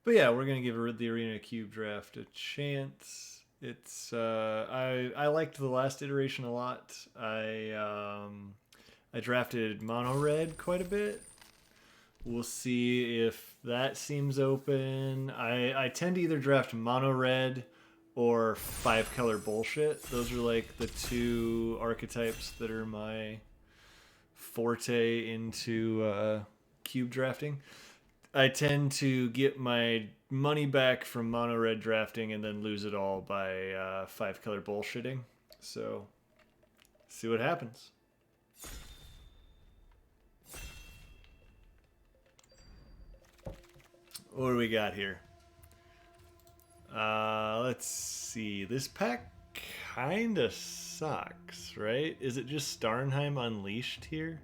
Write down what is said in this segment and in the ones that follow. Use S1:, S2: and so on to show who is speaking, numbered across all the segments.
S1: But yeah, we're gonna give the Arena Cube draft a chance. It's I liked the last iteration a lot. I drafted mono red quite a bit. We'll see if that seems open. I tend to either draft mono red or five color bullshit. Those are like the two archetypes that are my forte into cube drafting. I tend to get my money back from mono red drafting and then lose it all by five color bullshitting. So, see what happens. What do we got here? Let's see. This pack kinda sucks, right? Is it just Starnheim Unleashed here?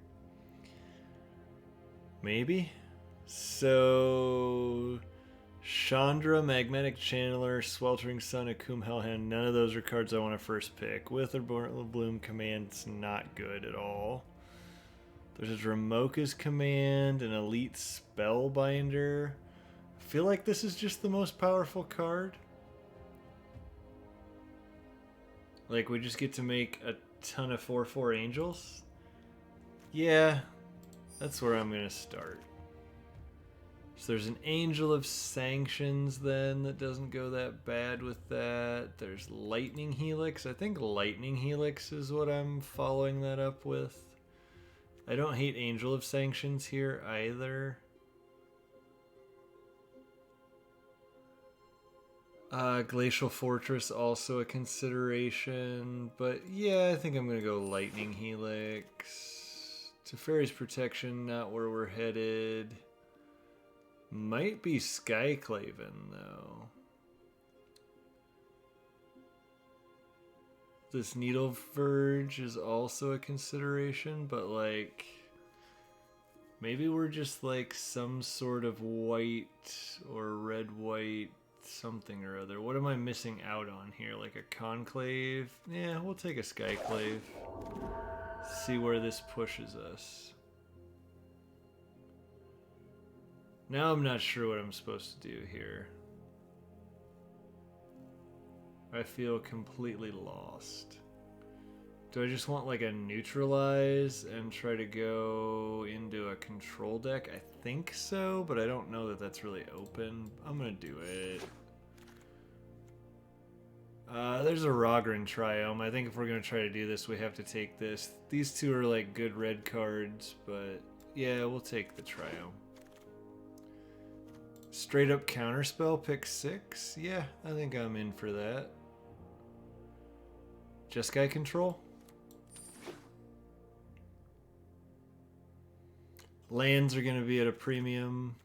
S1: Maybe? So... Chandra, Magnetic Channeler, Sweltering Sun, Akum Hellhound. None of those are cards I want to first pick. Witherborn Bloom Command's not good at all. There's a Dramoka's Command, an Elite Spellbinder. I feel like this is just the most powerful card. Like, we just get to make a ton of 4/4 Angels? Yeah, that's where I'm going to start. So there's an Angel of Sanctions then that doesn't go that bad with that. There's Lightning Helix. I think Lightning Helix is what I'm following that up with. I don't hate Angel of Sanctions here either. Glacial Fortress also a consideration. But yeah, I think I'm going to go Lightning Helix. Teferi's Protection, not where we're headed. Might be Skyclaven, though. This Needle Verge is also a consideration, but like... maybe we're just like some sort of white or red-white something or other. What am I missing out on here? Like a Conclave? Yeah, we'll take a Skyclave. See where this pushes us. Now I'm not sure what I'm supposed to do here. I feel completely lost. Do I just want like a neutralize and try to go into a control deck? I think so, but I don't know that that's really open. I'm gonna do it. There's a Rogren Triome. I think if we're gonna try to do this, we have to take this. These two are like good red cards, but yeah, we'll take the Triome. Straight up counterspell, pick 6? Yeah, I think I'm in for that. Jeskai control? Lands are going to be at a premium.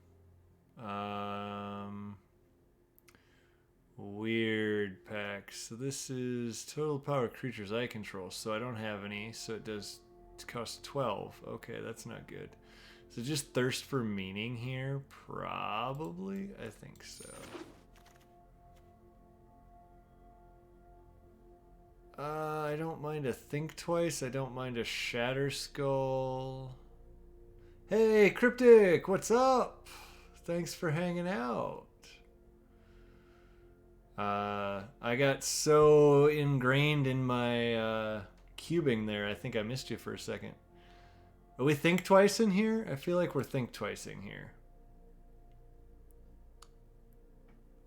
S1: Weird pack. So this is total power creatures I control, so I don't have any, so it does cost 12. Okay, that's not good. So just Thirst for Meaning here? Probably? I think so. I don't mind a Think Twice. I don't mind a Shatter Skull. Hey, Cryptic! What's up? Thanks for hanging out. I got so ingrained in my cubing there, I think I missed you for a second. Are we Think Twice in here? I feel like we're Think Twicing here.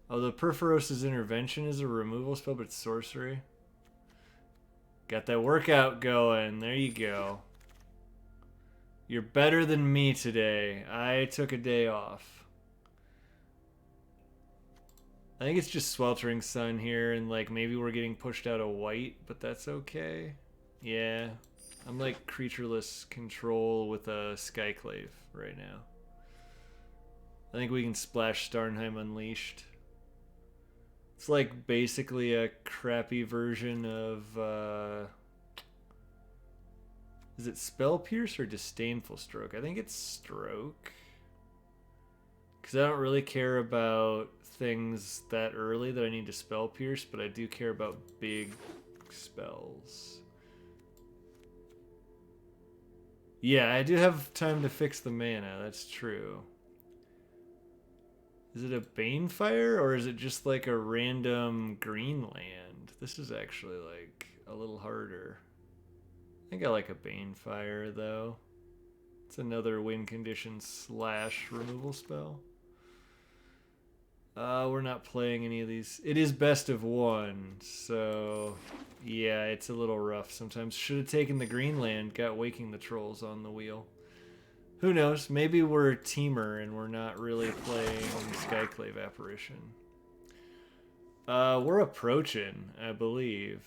S1: Although Perforos's Intervention is a removal spell, but it's sorcery. Got that workout going. There you go. You're better than me today. I took a day off. I think it's just Sweltering Sun here, and like maybe we're getting pushed out of white, but that's okay. Yeah. I'm like creatureless control with a Skyclave right now. I think we can splash Starnheim Unleashed. It's like basically a crappy version of... is it Spell Pierce or Disdainful Stroke? I think it's Stroke. Because I don't really care about things that early that I need to Spell Pierce, but I do care about big spells. Yeah, I do have time to fix the mana, that's true. Is it a Banefire or is it just like a random green land? This is actually like a little harder. I think I like a Banefire though. It's another win condition / removal spell. We're not playing any of these. It is best of one, so yeah, it's a little rough sometimes. Should have taken the green land, got Waking the Trolls on the wheel. Who knows? Maybe we're a teamer and we're not really playing Skyclave Apparition. We're approaching, I believe.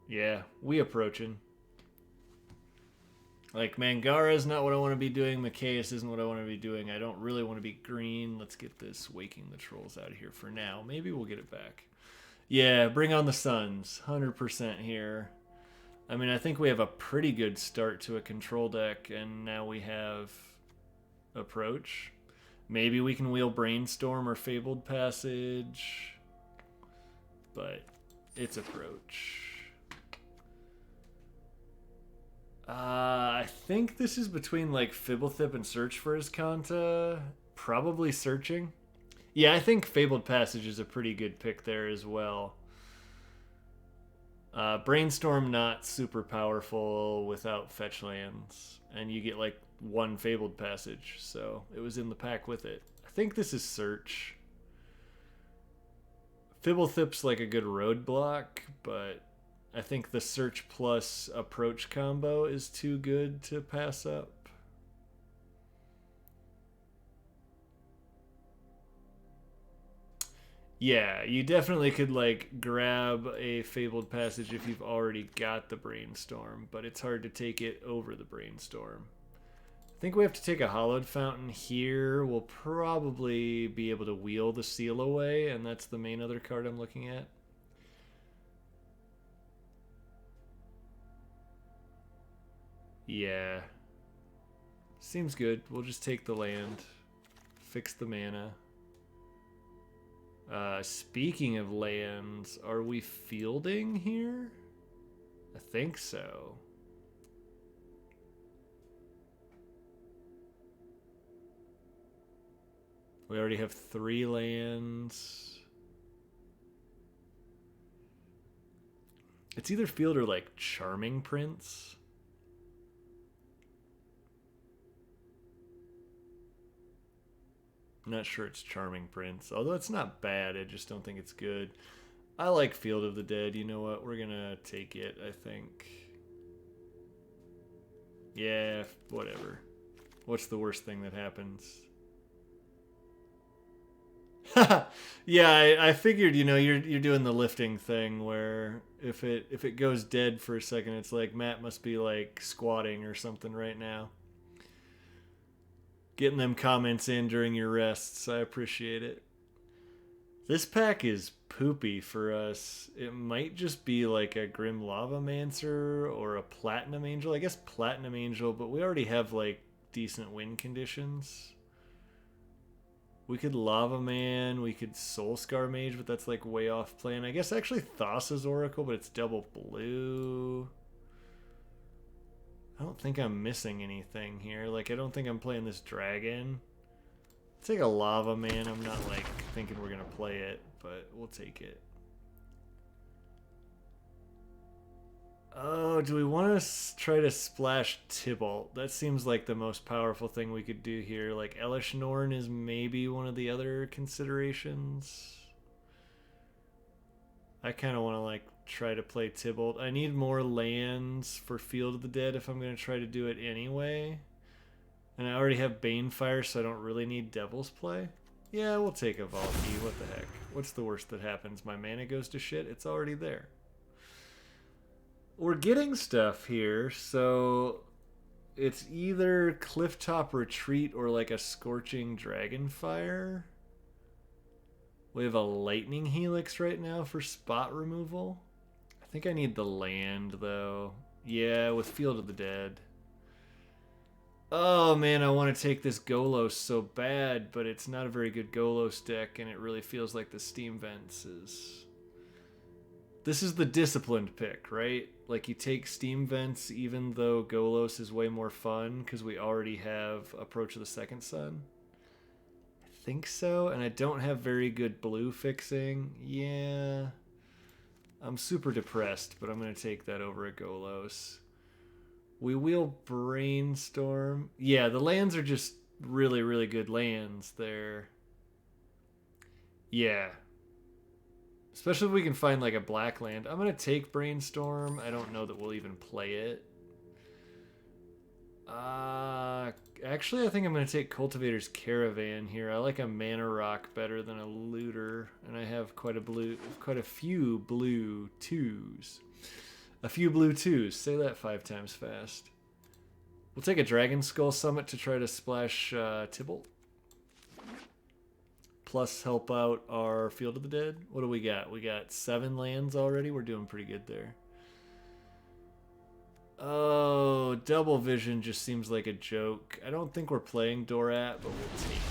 S1: Yeah, we approaching. Like, Mangara's not what I want to be doing. Macias isn't what I want to be doing. I don't really want to be green. Let's get this Waking the Trolls out of here for now. Maybe we'll get it back. Yeah, bring on the Suns. 100% here. I mean, I think we have a pretty good start to a control deck, and now we have Approach. Maybe we can wheel Brainstorm or Fabled Passage. But it's Approach. I think this is between like Fibblethip and Search for Azcanta. Probably Searching. Yeah, I think Fabled Passage is a pretty good pick there as well. Brainstorm not super powerful without fetch lands. And you get like one Fabled Passage. So it was in the pack with it. I think this is Search. Fibblethip's like a good roadblock, but I think the Search plus Approach combo is too good to pass up. Yeah, you definitely could like grab a Fabled Passage if you've already got the Brainstorm, but it's hard to take it over the Brainstorm. I think we have to take a Hallowed Fountain here. We'll probably be able to wheel the Seal away, and that's the main other card I'm looking at. Yeah. Seems good. We'll just take the land. Fix the mana. Speaking of lands, are we fielding here? I think so. We already have 3 lands. It's either field or like Charming Prince. I'm not sure it's Charming Prince, although it's not bad. I just don't think it's good. I like Field of the Dead. You know what? We're going to take it, I think. Yeah, whatever. What's the worst thing that happens? Yeah, I figured, you know, you're doing the lifting thing where if it goes dead for a second, it's like Matt must be like squatting or something right now. Getting them comments in during your rests. I appreciate it. This pack is poopy for us. It might just be like a Grim Lavamancer or a Platinum Angel. I guess Platinum Angel, but we already have like decent win conditions. We could Lava Man, we could Soulscar Mage, but that's like way off plan. I guess actually Thassa's Oracle, but it's double blue. I don't think I'm missing anything here. Like, I don't think I'm playing this dragon. I'll take a Lava Man. I'm not, like, thinking we're going to play it, but we'll take it. Oh, do we want to try to splash Tybalt? That seems like the most powerful thing we could do here. Like, Elesh Norn is maybe one of the other considerations. I kind of want to, like, try to play Tybalt. I need more lands for Field of the Dead if I'm going to try to do it anyway. And I already have Banefire, so I don't really need Devil's Play. Yeah, we'll take a Valky. What the heck? What's the worst that happens? My mana goes to shit? It's already there. We're getting stuff here, so it's either Clifftop Retreat or like a Scorching Dragonfire. We have a Lightning Helix right now for spot removal. I think I need the land, though. Yeah, with Field of the Dead. Oh, man, I want to take this Golos so bad, but it's not a very good Golos deck, and it really feels like the Steam Vents is... This is the disciplined pick, right? Like, you take Steam Vents even though Golos is way more fun, because we already have Approach of the Second Sun. I think so, and I don't have very good blue fixing. Yeah. I'm super depressed, but I'm going to take that over a Golos. We wheel Brainstorm. Yeah, the lands are just really, really good lands there. Yeah. Especially if we can find like a black land. I'm going to take Brainstorm. I don't know that we'll even play it. Actually, I think I'm going to take Cultivator's Caravan here. I like a Mana Rock better than a Looter, and I have quite a few blue twos. A few blue twos. Say that 5 times fast. We'll take a Dragon Skull Summit to try to splash Tibalt. Plus help out our Field of the Dead. What do we got? We got 7 lands already. We're doing pretty good there. Oh, Double Vision just seems like a joke. I don't think we're playing Dorat, but we'll take it.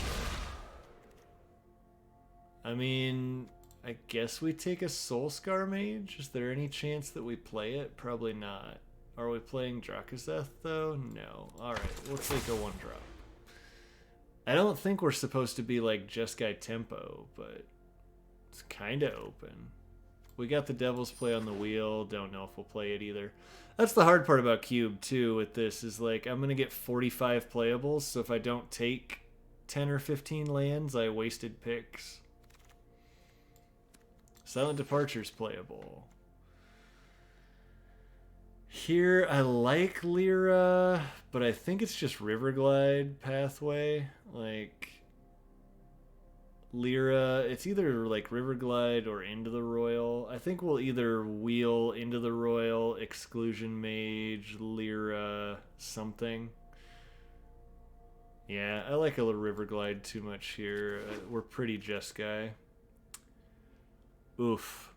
S1: I mean, I guess we take a Soulscar Mage. Is there any chance that we play it? Probably not. Are we playing Drakazeth, though? No. Alright, we'll take a 1-drop. I don't think we're supposed to be like Jeskai Tempo, but it's kind of open. We got the Devil's Play on the wheel. Don't know if we'll play it either. That's the hard part about Cube, too, with this, is like I'm going to get 45 playables, so if I don't take 10 or 15 lands, I wasted picks. Silent Departure's playable. Here, I like Lyra, but I think it's just Riverglide pathway. Like, Lyra, it's either like Riverglide or Into the Royal. I think we'll either wheel Into the Royal, Exclusion Mage, Lyra, something. Yeah, I like a little Riverglide too much here. We're pretty Jeskai. Oof.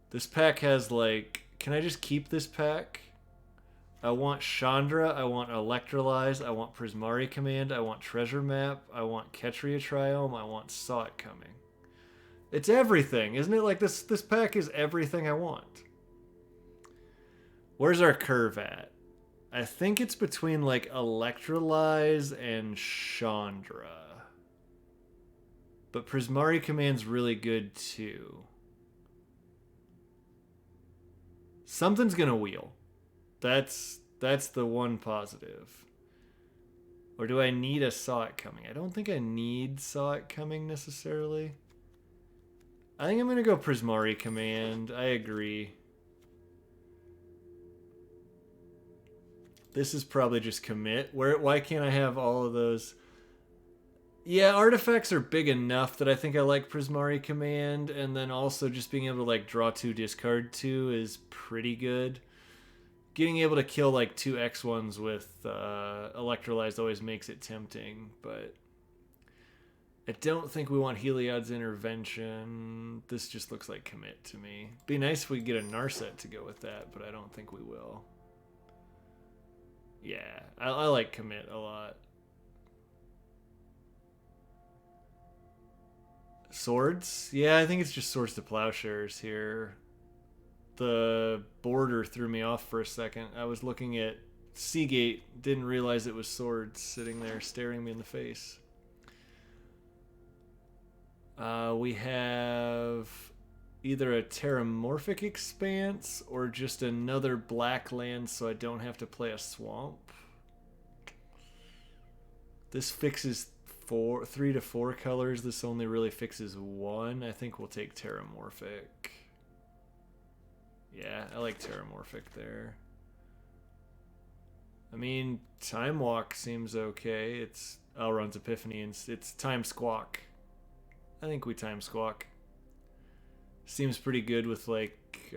S1: This pack has like... Can I just keep this pack? I want Chandra, I want Electrolyze, I want Prismari Command, I want Treasure Map, I want Ketria Triome, I want Saw It Coming. It's everything, isn't it? Like this pack is everything I want. Where's our curve at? I think it's between like Electrolyze and Chandra. But Prismari Command's really good too. Something's gonna wheel. That's the one positive. Or do I need a Saw It Coming? I don't think I need Saw It Coming necessarily. I think I'm going to go Prismari Command. I agree. This is probably just commit. Why can't I have all of those? Yeah, artifacts are big enough that I think I like Prismari Command, and then also just being able to like draw 2, discard 2 is pretty good. Getting able to kill like 2 X1s with Electrolyzed always makes it tempting, but I don't think we want Heliod's Intervention. This just looks like commit to me. Be nice if we could get a Narset to go with that, but I don't think we will. Yeah, I like commit a lot. Swords? Yeah, I think it's just Swords to Plowshares here. The border threw me off for a second. I was looking at Seagate, didn't realize it was Swords sitting there staring me in the face. We have either a Terramorphic Expanse or just another black land so I don't have to play a swamp. This fixes 3 to 4 colors. This only really fixes 1. I think we'll take Terramorphic. Yeah, I like Terramorphic there. I mean, Time Walk seems okay. It's Elrond's Epiphany, and it's Time Squawk. I think we Time Squawk. Seems pretty good with, like,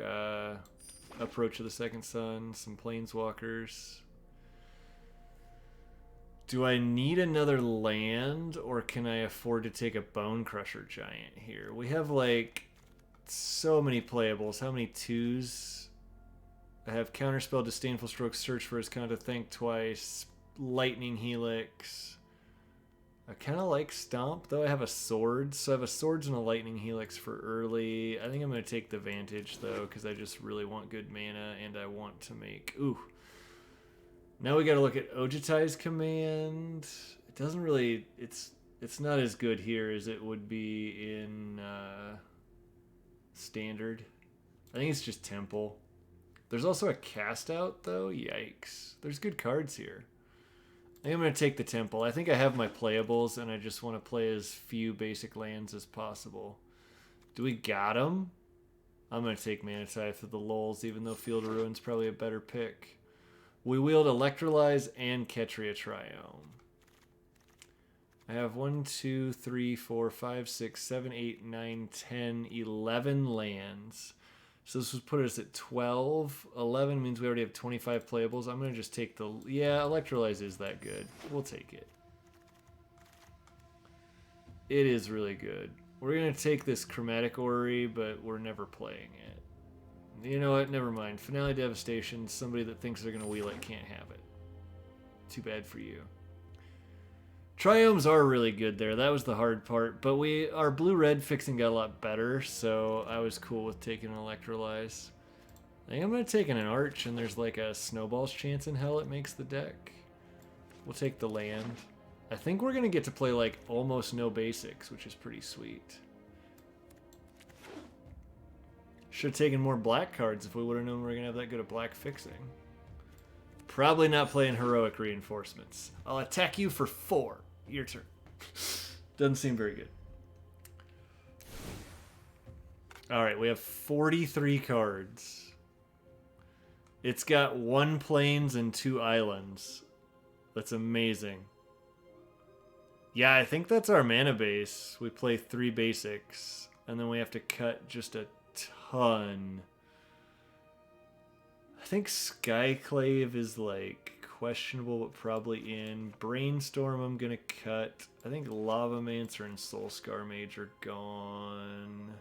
S1: Approach of the Second Sun, some Planeswalkers. Do I need another land, or can I afford to take a Bone Crusher Giant here? We have, like... so many playables. How many 2s? I have Counterspell, Disdainful Stroke, Search for His Counter, Think Twice, Lightning Helix. I kind of like Stomp, though I have a Swords. So I have a Swords and a Lightning Helix for early. I think I'm going to take the Vantage, though, because I just really want good mana, and I want to make... Ooh. Now we got to look at Ojutai's Command. It doesn't really... It's It's not as good here as it would be in Standard. I think it's just Temple. There's also a Cast Out, though. Yikes. There's good cards here. I think I'm going to take the Temple. I think I have my playables, and I just want to play as few basic lands as possible. Do we got them? I'm going to take Mana Tithe for the lulz, even though Field of Ruin's probably a better pick. We wield Electrolyze and Ketria Triome. I have 1, 2, 3, 4, 5, 6, 7, 8, 9, 10, 11 lands. So this would put us at 12. 11 means we already have 25 playables. I'm going to just take the... Yeah, Electrolyze is that good. We'll take it. It is really good. We're going to take this Chromatic Orrery, but we're never playing it. You know what? Never mind. Finale Devastation. Somebody that thinks they're going to wheel it can't have it. Too bad for you. Triomes are really good there. That was the hard part. But our blue-red fixing got a lot better, so I was cool with taking an Electrolyze. I think I'm going to take an Arch, and there's like a snowball's chance in hell it makes the deck. We'll take the land. I think we're going to get to play like almost no basics, which is pretty sweet. Should have taken more black cards if we would have known we were going to have that good at black fixing. Probably not playing Heroic Reinforcements. I'll attack you for 4. Your turn. Doesn't seem very good. Alright, we have 43 cards. It's got 1 plains and 2 islands. That's amazing. Yeah, I think that's our mana base. We play 3 basics, and then we have to cut just a ton. I think Skyclave is like questionable, but probably in. Brainstorm I'm gonna cut. I think Lavamancer and Soulscar Mage are gone.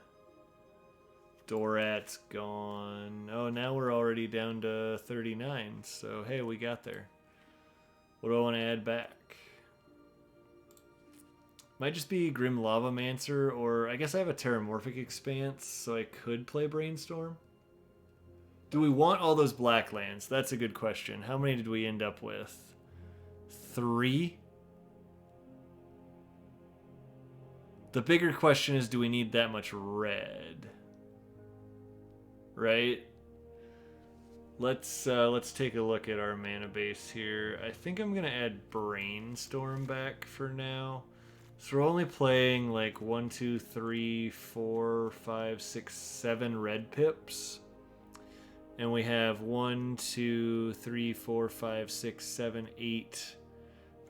S1: Dorat's gone. Oh, now we're already down to 39. So hey, we got there. What do I want to add back? Might just be Grim Lavamancer, or I guess I have a Terramorphic Expanse, so I could play Brainstorm. Do we want all those black lands? That's a good question. How many did we end up with? 3? The bigger question is, do we need that much red? Right? Let's take a look at our mana base here. I think I'm gonna add Brainstorm back for now. So we're only playing like 1, 2, 3, 4, 5, 6, 7 red pips. And we have 1, 2, 3, 4, 5, 6, 7, 8,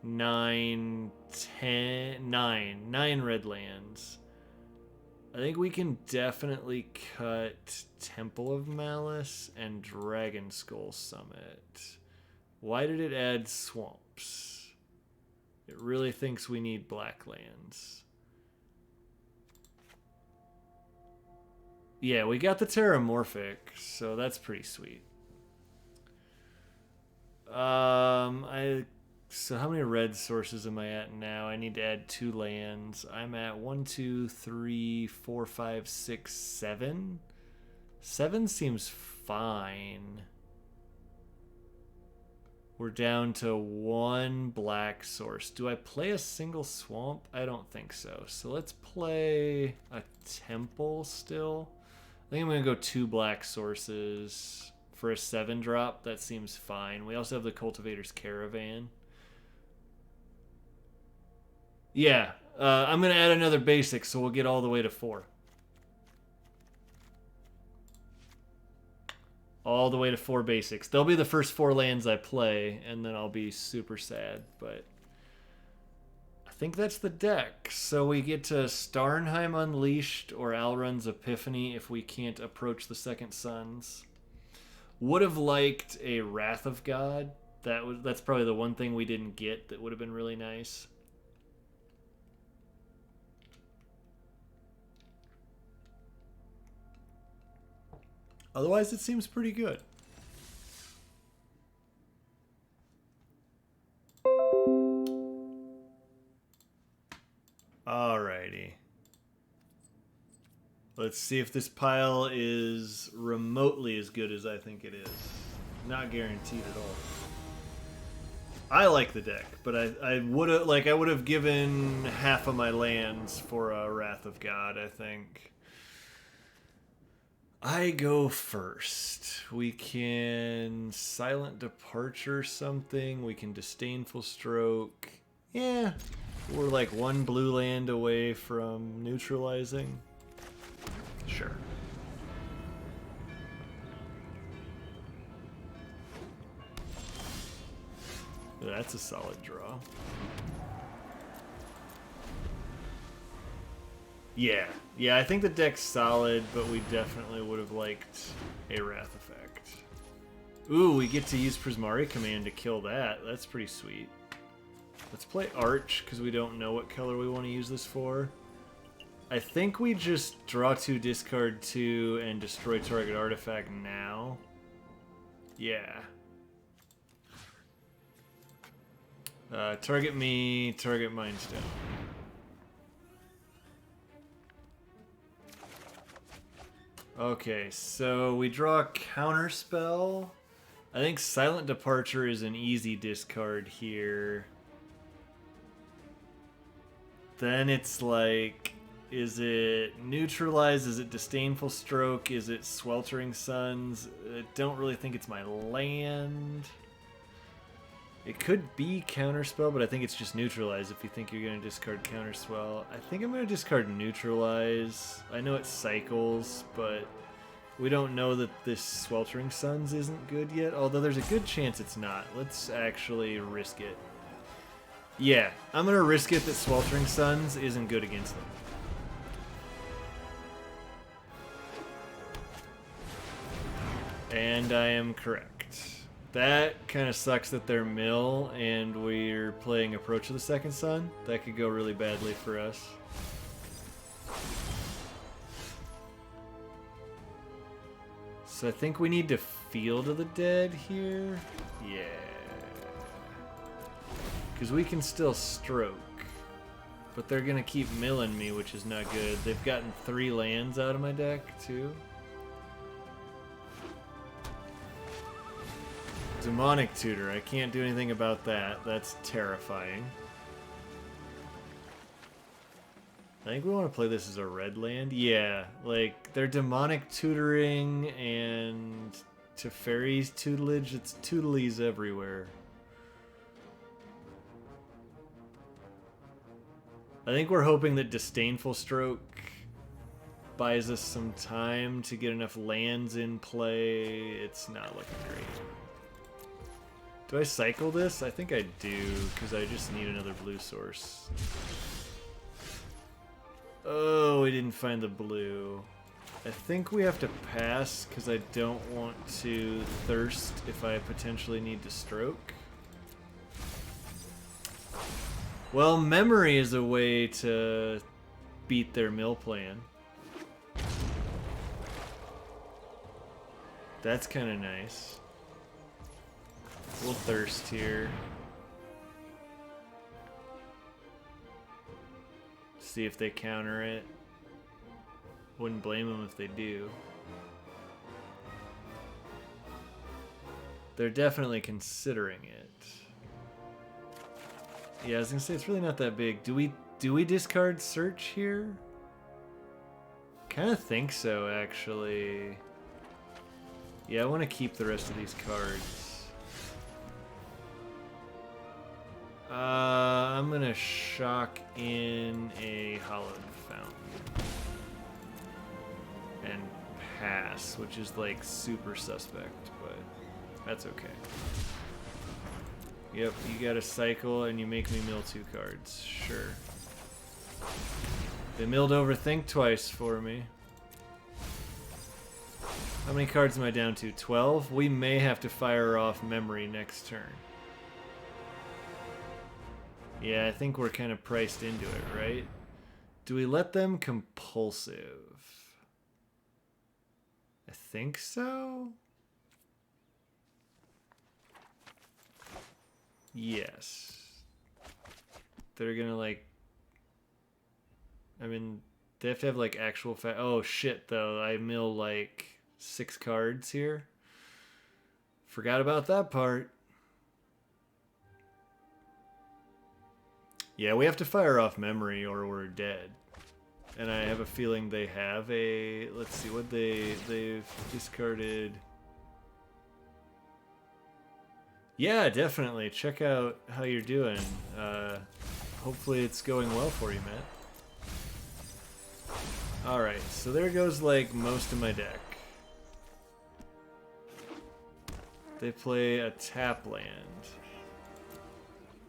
S1: 9, 10, 9 red lands. I think we can definitely cut Temple of Malice and Dragon Skull Summit. Why did it add swamps? It really thinks we need black lands. Yeah, we got the Terramorphic, so that's pretty sweet. So how many red sources am I at now? I need to add 2 lands. I'm at 1, 2, 3, 4, 5, 6, 7. 7 seems fine. We're down to 1 black source. Do I play a single swamp? I don't think so. So let's play a temple still. I think I'm going to go 2 black sources for a 7-drop. That seems fine. We also have the Cultivator's Caravan. Yeah, I'm going to add another basic, so we'll get all the way to 4. All the way to 4 basics. They'll be the first 4 lands I play, and then I'll be super sad, but I think that's the deck. So we get to Starnheim Unleashed or Alrund's Epiphany if we can't approach the Second Sons. Would have liked a Wrath of God. That's probably the one thing we didn't get that would have been really nice. Otherwise, it seems pretty good. Alrighty. Let's see if this pile is remotely as good as I think it is. Not guaranteed at all. I like the deck, but I would have given half of my lands for a Wrath of God, I think. I go first. We can Silent Departure something. We can Disdainful Stroke. Yeah, we're like one blue land away from neutralizing. Sure. That's a solid draw. Yeah, I think the deck's solid, but we definitely would have liked a Wrath effect. Ooh, we get to use Prismari Command to kill that. That's pretty sweet. Let's play Arch, because we don't know what color we want to use this for. I think we just draw 2, discard 2, and destroy target artifact now. Yeah. Target me, target Mindstone. Okay, so we draw a counterspell. I think Silent Departure is an easy discard here. Then it's like, is it Neutralize? Is it Disdainful Stroke? Is it Sweltering Suns? I don't really think it's my land. It could be Counterspell, but I think it's just Neutralize if you think you're going to discard Counterspell. I think I'm going to discard Neutralize. I know it cycles, but we don't know that this Sweltering Suns isn't good yet, although there's a good chance it's not. Let's actually risk it. Yeah, I'm going to risk it that Sweltering Suns isn't good against them. And I am correct. That kind of sucks that they're mill and we're playing Approach of the Second Sun. That could go really badly for us. So I think we need to Field of the Dead here. Yeah. Because we can still Stroke. But they're going to keep milling me, which is not good. They've gotten 3 lands out of my deck, too. Demonic Tutor. I can't do anything about that. That's terrifying. I think we want to play this as a red land. Yeah, like, they're Demonic Tutoring and Teferi's tutelage. It's Tootlies everywhere. I think we're hoping that Disdainful Stroke buys us some time to get enough lands in play. It's not looking great. Do I cycle this? I think I do, because I just need another blue source. Oh, we didn't find the blue. I think we have to pass, because I don't want to thirst if I potentially need to stroke. Well, memory is a way to beat their mill plan. That's kind of nice. We'll thirst here. See if they counter it. Wouldn't blame them if they do. They're definitely considering it. Yeah, I was gonna say it's really not that big. Do we discard search here? Kind of think so, actually. Yeah, I want to keep the rest of these cards. I'm gonna shock in a Hallowed Fountain and pass, which is like super suspect, but that's okay. Yep, you got a cycle and you make me mill 2 cards. Sure. They milled Overthink twice for me. How many cards am I down to? 12? We may have to fire off Memory next turn. Yeah, I think we're kind of priced into it, right? Do we let them compulsive? I think so? Yes. They're gonna like... I mean, they have to have like actual oh shit though, I mill like 6 cards here. Forgot about that part. Yeah, we have to fire off memory or we're dead. And I have a feeling they have a... Let's see, what they've discarded... Yeah, definitely. Check out how you're doing. Hopefully it's going well for you, Matt. Alright, so there goes, like, most of my deck. They play a tap land.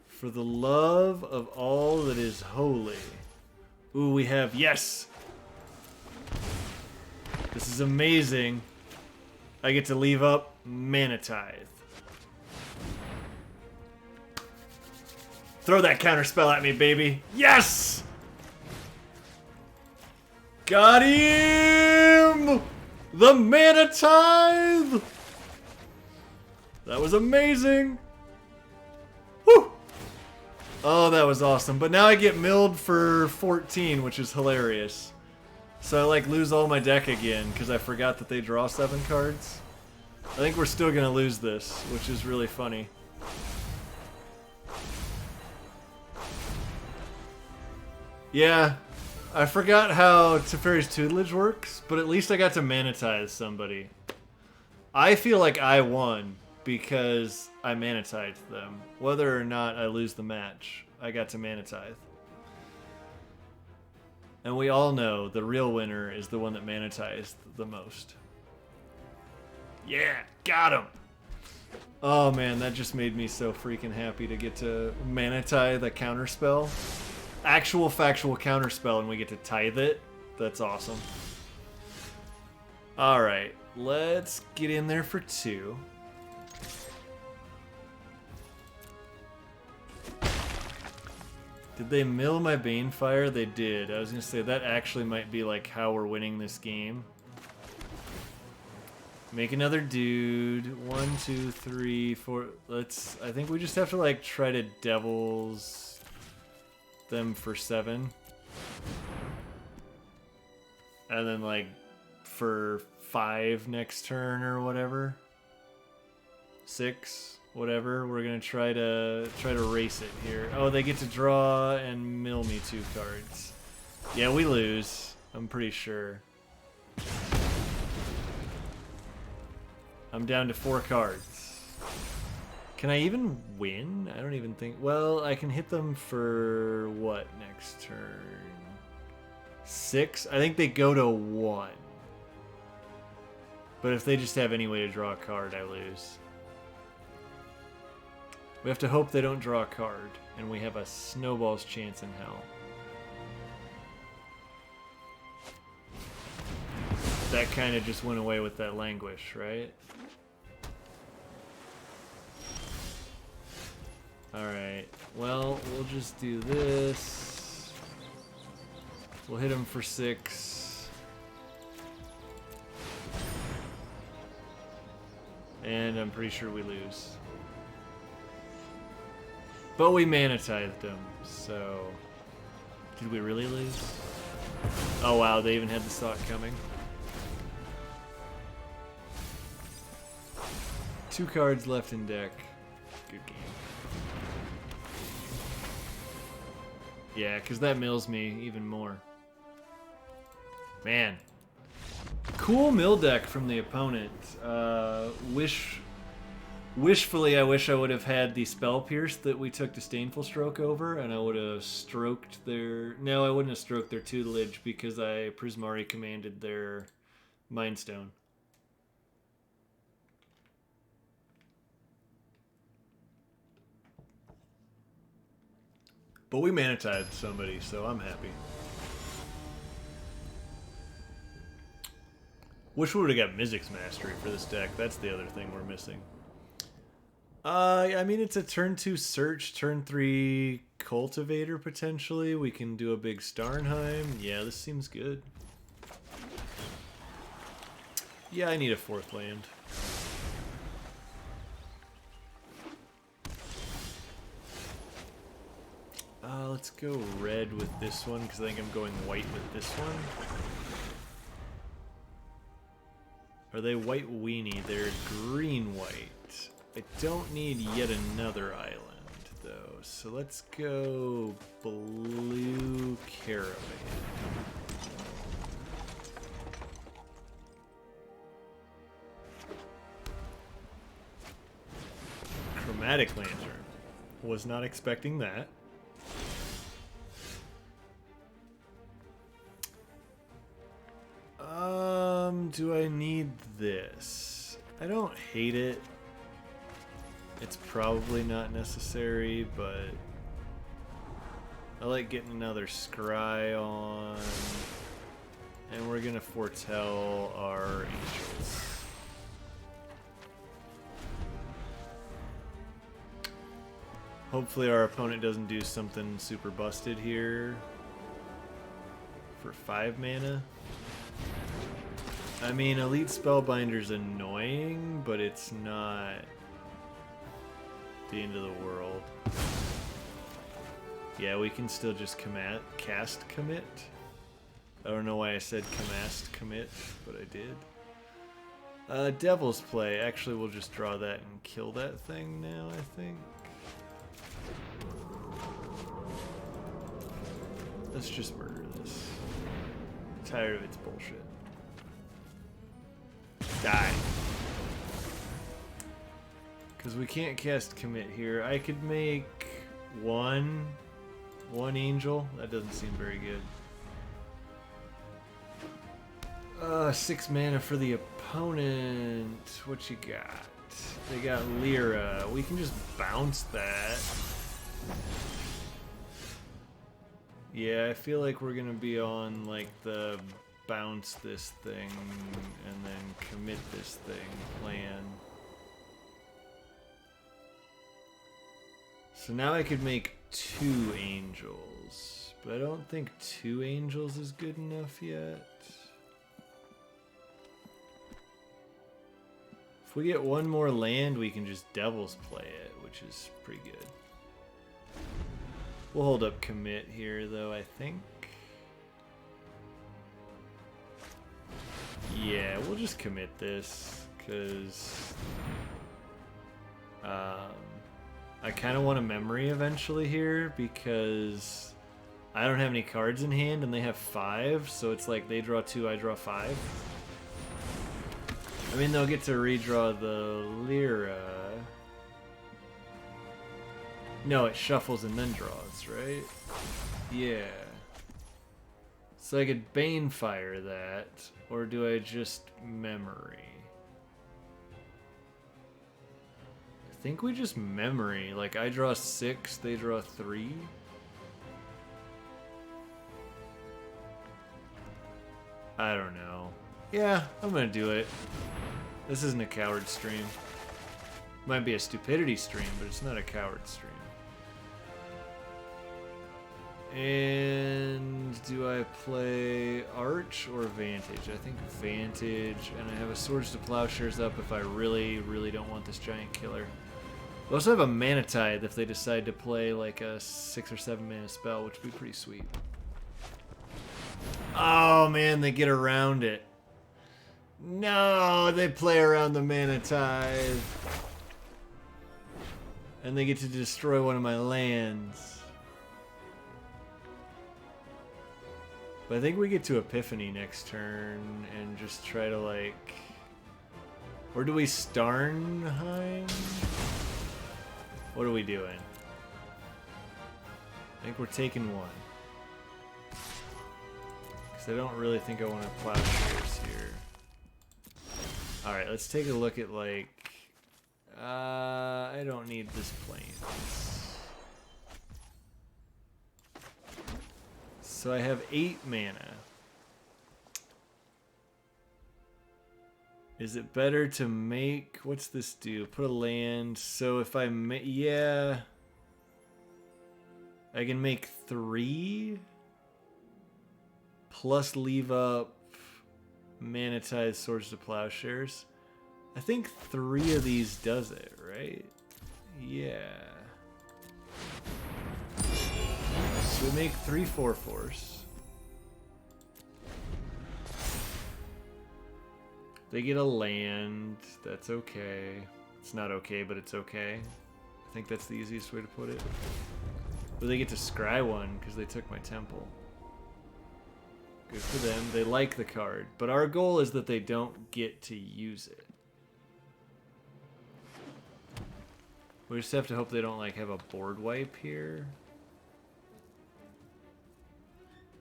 S1: For the love of all that is holy. Ooh, we have... Yes! This is amazing. I get to leave up Mana Tithe. Throw that counter spell at me, baby. Yes! Got him! The Mana Tithe! That was amazing. Woo! Oh, that was awesome. But now I get milled for 14, which is hilarious. So I like lose all my deck again because I forgot that they draw 7 cards. I think we're still going to lose this, which is really funny. Yeah, I forgot how Teferi's Tutelage works, but at least I got to Mana Tithe somebody. I feel like I won because I Mana Tithed them. Whether or not I lose the match, I got to Mana Tithe. And we all know the real winner is the one that Mana Tithes the most. Yeah, got him! Oh man, that just made me so freaking happy to get to Mana Tithe a counterspell. Actual factual counterspell and we get to tithe it. That's awesome. Alright, let's get in there for 2. Did they mill my Banefire? They did. I was gonna say that actually might be like how we're winning this game. Make another dude. 1, 2, 3, 4. Let's... I think we just have to like try to Devils them for 7. And then like for 5 next turn or whatever. 6, whatever. We're gonna try to race it here. Oh, they get to draw and mill me 2 cards. Yeah, we lose. I'm pretty sure. I'm down to 4 cards. Can I even win? I don't even think... Well, I can hit them for what next turn? 6? I think they go to 1. But if they just have any way to draw a card, I lose. We have to hope they don't draw a card, and we have a snowball's chance in hell. That kind of just went away with that Languish, right? Alright, well, we'll just do this. We'll hit him for 6. And I'm pretty sure we lose. But we Mana Tithed him, so... Did we really lose? Oh wow, they even had the thought coming. 2 cards left in deck. Good game. Yeah, because that mills me even more. Man. Cool mill deck from the opponent. Wishfully, I wish I would have had the Spell Pierce that we took Disdainful Stroke over, and I would have stroked their... No, I wouldn't have stroked their Tutelage because I Prismari commanded their Mind Stone. But we Mana Tithed somebody, so I'm happy. Wish we would have got Mizzix Mastery for this deck. That's the other thing we're missing. I mean, it's a turn 2 Search, turn 3 Cultivator, potentially. We can do a big Starnheim. Yeah, this seems good. Yeah, I need a 4th land. Let's go red with this one, because I think I'm going white with this one. Are they white weenie? They're green-white. I don't need yet another island. though. So let's go blue caravan. Chromatic lantern. Was not expecting that. Do I need this? I don't hate it. It's probably not necessary, but I like getting another scry on. And we're gonna foretell our angels. Hopefully our opponent doesn't do something super busted here for 5 mana. I mean, Elite Spellbinder's annoying, but it's not the end of the world. Yeah, we can still just cast commit. I don't know why I said cast commit, but I did. Devil's Play. Actually, we'll just draw that and kill that thing now, I think. Let's just murder this. I'm tired of its bullshit. Die. Because we can't cast commit here. I could make one angel. That doesn't seem very good. 6 mana for the opponent. What you got? They got Lyra. We can just bounce that. Yeah, I feel like we're gonna be on like the bounce this thing and then commit this thing plan. So now I could make 2 angels, but I don't think 2 angels is good enough yet. If we get 1 more land, we can just Devil's Play it, which is pretty good. We'll hold up commit here, though, I think. Yeah, we'll just commit this, because I kind of want a memory eventually here, because I don't have any cards in hand, and they have 5, so it's like they draw 2, I draw 5. I mean, they'll get to redraw the Lyra. No, it shuffles and then draws, right? Yeah. So I could Banefire that, or do I just memory? I think we just memory. Like, I draw 6, they draw 3. I don't know. Yeah, I'm gonna do it. This isn't a coward stream. Might be a stupidity stream, but it's not a coward stream. And do I play Arch or Vantage? I think Vantage, and I have a Swords to Plowshares up if I really, really don't want this giant killer. We also have a Mana Tithe if they decide to play like a 6 or 7 mana spell, which would be pretty sweet. Oh man, they get around it. No, they play around the Mana Tithe. And they get to destroy one of my lands. But I think we get to Epiphany next turn and just try to like... Or do we Starnheim? What are we doing? I think we're taking 1. Because I don't really think I want to Plowshares here. Alright, let's take a look at like... I don't need this Plains. So I have 8 mana. Is it better to make... What's this do? Put a land. So if I make... Yeah. I can make 3. Plus leave up Mana Tithe, Swords to Plowshares. I think 3 of these does it, right? Yeah. So we make 3 4/4s. They get a land. That's okay. It's not okay, but it's okay. I think that's the easiest way to put it. But they get to scry one because they took my temple. Good for them. They like the card. But our goal is that they don't get to use it. We just have to hope they don't like have a board wipe here.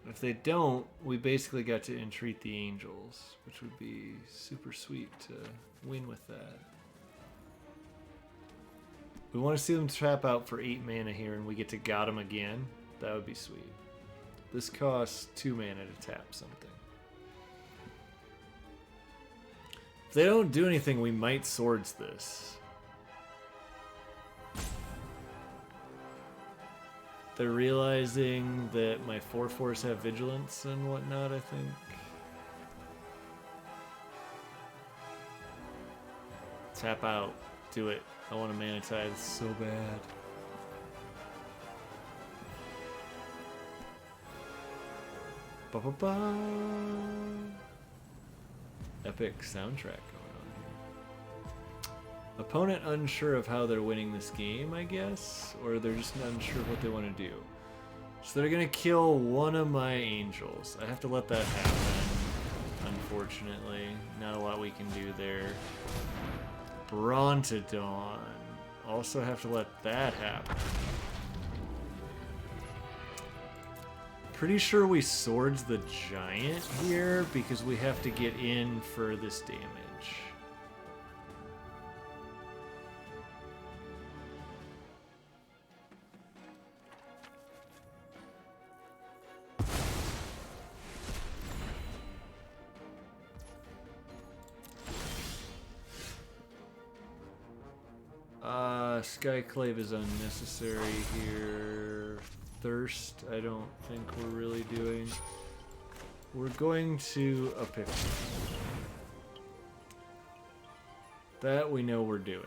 S1: If they don't, we basically got to entreat the angels, which would be super sweet to win with that. We want to see them trap out for 8 mana here and we get to got them again. That would be sweet. This costs 2 mana to tap something. If they don't do anything, we might swords this. They're realizing that my 4/4s have vigilance and whatnot, I think. Tap out. Do it. I want a mana tithe so bad. Ba-ba-ba. Epic soundtrack going on here. Opponent unsure of how they're winning this game, I guess, or they're just unsure of what they want to do. So they're gonna kill one of my angels. I have to let that happen, unfortunately. Not a lot we can do there. Brontodon. Also have to let that happen. Pretty sure we swords the giant here because we have to get in for this damage. Skyclave is unnecessary here. Thirst, I don't think we're really doing. We're going to Epiphany. That we know we're doing.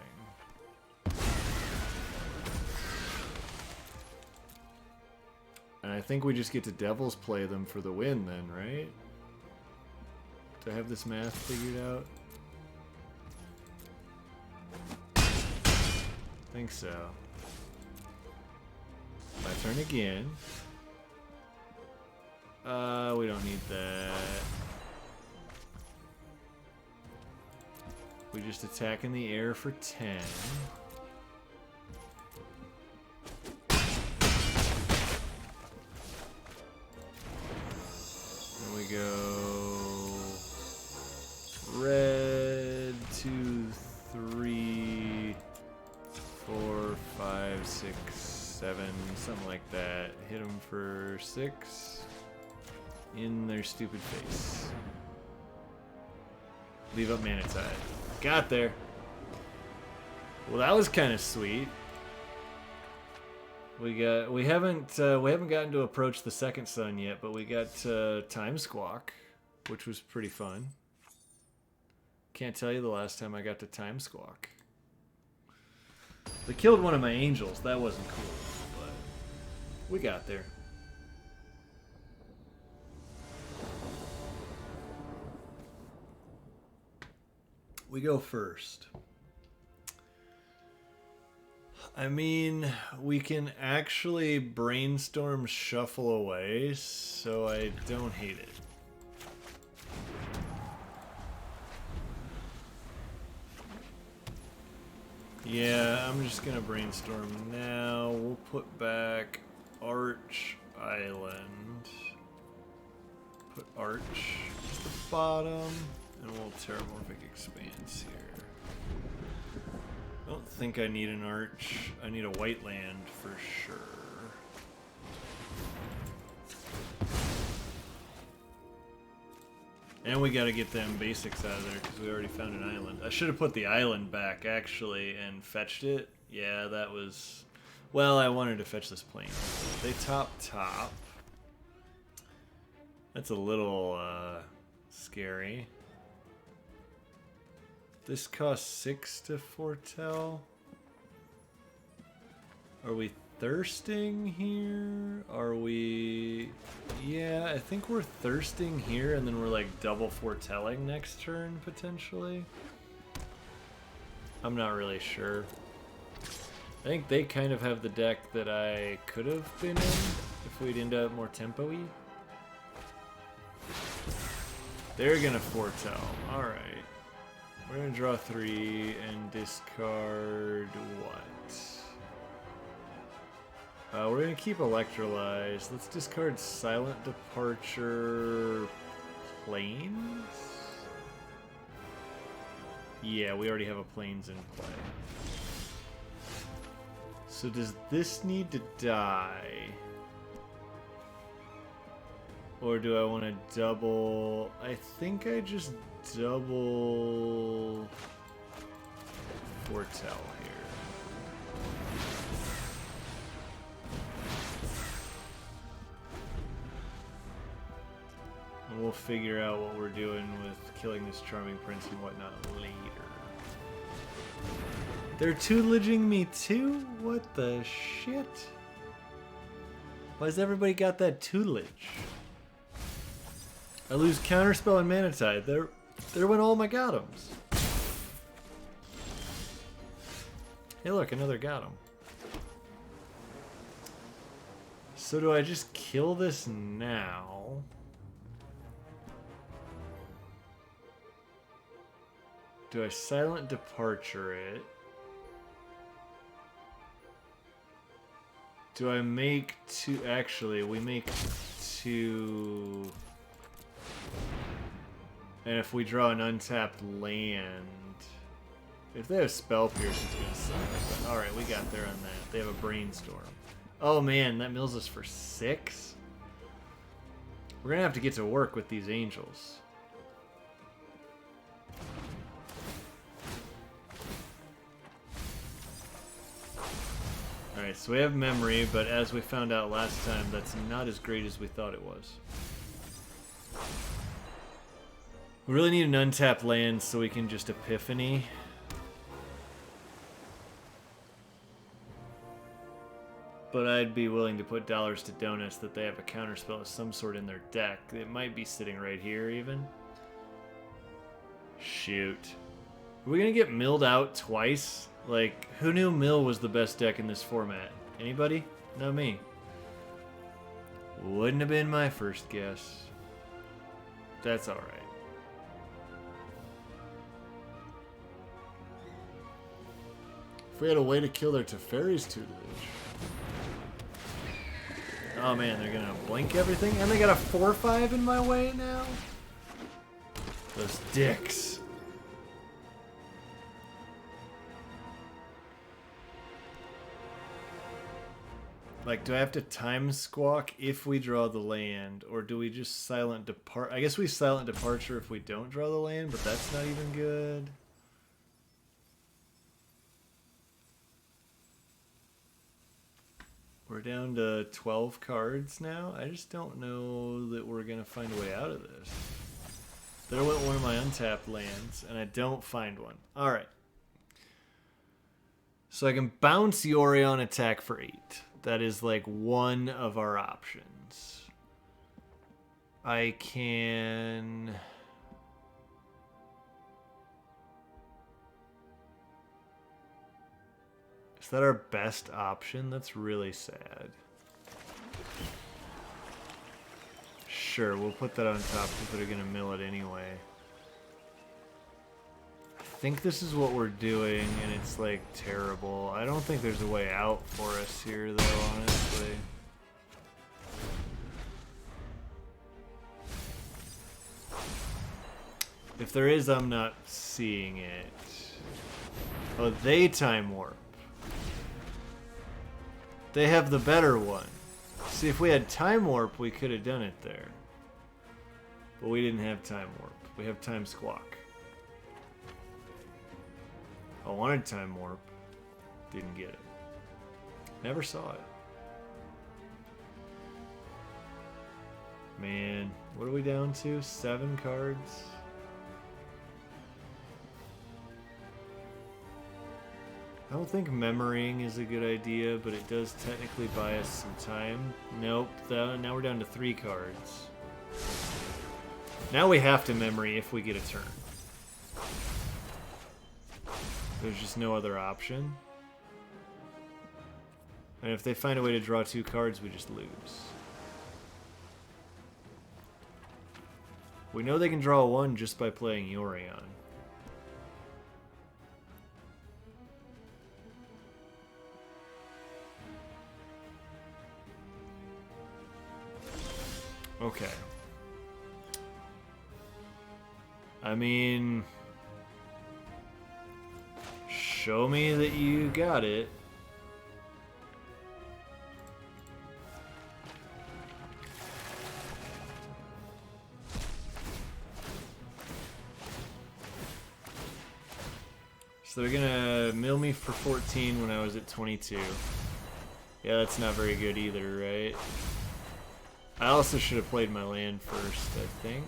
S1: And I think we just get to Devil's Play them for the win then, right? To have this math figured out? I think so. My turn again. We don't need that. We just attack in the air for 10. Then we go red, 2, 3, 4, 5, 6, 7, something like that. Hit them for 6 in their stupid face. Leave up mana tide. Got there. Well, that was kind of sweet. We haven't gotten to approach the second sun yet, but we got Time Squawk, which was pretty fun. Can't tell you the last time I got to Time Squawk. They killed one of my angels. That wasn't cool, but we got there. We go first. I mean, we can actually brainstorm shuffle away, so I don't hate it. Yeah, I'm just gonna brainstorm now. We'll put back Arch Island. Put Arch at the bottom, and we'll Terramorphic Expanse here. I don't think I need an Arch. I need a white land for sure. And we gotta get them basics out of there because we already found an island. I should have put the island back, actually, and fetched it. Yeah, that was... Well, I wanted to fetch this plane. They top. That's a little scary. This costs 6 to foretell. Are we thirsting here? Are we... Yeah, I think we're thirsting here, and then we're like double foretelling next turn, potentially. I'm not really sure. I think they kind of have the deck that I could have been in if we'd end up more tempo-y. They're gonna foretell. Alright. We're gonna draw 3 and discard what? We're gonna keep Electrolyze. Let's discard Silent Departure Plains? Yeah, we already have a Plains in play. So does this need to die? Or do I want to double? I think I just double foretell here. And we'll figure out what we're doing with killing this Charming Prince and whatnot later. They're tutelaging me too? What the shit? Why's everybody got that tutelage? I lose Counterspell and Mana Tide. There went all my Gotems. Hey look, another Gotem. So do I just kill this now? Do I Silent Departure it? Do I make 2? Actually, we make 2. And if we draw an untapped land, if they have Spell Pierce, it's gonna suck. But alright, we got there on that. They have a Brainstorm. Oh man, that mills us for 6? We're gonna have to get to work with these angels. Alright, so we have memory, but as we found out last time, that's not as great as we thought it was. We really need an untapped land so we can just Epiphany. But I'd be willing to put dollars to donuts that they have a counterspell of some sort in their deck. It might be sitting right here even. Shoot. Are we gonna get milled out twice? Like, who knew Mill was the best deck in this format? Anybody? Not me. Wouldn't have been my first guess. That's alright. If we had a way to kill their Teferi's tutelage. Oh man, they're gonna blink everything? And they got a 4/5 in my way now? Those dicks. Like, do I have to time squawk if we draw the land, or do we just silent depart? I guess we silent departure if we don't draw the land, but that's not even good. We're down to 12 cards now. I just don't know that we're going to find a way out of this. There went one of my untapped lands, and I don't find one. Alright. So I can bounce Yori on attack for 8. That is like one of our options. I can... Is that our best option? That's really sad. Sure, we'll put that on top because they're going to mill it anyway. I think this is what we're doing, and it's like terrible. I don't think there's a way out for us here, though, honestly. If there is, I'm not seeing it. Oh, they time warp. They have the better one. See, if we had time warp, we could have done it there. But we didn't have time warp. We have time squawk. I wanted time warp. Didn't get it. Never saw it. Man, what are we down to? 7 cards? I don't think memorying is a good idea, but it does technically buy us some time. Nope, now we're down to 3 cards. Now we have to memory if we get a turn. There's just no other option. And if they find a way to draw 2 cards, we just lose. We know they can draw 1 just by playing Yorion. Okay. I mean, show me that you got it. So they're gonna mill me for 14 when I was at 22. Yeah, that's not very good either, right? I also should have played my land first, I think.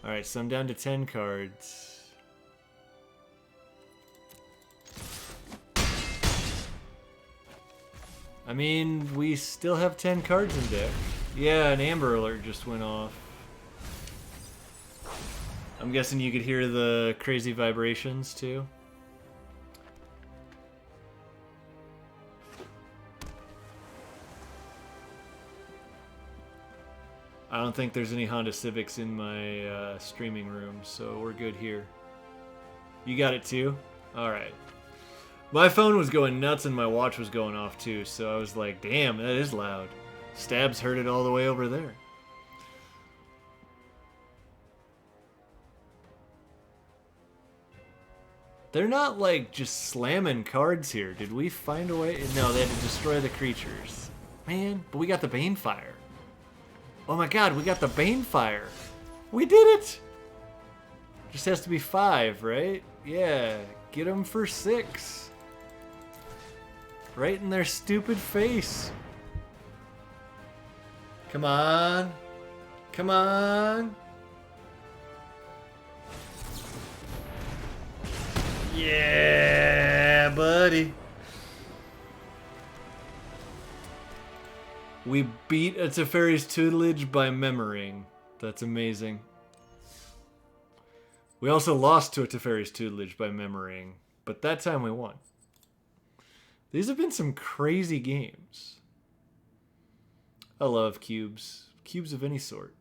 S1: Alright, so I'm down to 10 cards. I mean, we still have 10 cards in deck. Yeah, an Amber Alert just went off. I'm guessing you could hear the crazy vibrations too. I don't think there's any Honda Civics in my streaming room, so we're good here. You got it too? Alright. My phone was going nuts and my watch was going off too, so I was like, damn, that is loud. Stabs heard it all the way over there. They're not like just slamming cards here. Did we find a way? No, they had to destroy the creatures. Man, but we got the Banefire. Oh my god, we got the Banefire. We did it! Just has to be 5, right? Yeah, get them for 6. Right in their stupid face. Come on. Come on. Yeah, buddy. We beat a Teferi's Tutelage by memorying. That's amazing. We also lost to a Teferi's Tutelage by memorying, but that time we won. These have been some crazy games. I love cubes. Cubes of any sort.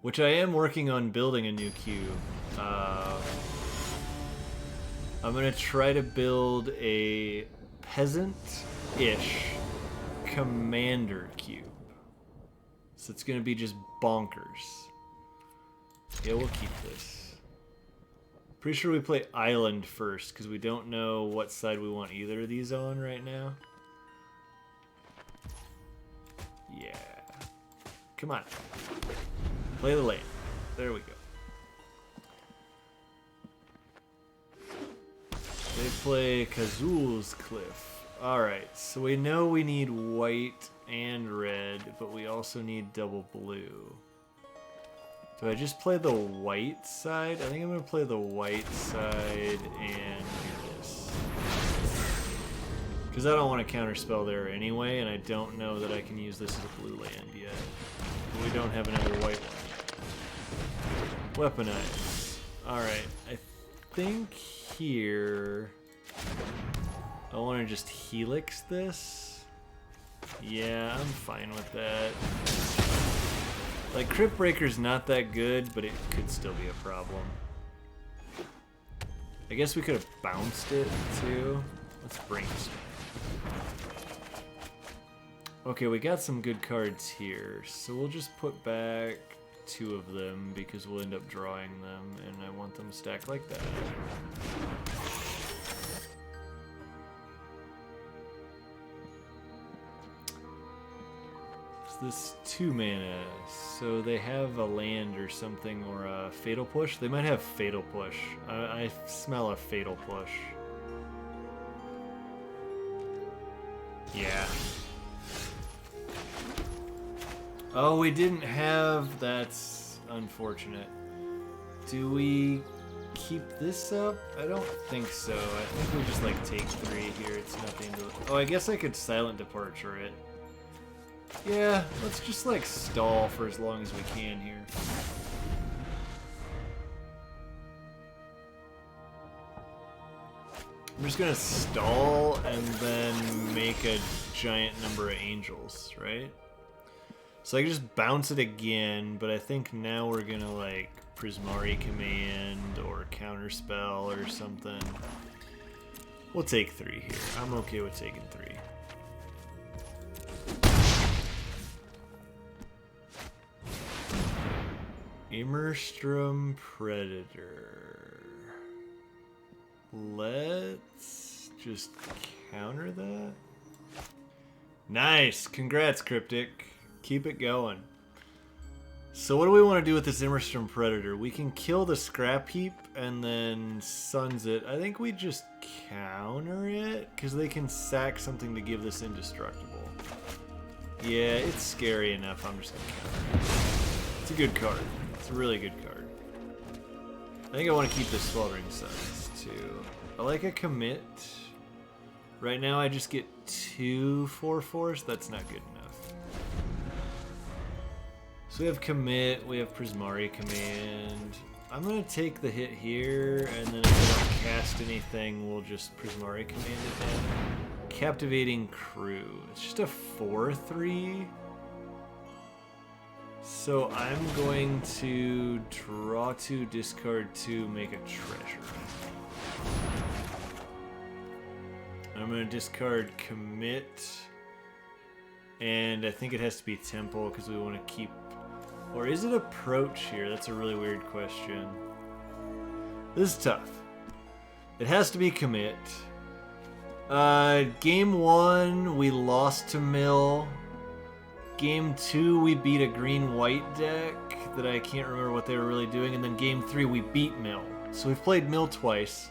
S1: Which I am working on building a new cube. I'm going to try to build a peasant-ish commander cube. So it's going to be just bonkers. Yeah, we'll keep this. Pretty sure we play island first, because we don't know what side we want either of these on right now. Yeah. Come on. Play the lane. There we go. They play Kazul's Cliff. Alright, so we know we need white and red, but we also need double blue. Do I just play the white side? I think I'm going to play the white side and do this. Because I don't want to counterspell there anyway, and I don't know that I can use this as a blue land yet. But we don't have another white one. Weaponize. Alright, I think here I want to just helix this. Yeah, I'm fine with that. Like, Crypt Breaker's not that good, but it could still be a problem. I guess we could have bounced it, too. Let's brainstorm. Okay, we got some good cards here, so we'll just put back 2 of them, because we'll end up drawing them, and I want them stacked like that. This 2 mana, so they have a land or something, or a Fatal Push. They might have Fatal Push. I smell a Fatal Push. Yeah. Oh, we didn't have... That's unfortunate. Do we keep this up? I don't think so. I think we just, like, take 3 here. It's nothing to... Oh, I guess I could Silent Departure it. Yeah, let's just like stall for as long as we can here. I'm just gonna stall and then make a giant number of angels, right? So I can just bounce it again, but I think now we're gonna like Prismari Command or Counterspell or something. We'll take 3 here. I'm okay with taking 3. Immerstrom Predator. Let's just counter that. Nice! Congrats, Cryptic. Keep it going. So what do we want to do with this Immerstrom Predator? We can kill the scrap heap and then suns it. I think we just counter it, because they can sack something to give this indestructible. Yeah, it's scary enough. I'm just going to counter it. It's a good card. It's a really good card. I think I want to keep the Sweltering Suns, too. I like a commit. Right now I just get 2 4/4s. That's not good enough. So we have commit, we have Prismari Command. I'm going to take the hit here, and then if I don't cast anything, we'll just Prismari Command it down. Captivating Crew. It's just a 4/3. So I'm going to draw 2, discard 2, make a treasure. I'm going to discard commit, and I think it has to be temple because we want to keep, or is it approach here? That's a really weird question. This is tough. It has to be commit. Game 1 we lost to Mill. Game 2 we beat a green-white deck that I can't remember what they were really doing, and then Game 3 we beat Mill. So we've played Mill twice.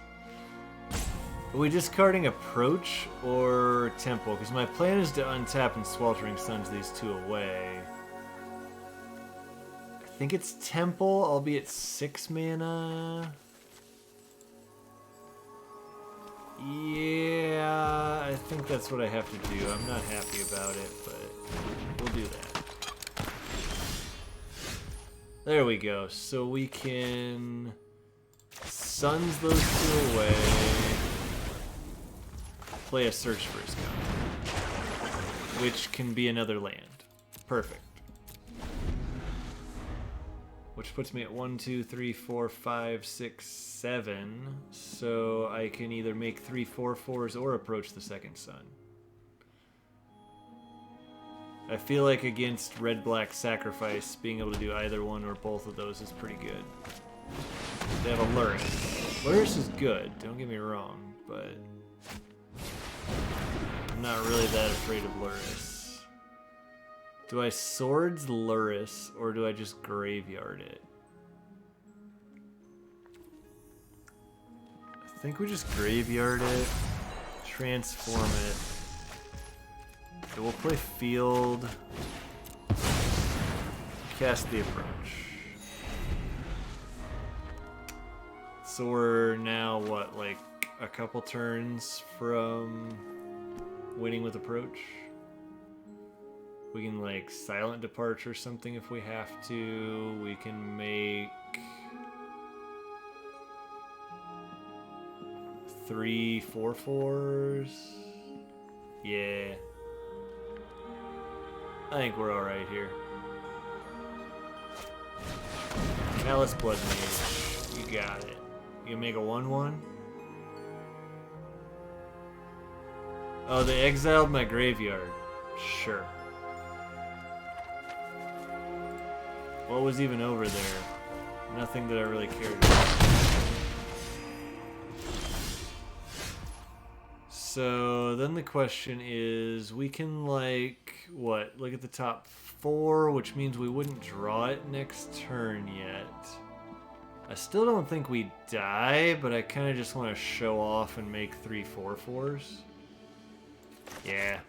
S1: Are we discarding Approach or Temple? Because my plan is to untap and Sweltering Suns these 2 away. I think it's Temple. I'll be at 6 mana. Yeah, I think that's what I have to do. I'm not happy about it, but we'll do that. There we go. So we can Suns those 2 away. Play a Search for his Counter, which can be another land. Perfect. Which puts me at 1, 2, 3, 4, 5, 6, 7. So I can either make 3 4/4s or approach the second sun. I feel like against red-black sacrifice, being able to do either one or both of those is pretty good. They have a Luris. Luris is good, don't get me wrong, but I'm not really that afraid of Luris. Do I Swords Luris, or do I just Graveyard it? I think we just Graveyard it, transform it. Okay, we'll play Field, cast the Approach. So we're now, what, like a couple turns from winning with Approach? We can like Silent Departure or something if we have to. We can make 3 4/4s. Yeah. I think we're alright here. Callous Blood Mage. You got it. You can make a 1/1? Oh, they exiled my graveyard. Sure. What was even over there? Nothing that I really cared about. So then the question is, we can like, what, look at the top 4, which means we wouldn't draw it next turn yet. I still don't think we die, but I kind of just want to show off and make 3 4/4s. Yeah.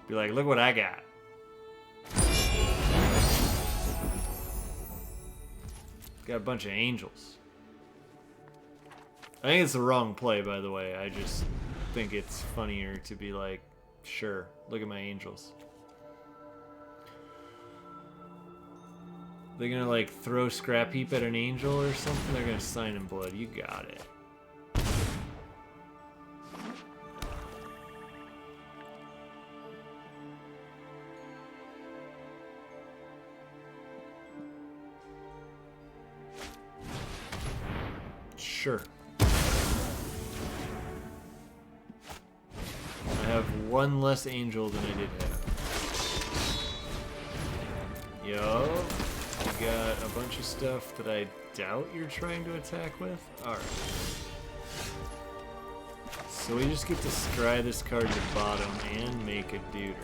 S1: Be like, look what I got. Got a bunch of angels. I think it's the wrong play, by the way. I just think it's funnier to be like, sure, look at my angels. They're gonna like throw Scrap Heap at an angel or something. They're gonna Sign in Blood. You got it. Sure. I have one less angel than I did have. Yo, you got a bunch of stuff that I doubt you're trying to attack with. Alright. So we just get to scry this card to bottom and make a deuter.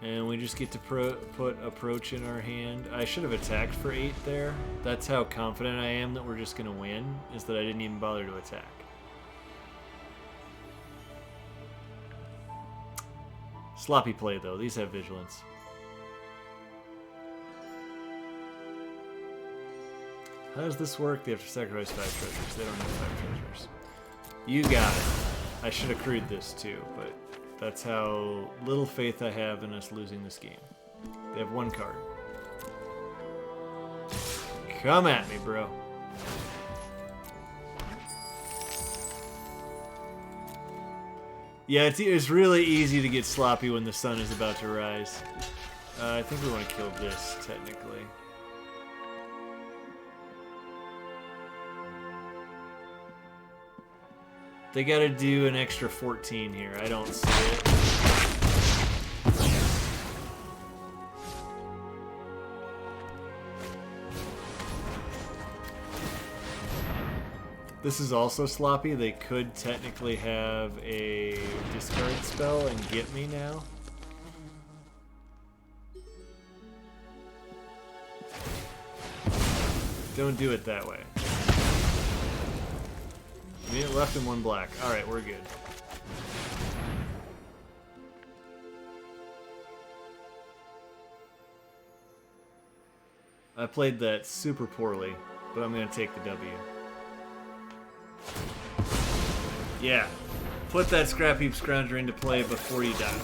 S1: And we just get to put Approach in our hand. I should have attacked for 8 there. That's how confident I am that we're just going to win, is that I didn't even bother to attack. Sloppy play, though. These have vigilance. How does this work? They have to sacrifice 5 treasures. They don't have 5 treasures. You got it. I should have accrued this, too, but that's how little faith I have in us losing this game. They have 1 card. Come at me, bro. Yeah, it's really easy to get sloppy when the sun is about to rise. I think we want to kill this, technically. They gotta do an extra 14 here. I don't see it. This is also sloppy. They could technically have a discard spell and get me now. Don't do it that way. A minute left and 1 black. Alright, we're good. I played that super poorly, but I'm going to take the W. Yeah. Put that Scrap Heap Scrounger into play before you die.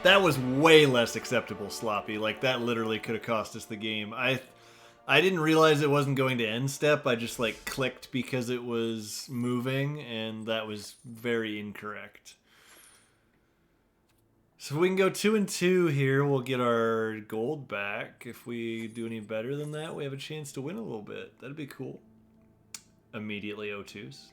S1: That was way less acceptable, Sloppy. Like, that literally could have cost us the game. I didn't realize it wasn't going to end step. I just, like, clicked because it was moving, and that was very incorrect. So if we can go 2 and 2 here, we'll get our gold back. If we do any better than that, we have a chance to win a little bit. That'd be cool. Immediately O2s.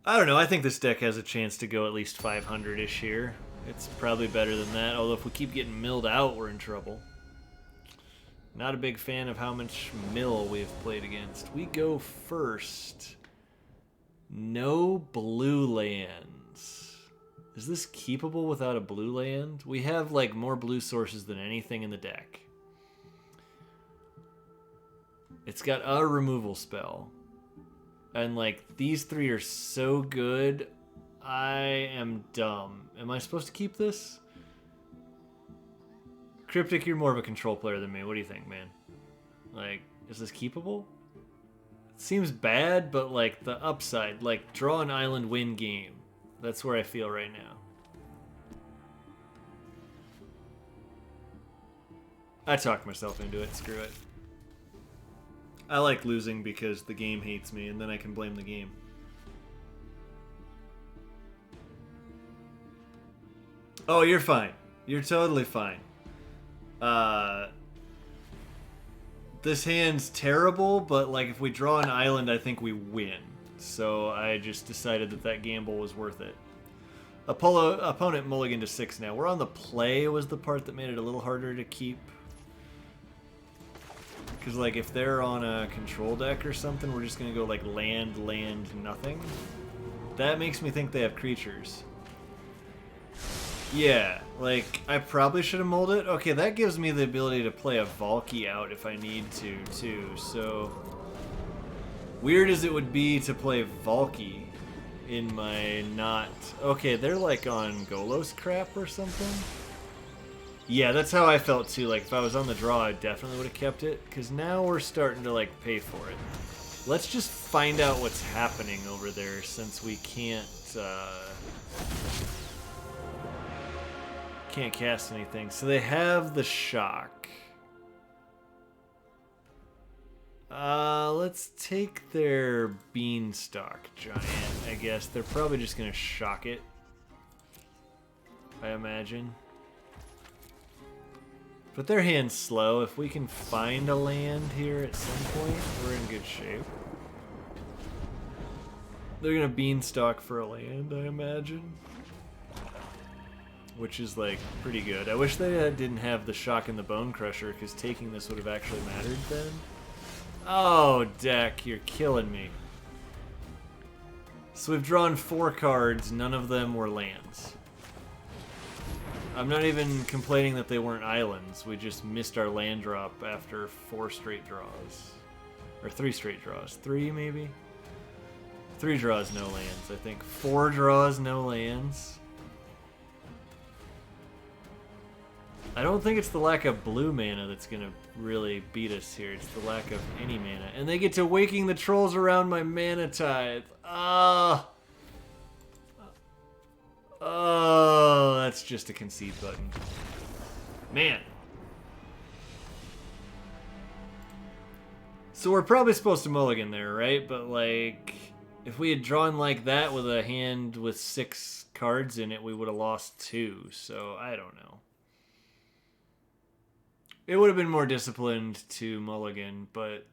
S1: I don't know. I think this deck has a chance to go at least 500-ish here. It's probably better than that, although if we keep getting milled out, we're in trouble. Not a big fan of how much mill we've played against. We go first. No blue lands. Is this keepable without a blue land? We have, like, more blue sources than anything in the deck. It's got a removal spell. And, like, these 3 are so good, I am dumb. Am I supposed to keep this? Cryptic, you're more of a control player than me. What do you think, man? Like, is this keepable? It seems bad, but, like, the upside, like, draw an island, win game. That's where I feel right now. I talked myself into it. Screw it. I like losing because the game hates me, and then I can blame the game. Oh, you're fine. You're totally fine. This hand's terrible, but like if we draw an island, I think we win. So I just decided that that gamble was worth it. Opponent mulligan to 6 now. We're on the play was the part that made it a little harder to keep. Because, like, if they're on a control deck or something, we're just going to go, like, land, nothing. That makes me think they have creatures. Yeah, like, I probably should have molded it. Okay, that gives me the ability to play a Valky out if I need to, too. So, weird as it would be to play Valky in my not... Okay, they're, like, on Golos crap or something? Yeah, that's how I felt too. Like, if I was on the draw, I definitely would have kept it. Because now we're starting to, like, pay for it. Let's just find out what's happening over there since we can't cast anything. So they have the shock. Let's take their beanstalk giant, I guess. They're probably just gonna shock it, I imagine. But their hand's slow. If we can find a land here at some point, we're in good shape. They're gonna beanstalk for a land, I imagine. Which is, like, pretty good. I wish they didn't have the shock and the bone crusher, because taking this would have actually mattered then. Oh, deck, you're killing me. So we've drawn 4 cards, none of them were lands. I'm not even complaining that they weren't islands, we just missed our land drop after 4 straight draws. Or 3 straight draws. 3, maybe? 3 draws, no lands, I think. 4 draws, no lands. I don't think it's the lack of blue mana that's gonna really beat us here. It's the lack of any mana. And they get to waking the trolls around my mana tithe. Ah! Oh, that's just a concede button. Man. So we're probably supposed to mulligan there, right? But, like, if we had drawn like that with a hand with 6 cards in it, we would have lost 2. So, I don't know. It would have been more disciplined to mulligan, but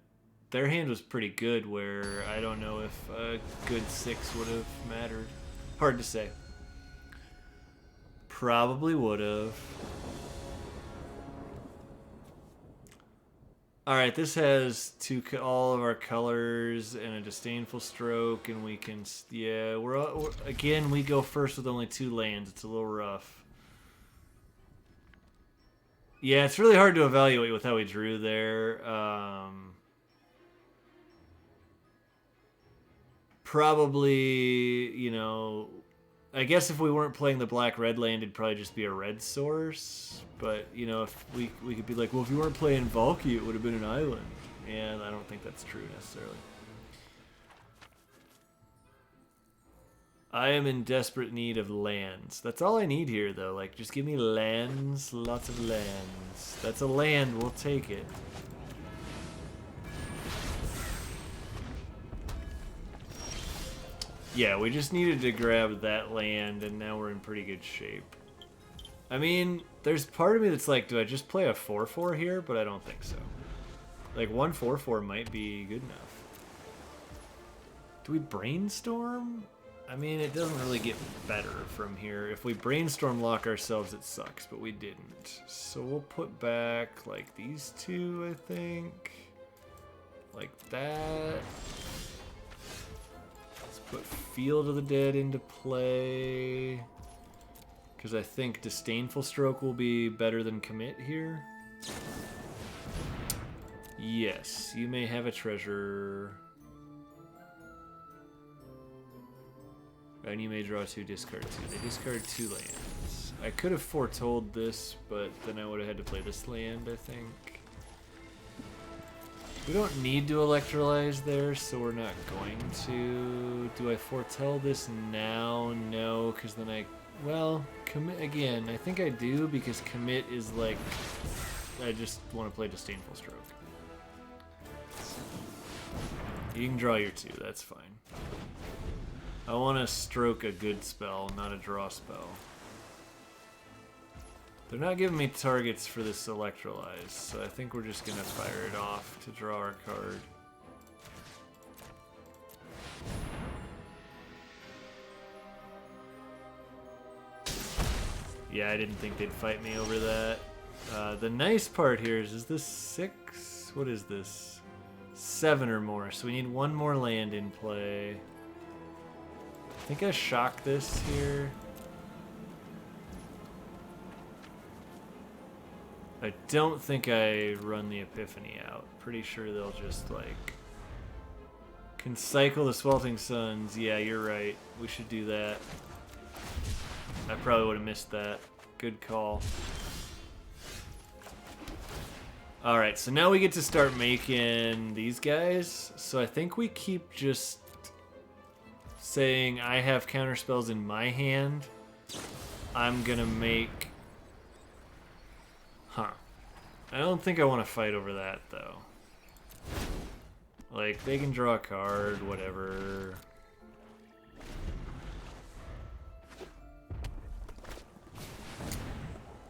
S1: their hand was pretty good where I don't know if a good 6 would have mattered. Hard to say. Probably would have. Alright, this has all of our colors and a disdainful stroke, and we can... Yeah, again, we go first with only 2 lands. It's a little rough. Yeah, it's really hard to evaluate with how we drew there. Probably, you know... I guess if we weren't playing the black-red land, it'd probably just be a red source. But, you know, if we could be like, well, if you weren't playing Valky, it would have been an island. And I don't think that's true, necessarily. I am in desperate need of lands. That's all I need here, though. Like, just give me lands. Lots of lands. That's a land. We'll take it. Yeah, we just needed to grab that land, and now we're in pretty good shape. I mean, there's part of me that's like, do I just play a 4/4 here? But I don't think so. Like, 1 4/4 might be good enough. Do we brainstorm? I mean, it doesn't really get better from here. If we brainstorm lock ourselves, it sucks, but we didn't. So we'll put back, like, these 2, I think. Like that. Let's put Field of the Dead into play. Because I think Disdainful Stroke will be better than Commit here. Yes, you may have a treasure. And you may draw 2, discard 2. They discard 2 lands. I could have foretold this, but then I would have had to play this land, I think. We don't need to electrolyze there, so we're not going to. Do I foretell this now? No, because then well, commit again. I think I do, because commit is like, I just want to play Disdainful Stroke. You can draw your 2, that's fine. I want to stroke a good spell, not a draw spell. They're not giving me targets for this electrolyze, so I think we're just going to fire it off to draw our card. Yeah, I didn't think they'd fight me over that. The nice part here is this 6? What is this? 7 or more, so we need 1 more land in play. I think I shock this here. I don't think I run the Epiphany out. Pretty sure they'll just, like... Can cycle the Sweltering Suns. Yeah, you're right. We should do that. I probably would have missed that. Good call. Alright, so now we get to start making these guys. So I think we keep just saying I have counterspells in my hand. I'm gonna make... Huh. I don't think I want to fight over that, though. Like, they can draw a card, whatever.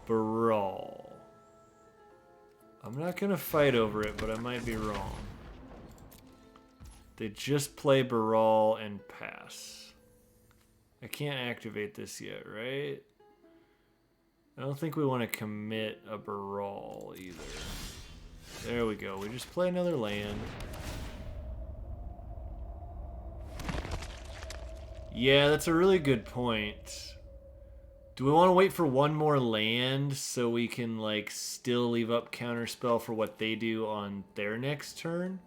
S1: Brawl. I'm not gonna fight over it, but I might be wrong. They just play Brawl and pass. I can't activate this yet, right? I don't think we want to commit a Brawl either. There we go. We just play another land. Yeah, that's a really good point. Do we want to wait for one more land so we can, like, still leave up counterspell for what they do on their next turn?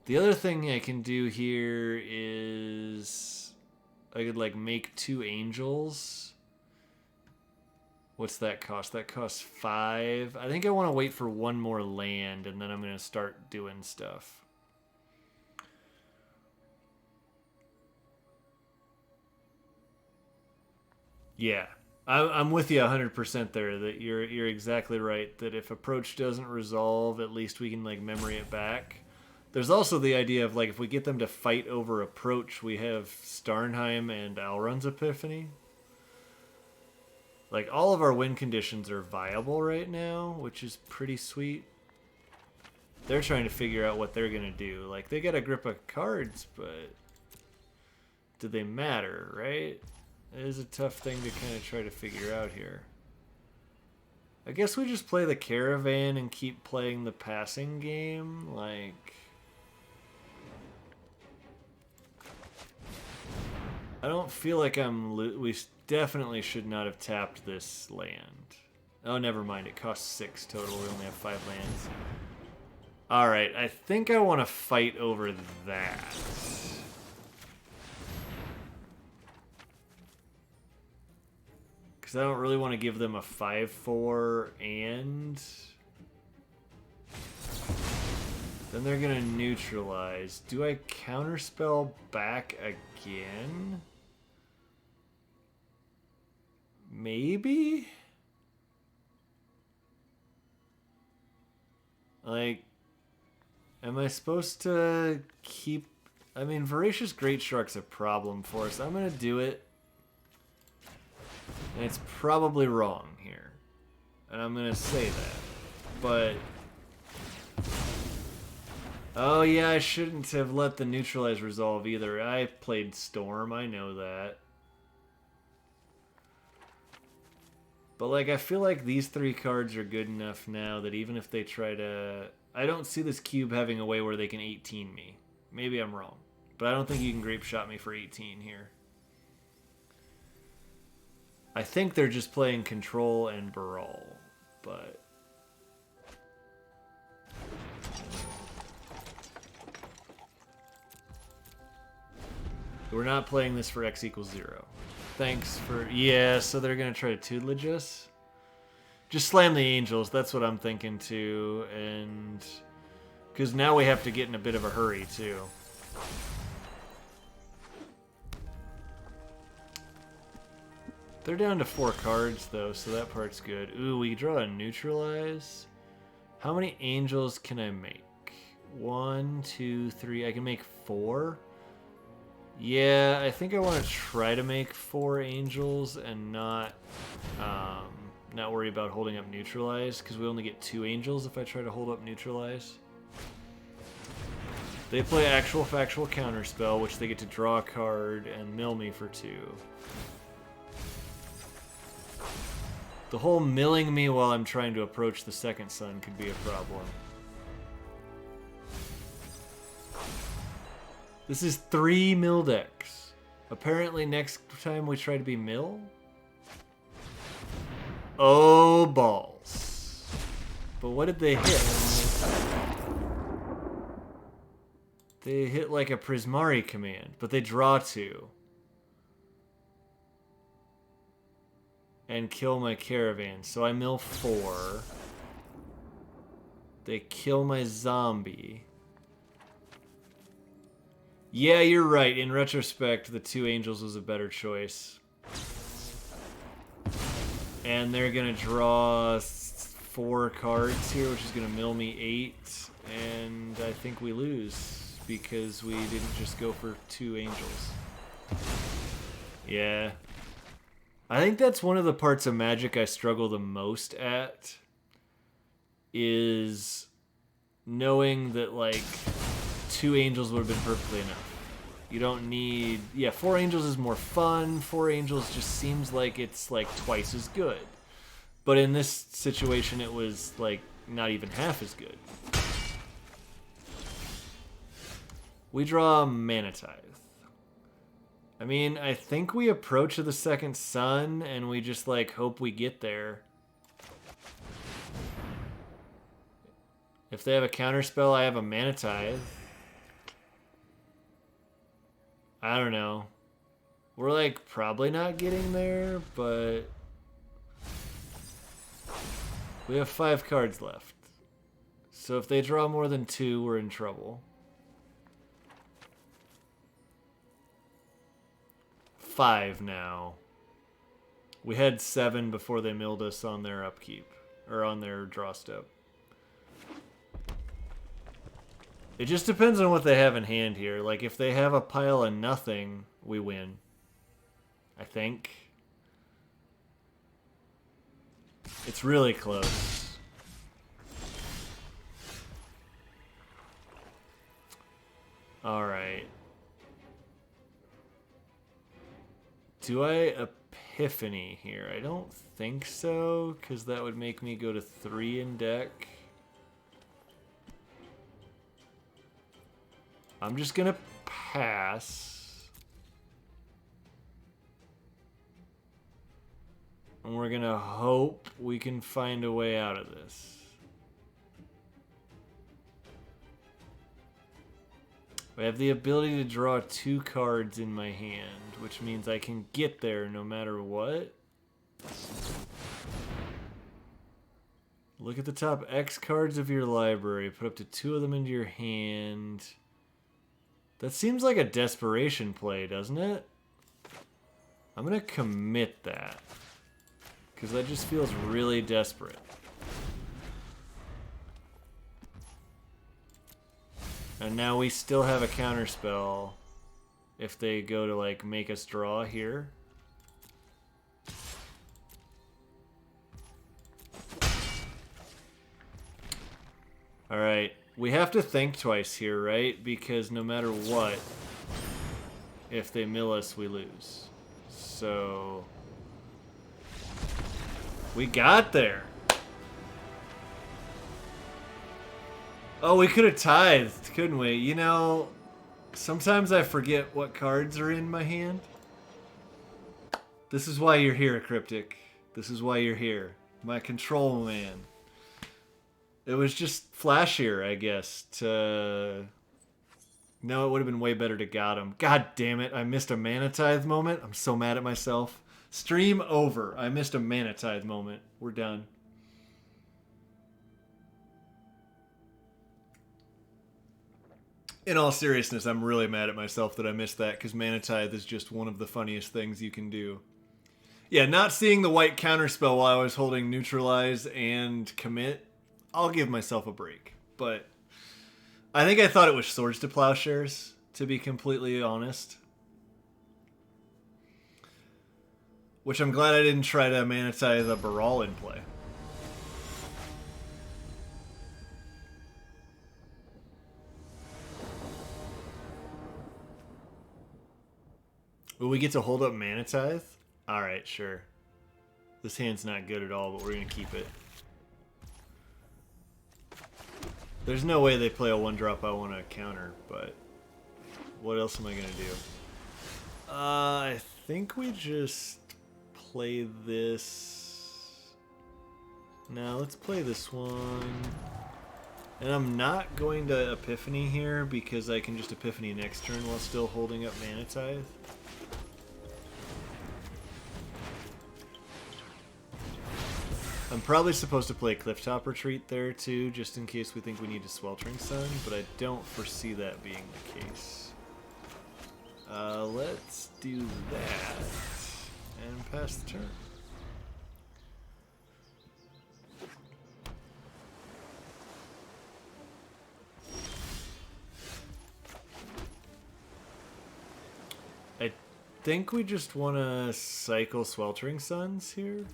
S1: The other thing I can do here is I could, like, make 2 angels. What's that cost? That costs 5. I think I want to wait for one more land, and then I'm going to start doing stuff. Yeah, I'm with you 100% there. That you're exactly right. That if Approach doesn't resolve, at least we can like memory it back. There's also the idea of like if we get them to fight over Approach, we have Starnheim and Alrund's Epiphany. Like all of our win conditions are viable right now, which is pretty sweet. They're trying to figure out what they're gonna do. Like they got a grip of cards, but do they matter, right? It is a tough thing to kind of try to figure out here. I guess we just play the Caravan and keep playing the passing game. Like, I don't feel like we definitely should not have tapped this land. Oh, never mind. It costs 6 total. We only have 5 lands. Alright, I think I want to fight over that. Because I don't really want to give them a 5/4 and... Then they're going to neutralize. Do I counterspell back again? Maybe? Like, am I supposed to keep... I mean, Voracious Great Shark's a problem for us. I'm going to do it. And it's probably wrong here. And I'm going to say that. But... Oh yeah, I shouldn't have let the neutralize resolve either. I played Storm, I know that. But like, I feel like these 3 cards are good enough now that even if they try to... I don't see this cube having a way where they can 18 me. Maybe I'm wrong. But I don't think you can Grape Shot me for 18 here. I think they're just playing Control and Brawl. But... we're not playing this for x equals 0. Thanks for... Yeah, so they're going to try to tutelage us? Just slam the Angels, that's what I'm thinking too. And... because now we have to get in a bit of a hurry too. They're down to 4 cards though, so that part's good. Ooh, we draw a neutralize. How many Angels can I make? 1, 2, 3. I can make 4? Yeah, I think I want to try to make 4 Angels and not worry about holding up neutralize, because we only get 2 Angels if I try to hold up neutralize. They play actual factual counterspell, which they get to draw a card and mill me for 2. The whole milling me while I'm trying to approach the second sun could be a problem. This is 3 mill decks. Apparently next time we try to be mill. Oh, balls. But what did they hit? They hit like a Prismari command, but they draw 2. And kill my Caravan. So I mill 4. They kill my zombie. Yeah, you're right. In retrospect, the 2 angels was a better choice. And they're going to draw 4 cards here, which is going to mill me 8. And I think we lose because we didn't just go for 2 angels. Yeah. I think that's one of the parts of Magic I struggle the most at, is knowing that, like, 2 angels would have been perfectly enough. You don't need... Yeah, 4 angels is more fun. 4 angels just seems like it's, like, twice as good. But in this situation, it was, like, not even half as good. We draw Manatithe. I mean, I think we approach the second sun, and we just, like, hope we get there. If they have a counterspell, I have a Manatithe. I don't know. We're, like, probably not getting there, but... we have 5 cards left. So if they draw more than 2, we're in trouble. 5 now. We had 7 before they milled us on their upkeep. Or on their draw step. It just depends on what they have in hand here. Like, if they have a pile of nothing, we win. I think. It's really close. Alright. Do I Epiphany here? I don't think so, because that would make me go to 3 in deck. I'm just gonna pass. And we're gonna hope we can find a way out of this. I have the ability to draw 2 cards in my hand, which means I can get there no matter what. Look at the top X cards of your library. Put up to 2 of them into your hand. That seems like a desperation play, doesn't it? I'm going to commit that. Because that just feels really desperate. And now we still have a counterspell if they go to, like, make us draw here. Alright. We have to think twice here, right? Because no matter what, if they mill us, we lose. So... we got there! Oh, we could have tithed, couldn't we? You know, sometimes I forget what cards are in my hand. This is why you're here, Cryptic. This is why you're here. My control man. It was just flashier, I guess, to... No, it would have been way better to got him. God damn it, I missed a Manatithe moment. I'm so mad at myself. Stream over. I missed a Manatithe moment. We're done. In all seriousness, I'm really mad at myself that I missed that, because Manatithe is just one of the funniest things you can do. Yeah, not seeing the white counterspell while I was holding Neutralize and Commit, I'll give myself a break. But I think I thought it was Swords to Plowshares, to be completely honest. Which I'm glad I didn't try to Manatithe the Baral in play. Will we get to hold up Manatithe? Alright, sure. This hand's not good at all, but we're going to keep it. There's no way they play a 1-drop I want to counter, but what else am I going to do? I think we just play this. Now let's play this one. And I'm not going to Epiphany here because I can just Epiphany next turn while still holding up Manatithe. I'm probably supposed to play Clifftop Retreat there too, just in case we think we need a Sweltering Sun, but I don't foresee that being the case. Let's do that and pass the turn. I think we just want to cycle Sweltering Suns here.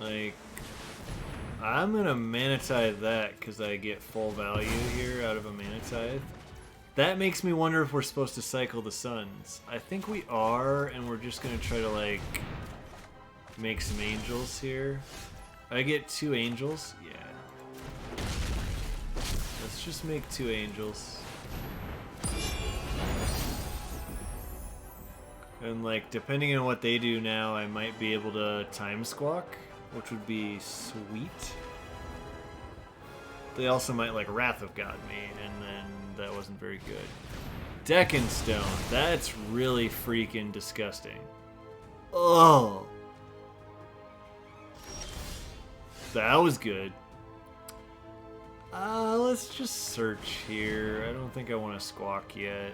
S1: Like, I'm gonna Mana Tithe that because I get full value here out of a Mana Tithe. That makes me wonder if we're supposed to cycle the Suns. I think we are, and we're just gonna try to, like, make some Angels here. I get 2 Angels? Yeah. Let's just make 2 Angels. And, like, depending on what they do now, I might be able to Time Squawk, which would be sweet. They also might, like, Wrath of God me, and then that wasn't very good. Deccan Stone. That's really freaking disgusting. Oh. That was good. Let's just search here. I don't think I want to Squawk yet.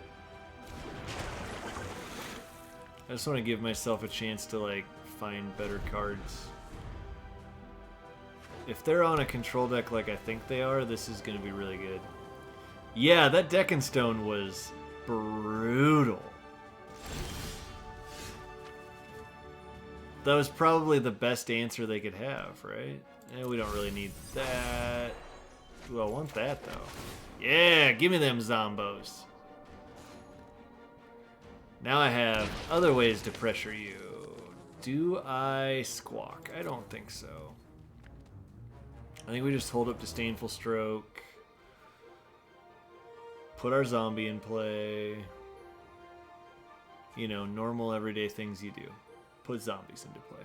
S1: I just want to give myself a chance to, like, find better cards. If they're on a control deck like I think they are, this is going to be really good. Yeah, that Deccan Stone was brutal. That was probably the best answer they could have, right? Eh, we don't really need that. Ooh, I want that, though. Yeah, give me them zombos. Now I have other ways to pressure you. Do I Squawk? I don't think so. I think we just hold up Disdainful Stroke. Put our zombie in play. You know, normal everyday things you do. Put zombies into play.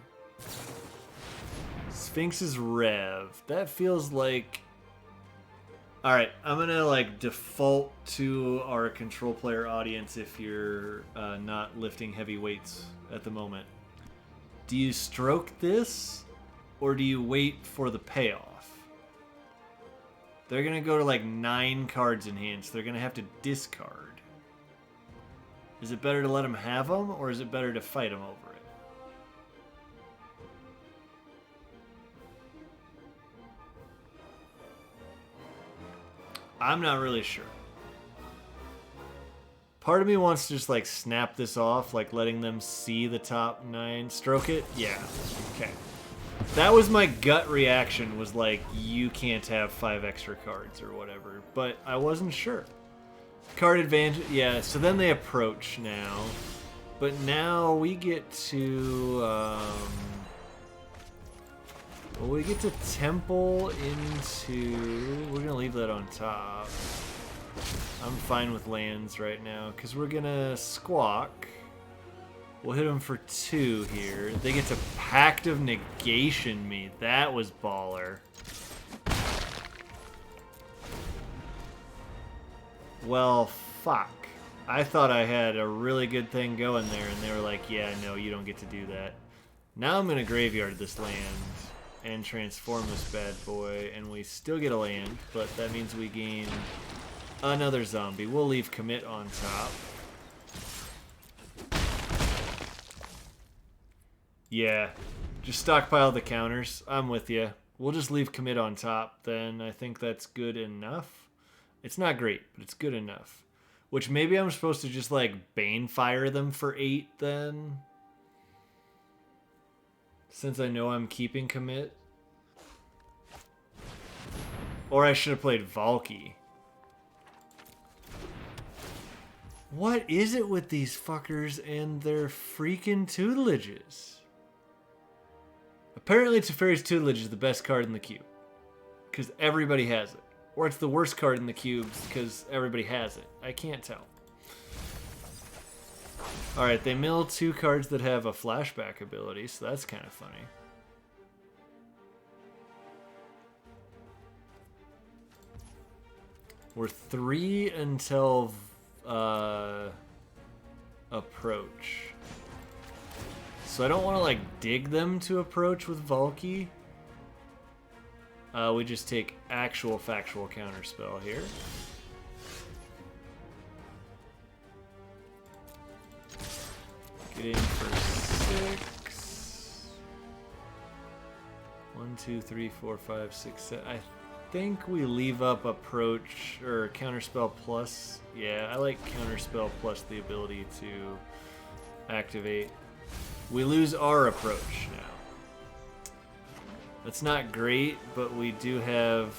S1: Sphinx's Rev. That feels like... Alright, I'm gonna, like, default to our control player audience if you're not lifting heavy weights at the moment. Do you stroke this, or do you wait for the payoff? They're gonna go to, like, 9 cards in hand, so they're gonna have to discard. Is it better to let them have them, or is it better to fight them over it? I'm not really sure. Part of me wants to just, like, snap this off, like letting them see the top 9. Stroke it? Yeah. Okay. That was my gut reaction, was like, you can't have 5 extra cards or whatever. But I wasn't sure. Card advantage, yeah, so then they approach now. But now we get to, well, we get to Temple into... We're going to leave that on top. I'm fine with lands right now, because we're going to Squawk. We'll hit them for 2 here. They get to Pact of Negation me. That was baller. Well, fuck. I thought I had a really good thing going there, and they were like, yeah, no, you don't get to do that. Now I'm going to graveyard this land and transform this bad boy, and we still get a land, but that means we gain another zombie. We'll leave Commit on top. Yeah, just stockpile the counters. I'm with you. We'll just leave Commit on top, then. I think that's good enough. It's not great, but it's good enough. Which maybe I'm supposed to just, like, Banefire them for 8, then. Since I know I'm keeping Commit. Or I should have played Valky. What is it with these fuckers and their freaking tutelages? Apparently Teferi's Tutelage is the best card in the cube. Because everybody has it. Or it's the worst card in the cubes because everybody has it. I can't tell. Alright, they mill 2 cards that have a flashback ability, so that's kind of funny. We're 3 until Approach. So I don't want to like dig them to approach with Valky. We just take actual factual counterspell here. Get in for 6. 1, 2, 3, 4, 5, 6, 7. I think we leave up approach or counterspell plus. Yeah, I like counterspell plus the ability to activate. We lose our approach now. That's not great, but we do have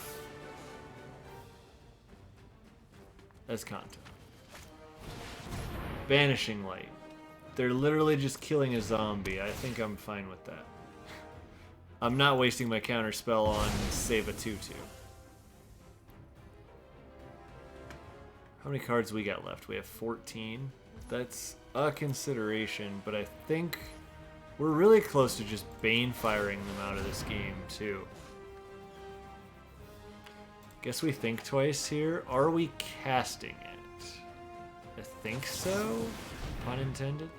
S1: Escanta. Vanishing Light. They're literally just killing a zombie. I think I'm fine with that. I'm not wasting my counterspell on save a 2/2. How many cards we got left? We have 14. That's a consideration, but I think we're really close to just Bane firing them out of this game, too. Guess we think twice here. Are we casting it? I think so. Pun intended.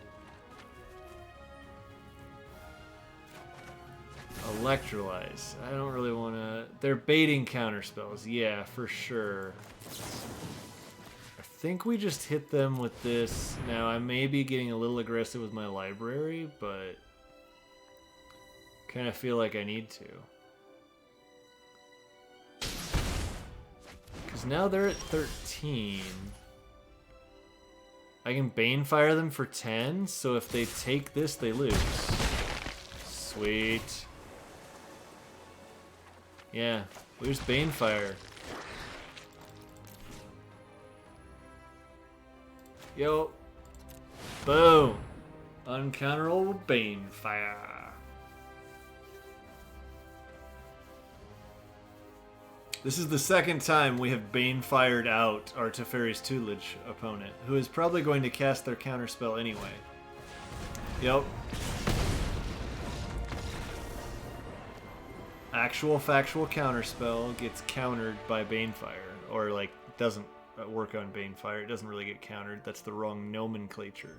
S1: Electrolyze. I don't really want to... They're baiting counterspells. Yeah, for sure. I think we just hit them with this. Now, I may be getting a little aggressive with my library, but... kind of feel like I need to. Because now they're at 13. I can Banefire them for 10, so if they take this, they lose. Sweet. Yeah, lose Banefire. Yo. Boom. Uncounterable Banefire. This is the second time we have Bane-fired out our Teferi's Tutelage opponent, who is probably going to cast their counterspell anyway. Yep. Actual factual counterspell gets countered by Banefire, or like doesn't work on Banefire. It doesn't really get countered. That's the wrong nomenclature.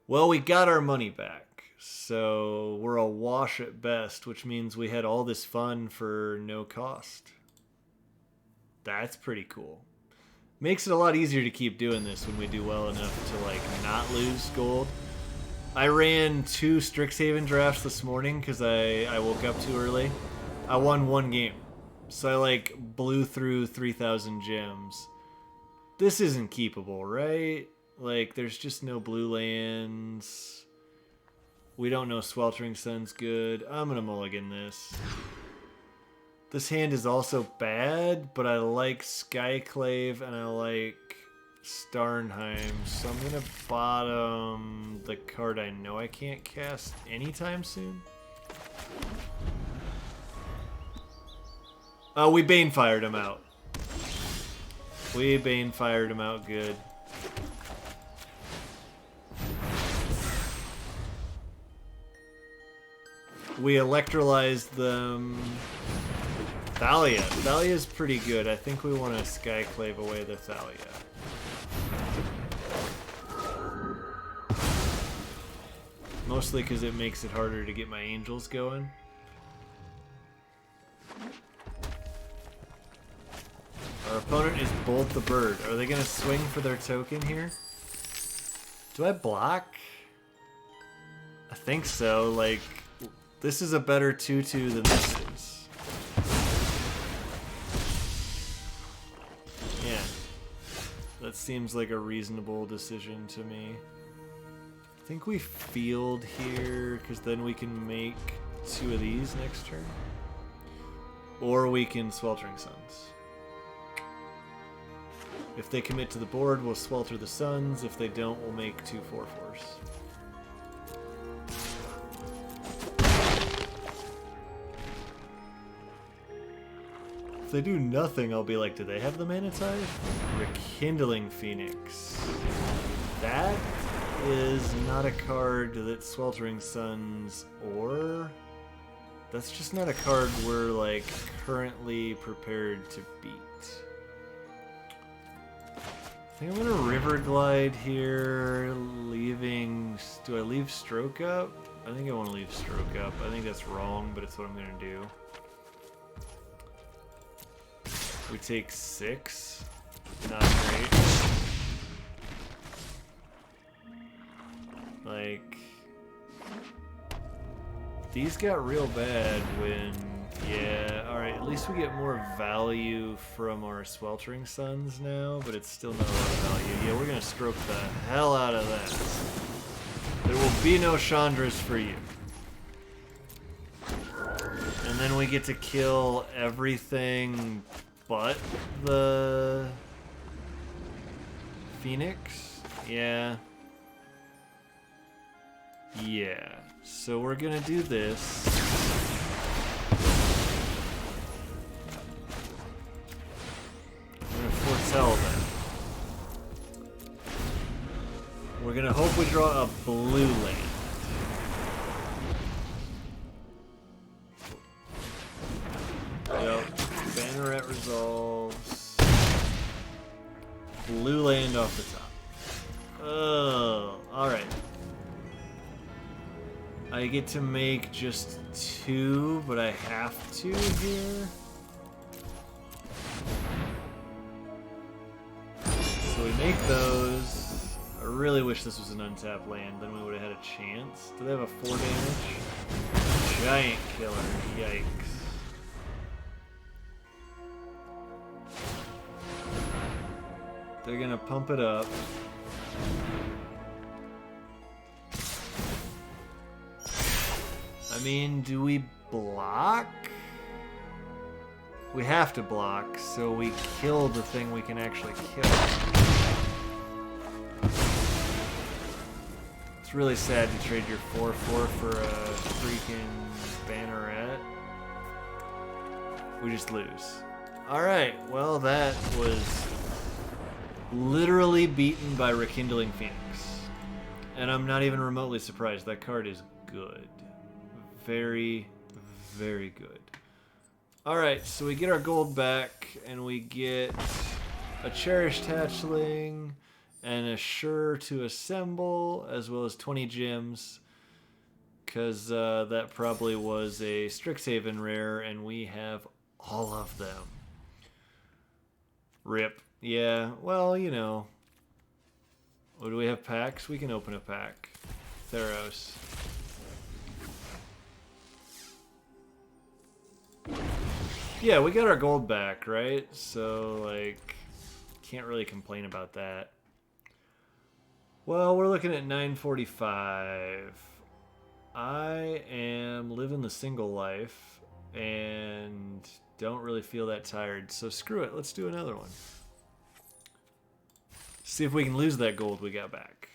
S1: Well, we got our money back. So we're a wash at best, which means we had all this fun for no cost. That's pretty cool. Makes it a lot easier to keep doing this when we do well enough to like not lose gold. I ran 2 Strixhaven drafts this morning because I woke up too early. I won 1 game. So I like blew through 3,000 gems. This isn't keepable, right? Like there's just no blue lands. We don't know Sweltering Sun's good. I'm going to mulligan this. This hand is also bad, but I like Skyclave and I like Starnheim. So I'm going to bottom the card I know I can't cast anytime soon. Oh, we Bane-fired him out. We Bane-fired him out good. We electrolyzed them. Thalia. Thalia's pretty good. I think we want to Skyclave away the Thalia. Mostly because it makes it harder to get my angels going. Our opponent is Bolt the Bird. Are they going to swing for their token here? Do I block? I think so. Like... this is a better 2/2 than this is. Yeah. That seems like a reasonable decision to me. I think we field here, because then we can make 2 of these next turn. Or we can Sweltering Suns. If they commit to the board, we'll Swelter the Suns. If they don't, we'll make 2 4/4s. If they do nothing, I'll be like, do they have the Mana Tide? Rekindling Phoenix. That is not a card that Sweltering Suns or... that's just not a card we're, like, currently prepared to beat. think I'm gonna River Glide here, leaving... Do I leave Stroke up? I think I want to leave Stroke up. I think that's wrong, but it's what I'm gonna do. We take 6. Not great. Like... These got real bad when... Yeah, alright, at least we get more value from our Sweltering Suns now, but it's still not a lot of value. Yeah, we're gonna stroke the hell out of that. There will be no Chandras for you. And then we get to kill everything but the... Phoenix? Yeah. Yeah. So we're gonna do this. Foretell that. We're gonna hope we draw a blue land. Yep. Banneret resolves. Blue land off the top. Oh, alright. I get to make just 2, but I have to here. So we make those. I really wish this was an untapped land, then we would have had a chance. Do they have a 4 damage? Giant killer. Yikes. They're gonna pump it up. I mean, do we block? We have to block, so we kill the thing we can actually kill. It's really sad to trade your 4/4 for a freaking Banneret. We just lose. Alright, well that was literally beaten by Rekindling Phoenix. And I'm not even remotely surprised. That card is good. Very, very good. Alright, so we get our gold back, and we get a Cherished Hatchling, and a Sure to Assemble, as well as 20 gems, because that probably was a Strixhaven rare, and we have all of them. RIP. Yeah, well, you know. Oh, do we have packs? We can open a pack. Theros. Yeah, we got our gold back, right? So, like, can't really complain about that. Well, we're looking at 9:45. I am living the single life and don't really feel that tired. So screw it. Let's do another one. See if we can lose that gold we got back.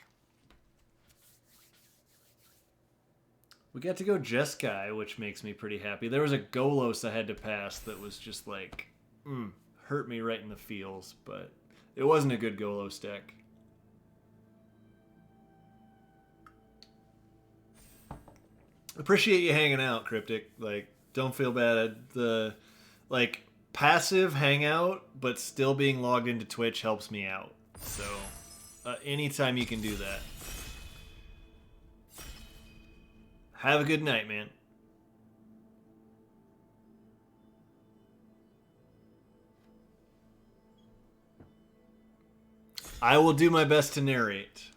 S1: We got to go Jeskai, which makes me pretty happy. There was a Golos I had to pass that was just like, hurt me right in the feels, but it wasn't a good Golos deck. Appreciate you hanging out, Cryptic. Like, don't feel bad. The, like, passive hangout, but still being logged into Twitch helps me out. So, anytime you can do that. Have a good night, man. I will do my best to narrate.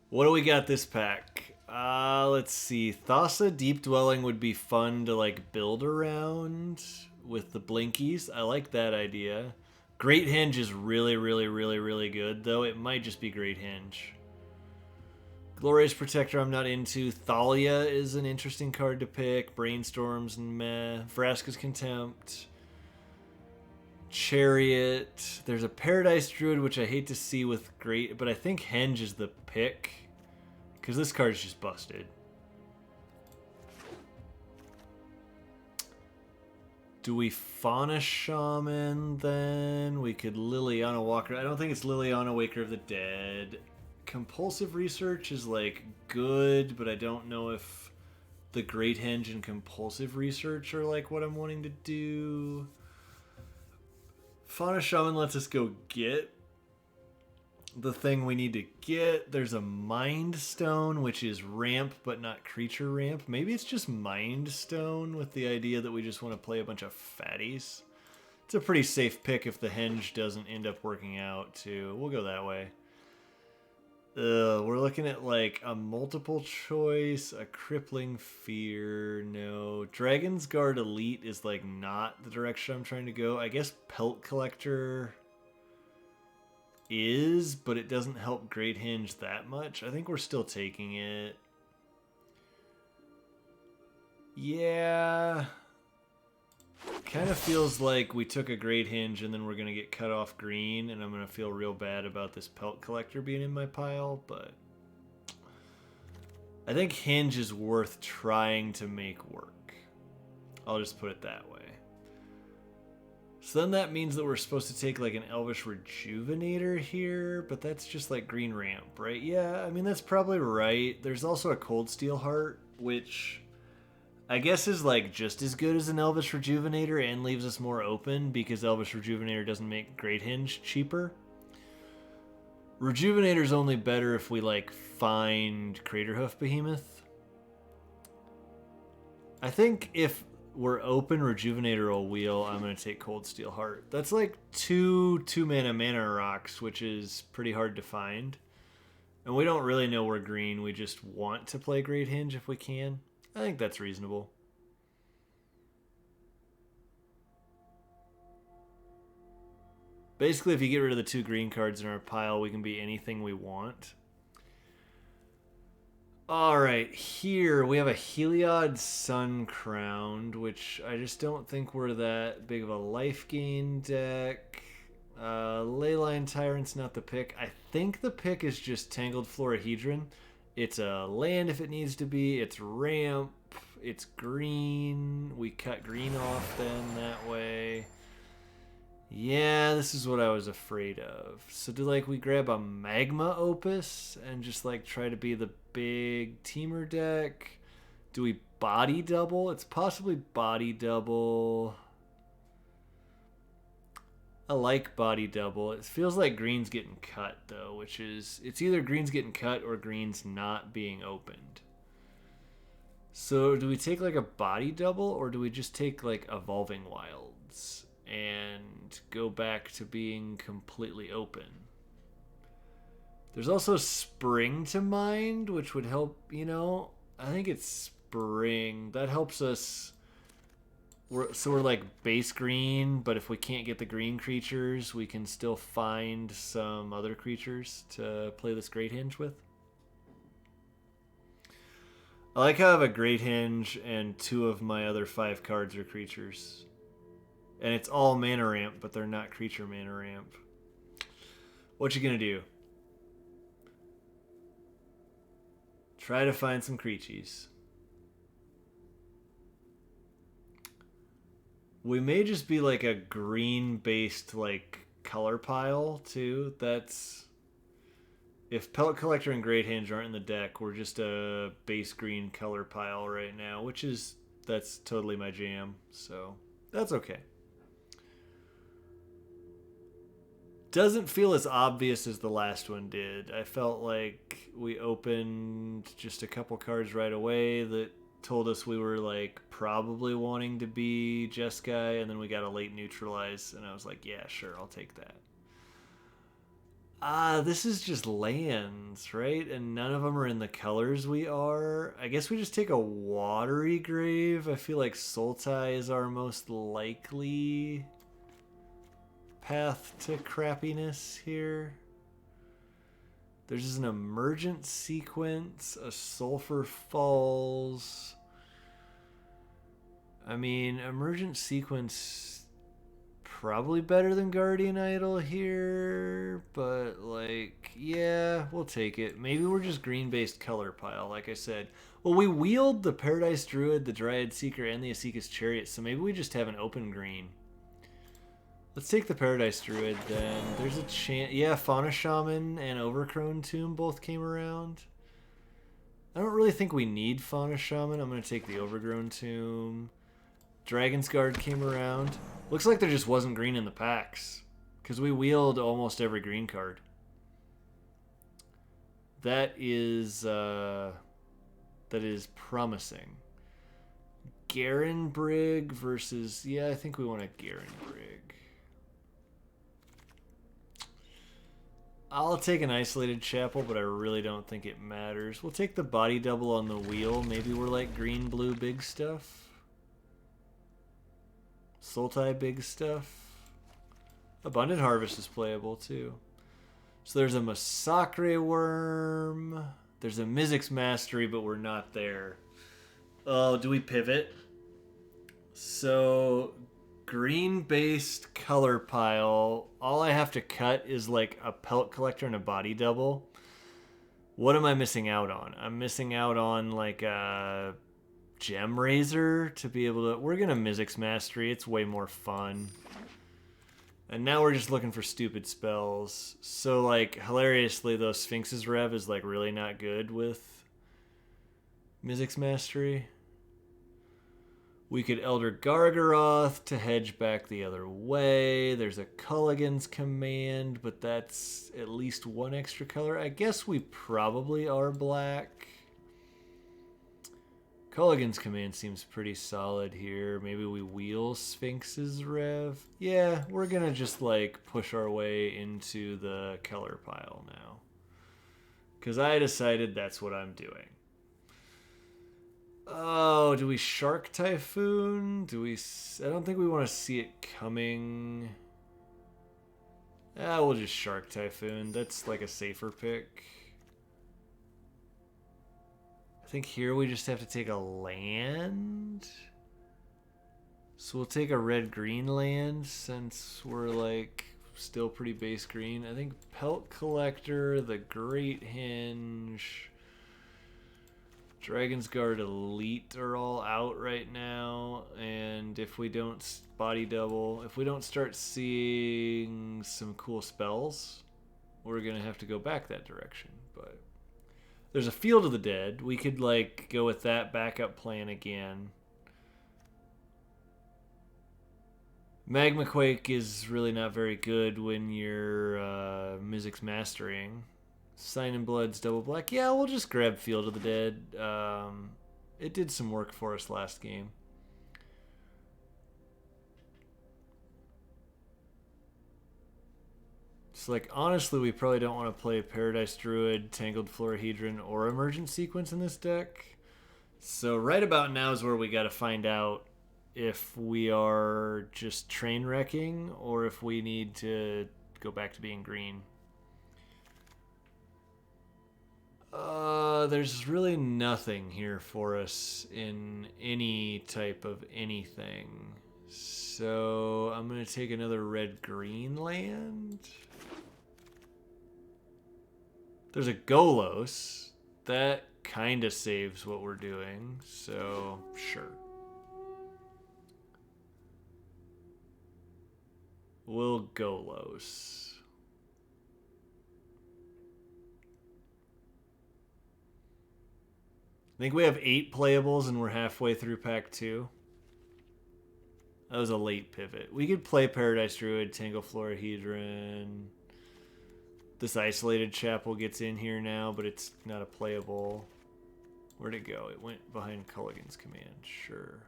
S1: What do we got this pack? Let's see. Thassa Deep Dwelling would be fun to, like, build around with the Blinkies. I like that idea. Great Henge is really, really, really, really good, though. It might just be Great Henge. Glorious Protector I'm not into. Thalia is an interesting card to pick. Brainstorms and meh. Vraska's Contempt. Chariot. There's a Paradise Druid, which I hate to see with great, but I think Henge is the pick. Because this card's just busted. Do we Fauna Shaman then? We could Liliana Walker. I don't think it's Liliana Waker of the Dead. Compulsive Research is like good, but I don't know if the Great Henge and Compulsive Research are like what I'm wanting to do. Fauna Shaman lets us go get the thing we need to get. There's a Mind Stone, which is ramp, but not creature ramp. Maybe it's just Mind Stone with the idea that we just want to play a bunch of fatties. It's a pretty safe pick if the henge doesn't end up working out, too. We'll go that way. We're looking at like a multiple choice, a crippling fear, no. Dragon's Guard Elite is like not the direction I'm trying to go. I guess Pelt Collector is, but it doesn't help Great Henge that much. I think we're still taking it. Yeah. Kind of feels like we took a Great Henge and then we're going to get cut off green, and I'm going to feel real bad about this Pelt Collector being in my pile, but I think Henge is worth trying to make work. I'll just put it that way. So then that means that we're supposed to take like an Elvish Rejuvenator here, but that's just like green ramp, right? Yeah, I mean, that's probably right. There's also a Cold Steel Heart, which I guess is like just as good as an Elvish Rejuvenator and leaves us more open because Elvish Rejuvenator doesn't make Great Henge cheaper. Rejuvenator's only better if we like find Craterhoof Behemoth. I think if we're open, Rejuvenator will wheel. I'm going to take Cold Steel Heart. That's like two mana rocks, which is pretty hard to find. And we don't really know we're green. We just want to play Great Henge if we can. I think that's reasonable. Basically, if you get rid of the 2 green cards in our pile, we can be anything we want. Alright, here we have a Heliod Sun Crowned, which I just don't think we're that big of a life gain deck. Leyline Tyrant's not the pick. I think the pick is just Tangled Florahedron. It's a land if it needs to be. It's ramp. It's green. We cut green off then that way. Yeah, this is what I was afraid of. So do like we grab a Magma Opus and just like try to be the big teamer deck? Do we body double? It's possibly body double. I like body double. It feels like green's getting cut though, which is, it's either green's getting cut or green's not being opened. So do we take like a body double or do we just take like Evolving Wilds and go back to being completely open? There's also Spring to Mind, which would help, you know, I think it's Spring. That helps us. So we're like base green, but if we can't get the green creatures, we can still find some other creatures to play this Great Henge with. I like how I have a Great Henge and 2 of my other 5 cards are creatures. And it's all mana ramp, but they're not creature mana ramp. What you gonna do? Try to find some creaties. We may just be like a green-based like color pile too. That's if Pellet Collector and Great Henge aren't in the deck, we're just a base green color pile right now, which is that's totally my jam. So that's okay. Doesn't feel as obvious as the last one did. I felt like we opened just a couple cards right away that told us we were like probably wanting to be Jeskai, and then we got a late neutralize, and I was like, yeah, sure, I'll take that. This is just lands, right? And none of them are in the colors we are. I guess we just take a Watery Grave. I feel like Sultai is our most likely path to crappiness here. There's just an Emergent Sequence, a Sulfur Falls. I mean, Emergent Sequence probably better than Guardian Idol here, but like, yeah, we'll take it. Maybe we're just green-based color pile, like I said. Well, we wield the Paradise Druid, the Dryad Seeker, and the Asika's Chariot, so maybe we just have an open green. Let's take the Paradise Druid then. There's a chance. Yeah, Fauna Shaman and Overgrown Tomb both came around. I don't really think we need Fauna Shaman. I'm going to take the Overgrown Tomb. Dragon's Guard came around. Looks like there just wasn't green in the packs, because we wheeled almost every green card. That is promising. Garen Brig versus... Yeah, I think we want a Garen Brig. I'll take an Isolated Chapel, but I really don't think it matters. We'll take the body double on the wheel. Maybe we're like green-blue big stuff. Sultai big stuff. Abundant Harvest is playable, too. So there's a Massacre Worm. There's a Mizzix Mastery, but we're not there. Oh, do we pivot? So, green-based color pile. All I have to cut is like a Pelt Collector and a body double. What am I missing out on? I'm missing out on like a Gem Razor to be able to... We're going to Mizzix Mastery. It's way more fun. And now we're just looking for stupid spells. So, like, hilariously, though, Sphinx's Rev is, like, really not good with Mizzix Mastery. We could Elder Gargaroth to hedge back the other way. There's a Culligan's Command, but that's at least one extra color. I guess we probably are black. Culligan's Command seems pretty solid here. Maybe we wheel Sphinx's Rev. Yeah, we're going to just, like, push our way into the color pile now. Because I decided that's what I'm doing. Oh, do we Shark Typhoon? I don't think we want to see it coming. We'll just Shark Typhoon. That's like a safer pick. I think here we just have to take a land. So we'll take a red-green land since we're like still pretty base green. I think Pelt Collector, the Great Hinge... Dragon's Guard Elite are all out right now, and if we don't body double, if we don't start seeing some cool spells, we're going to have to go back that direction. But there's a Field of the Dead. We could like go with that backup plan again. Magma Quake is really not very good when you're Mizzix Mastering. Sign in Blood's double black. Yeah, we'll just grab Field of the Dead. It did some work for us last game. So, like, honestly, we probably don't want to play Paradise Druid, Tangled Florahedron, or Emergent Sequence in this deck. So right about now is where we got to find out if we are just train wrecking or if we need to go back to being green. There's really nothing here for us in any type of anything. So I'm going to take another red-green land. There's a Golos. That kind of saves what we're doing, so sure. We'll Golos. I think we have 8 playables and we're halfway through pack 2. That was a late pivot. We could play Paradise Druid, Tangle Florahedron. This Isolated Chapel gets in here now, but it's not a playable. Where'd it go? It went behind Culligan's Command. Sure.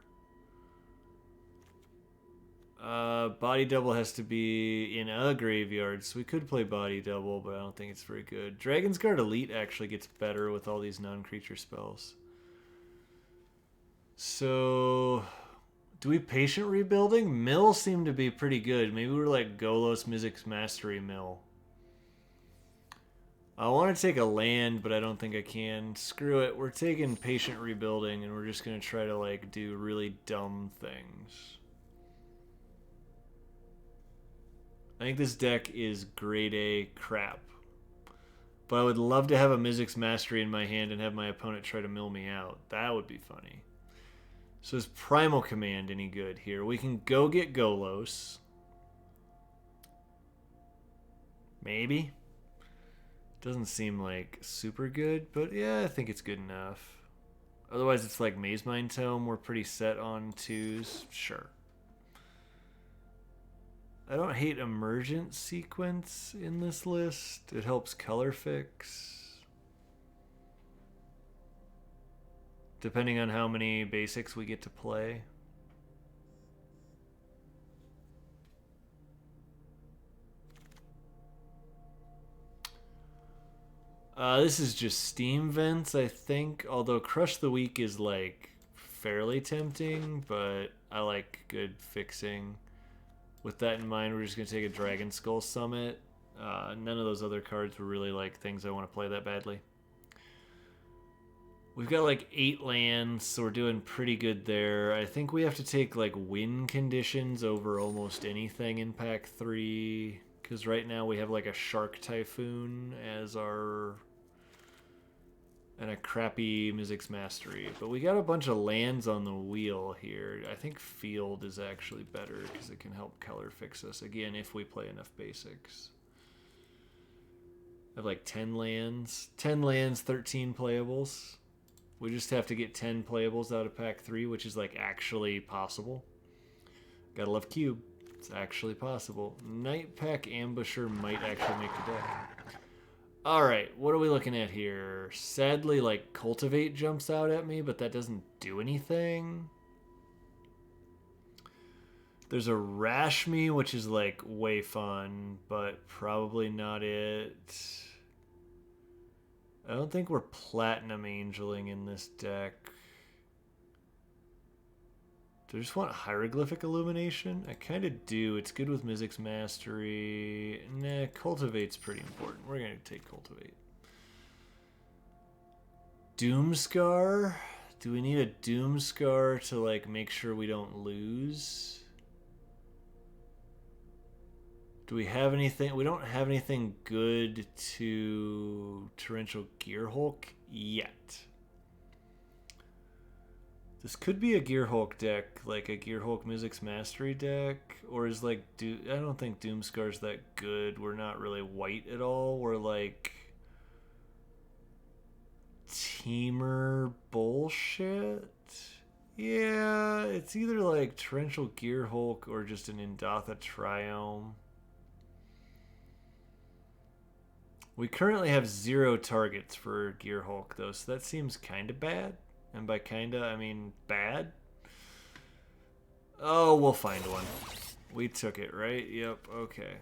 S1: Body double has to be in a graveyard, so we could play body double, but I don't think it's very good. Dragon's Guard Elite actually gets better with all these non-creature spells. So, do we Patient Rebuilding? Mill seemed to be pretty good. Maybe we're like Golos Mizzix Mastery Mill. I want to take a land, but I don't think I can. Screw it. We're taking Patient Rebuilding, and we're just going to try to like do really dumb things. I think this deck is grade A crap. But I would love to have a Mizzix Mastery in my hand and have my opponent try to mill me out. That would be funny. So is Primal Command any good here? We can go get Golos. Maybe. Doesn't seem like super good, but yeah, I think it's good enough. Otherwise, it's like Maze Mind Tome. We're pretty set on 2s. Sure. I don't hate Emergent Sequence in this list. It helps color fix. depending on how many basics we get to play. This is just Steam Vents, I think. Although Crush the Week is like fairly tempting, but I like good fixing. With that in mind, we're just gonna take a Dragon Skull Summit. None of those other cards were really like things I want to play that badly. We've got like 8 lands, so we're doing pretty good there. I think we have to take like win conditions over almost anything in pack 3. Because right now we have like a Shark Typhoon as our... and a crappy Mizzix Mastery. But we got a bunch of lands on the wheel here. I think Field is actually better because it can help color fix us. Again, if we play enough basics. I have like 10 lands. 10 lands, 13 playables. We just have to get 10 playables out of pack 3, which is like actually possible. Gotta love Cube. It's actually possible. Night Pack Ambusher might actually make the deck. Alright, what are we looking at here? Sadly, like, Cultivate jumps out at me, but that doesn't do anything. There's a Rashmi, which is, like, way fun, but probably not it. I don't think we're Platinum Angeling in this deck. Do I just want Hieroglyphic Illumination? I kind of do. It's good with Mizzix Mastery. Nah, Cultivate's pretty important. We're going to take Cultivate. Doomscar? Do we need a Doomscar to, like, make sure we don't lose? Do we have anything? We don't have anything good to Torrential Gearhulk yet. This could be a Gearhulk deck, like a Gearhulk Mizzix Mastery deck, or is like I don't think Doomscar's that good. We're not really white at all. We're like Teamer bullshit. Yeah, it's either like Torrential Gearhulk or just an Indatha Triome. We currently have 0 targets for Gearhulk though, so that seems kind of bad. And by kinda, I mean bad. Oh, we'll find one. We took it, right? Yep, okay.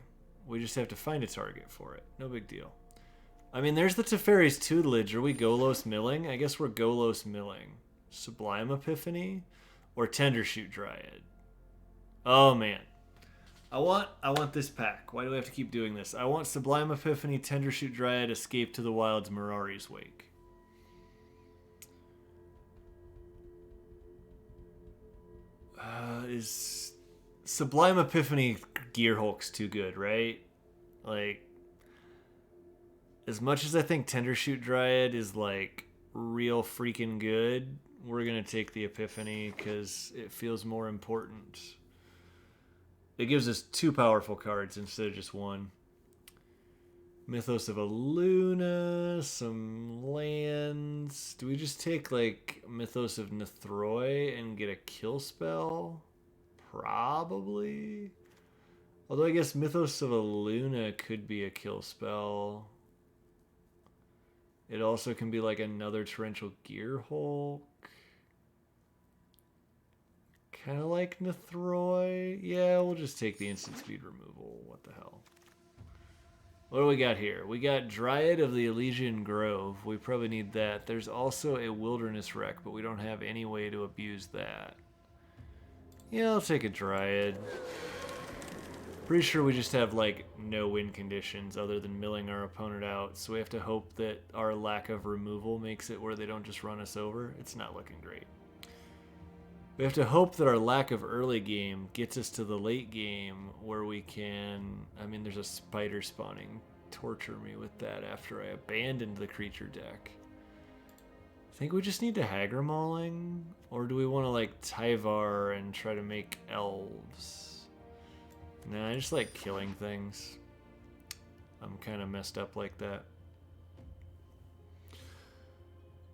S1: We just have to find a target for it. No big deal. I mean, there's the Teferi's Tutelage. Are we Golos Milling? I guess we're Golos Milling. Sublime Epiphany? Or Tendershoot Dryad? Oh, man. I want this pack. Why do we have to keep doing this? I want Sublime Epiphany, Tendershoot Dryad, Escape to the Wilds, Mirari's Wake. Is Sublime Epiphany Gearhulk's too good, right? Like, as much as I think Tendershoot Dryad is like real freaking good, we're gonna take the Epiphany because it feels more important. It gives us 2 powerful cards instead of just 1. Mythos of Aluna, some lands. Do we just take like Mythos of Nethroi and get a kill spell? Probably. Although I guess Mythos of Aluna could be a kill spell. It also can be like another Torrential Gearhulk. Kind of like Nethroi. Yeah, we'll just take the instant speed removal. What the hell? What do we got here? We got Dryad of the Elysian Grove. We probably need that. There's also a Wilderness Wreck, but we don't have any way to abuse that. Yeah, I'll take a Dryad. Pretty sure we just have, like, no win conditions other than milling our opponent out, so we have to hope that our lack of removal makes it where they don't just run us over. It's not looking great. We have to hope that our lack of early game gets us to the late game where we can... I mean, there's a spider spawning. Torture me with that after I abandoned the creature deck. I think we just need to Hagra Mauling? Or do we want to, like, Tyvar and try to make elves? Nah, I just like killing things. I'm kind of messed up like that.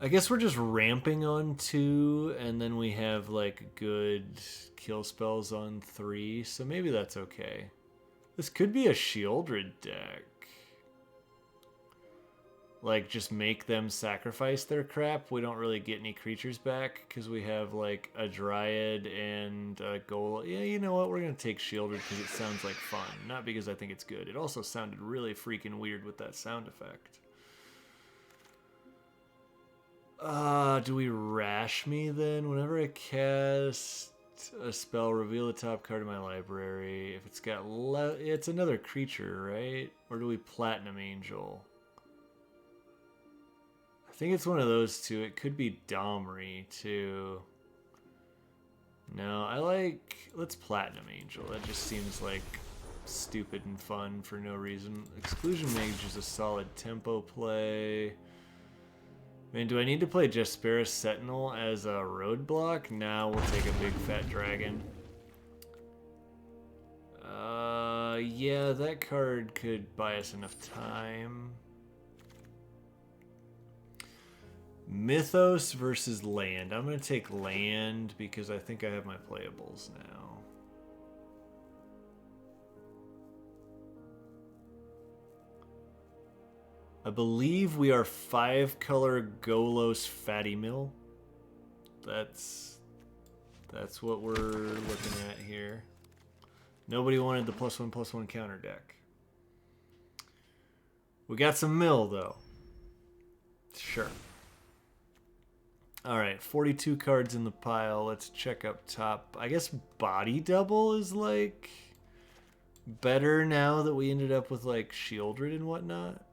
S1: I guess we're just ramping on 2, and then we have, like, good kill spells on 3, so maybe that's okay. This could be a Shieldred deck. like just make them sacrifice their crap, we don't really get any creatures back because we have like a Dryad and a Golem. Yeah, you know what? We're gonna take Shieldred because it sounds like fun, not because I think it's good. It also sounded really freaking weird with that sound effect. Do we Rash Me then? Whenever I cast a spell, reveal the top card of my library. If it's got it's another creature, right? Or do we Platinum Angel? I think it's one of those two. It could be Domri too. No, let's Platinum Angel. That just seems like stupid and fun for no reason. Exclusion Mage is a solid tempo play. I mean, do I need to play Jeskai Sentinel as a roadblock? Nah, we'll take a big fat dragon. Yeah, that card could buy us enough time. Mythos versus land. I'm going to take land because I think I have my playables now. I believe we are 5-color Golos Fatty Mill. That's what we're looking at here. Nobody wanted the +1/+1 counter deck. We got some mill though. Sure. Alright, 42 cards in the pile. Let's check up top. I guess Body Double is like better now that we ended up with like Shieldred and whatnot.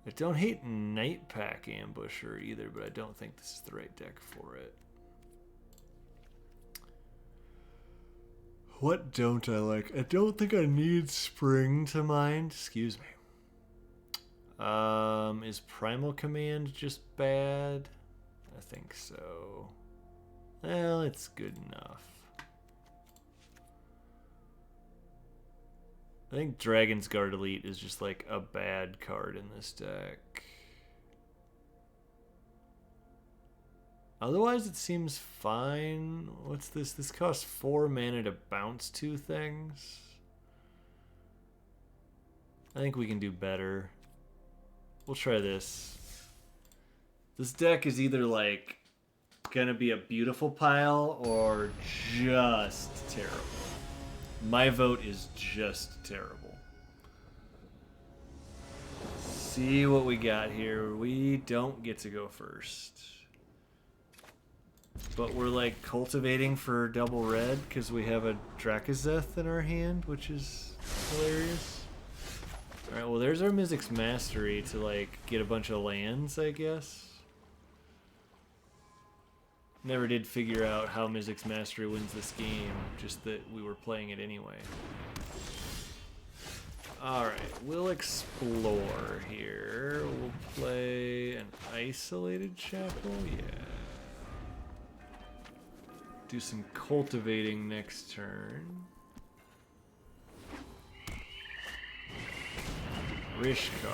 S1: I don't hate Night Pack Ambusher either, but I don't think this is the right deck for it. What don't I like? I don't think I need Spring to mind. Excuse me. Is Primal Command just bad? I think so. Well, it's good enough. I think Dragon's Guard Elite is just like a bad card in this deck. Otherwise, it seems fine. What's this? This costs 4 mana to bounce 2 things. I think we can do better. We'll try this. This deck is either like gonna be a beautiful pile or just terrible. My vote is just terrible. See what we got here. We don't get to go first. But we're like cultivating for double red because we have a Drakazeth in our hand, which is hilarious. Alright, well there's our Mizzix Mastery to like get a bunch of lands, I guess. Never did figure out how Mizzix Mastery wins this game, just that we were playing it anyway. Alright, we'll explore here. We'll play an Isolated Chapel, yeah. Do some cultivating next turn. Rishkar.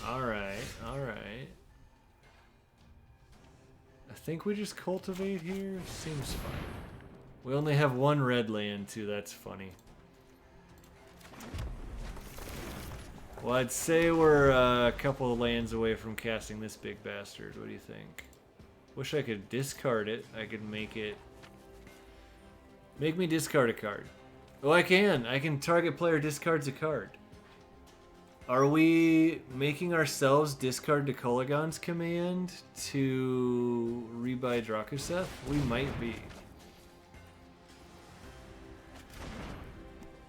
S1: Alright, alright. I think we just cultivate here. Seems fine. We only have 1 red land too, that's funny. Well, I'd say we're a couple of lands away from casting this big bastard. What do you think? Wish I could discard it. I could make it... Make me discard a card. Oh, I can! I can target player discards a card. Are we making ourselves discard to Kolagon's command to rebuy Drakazeth? We might be.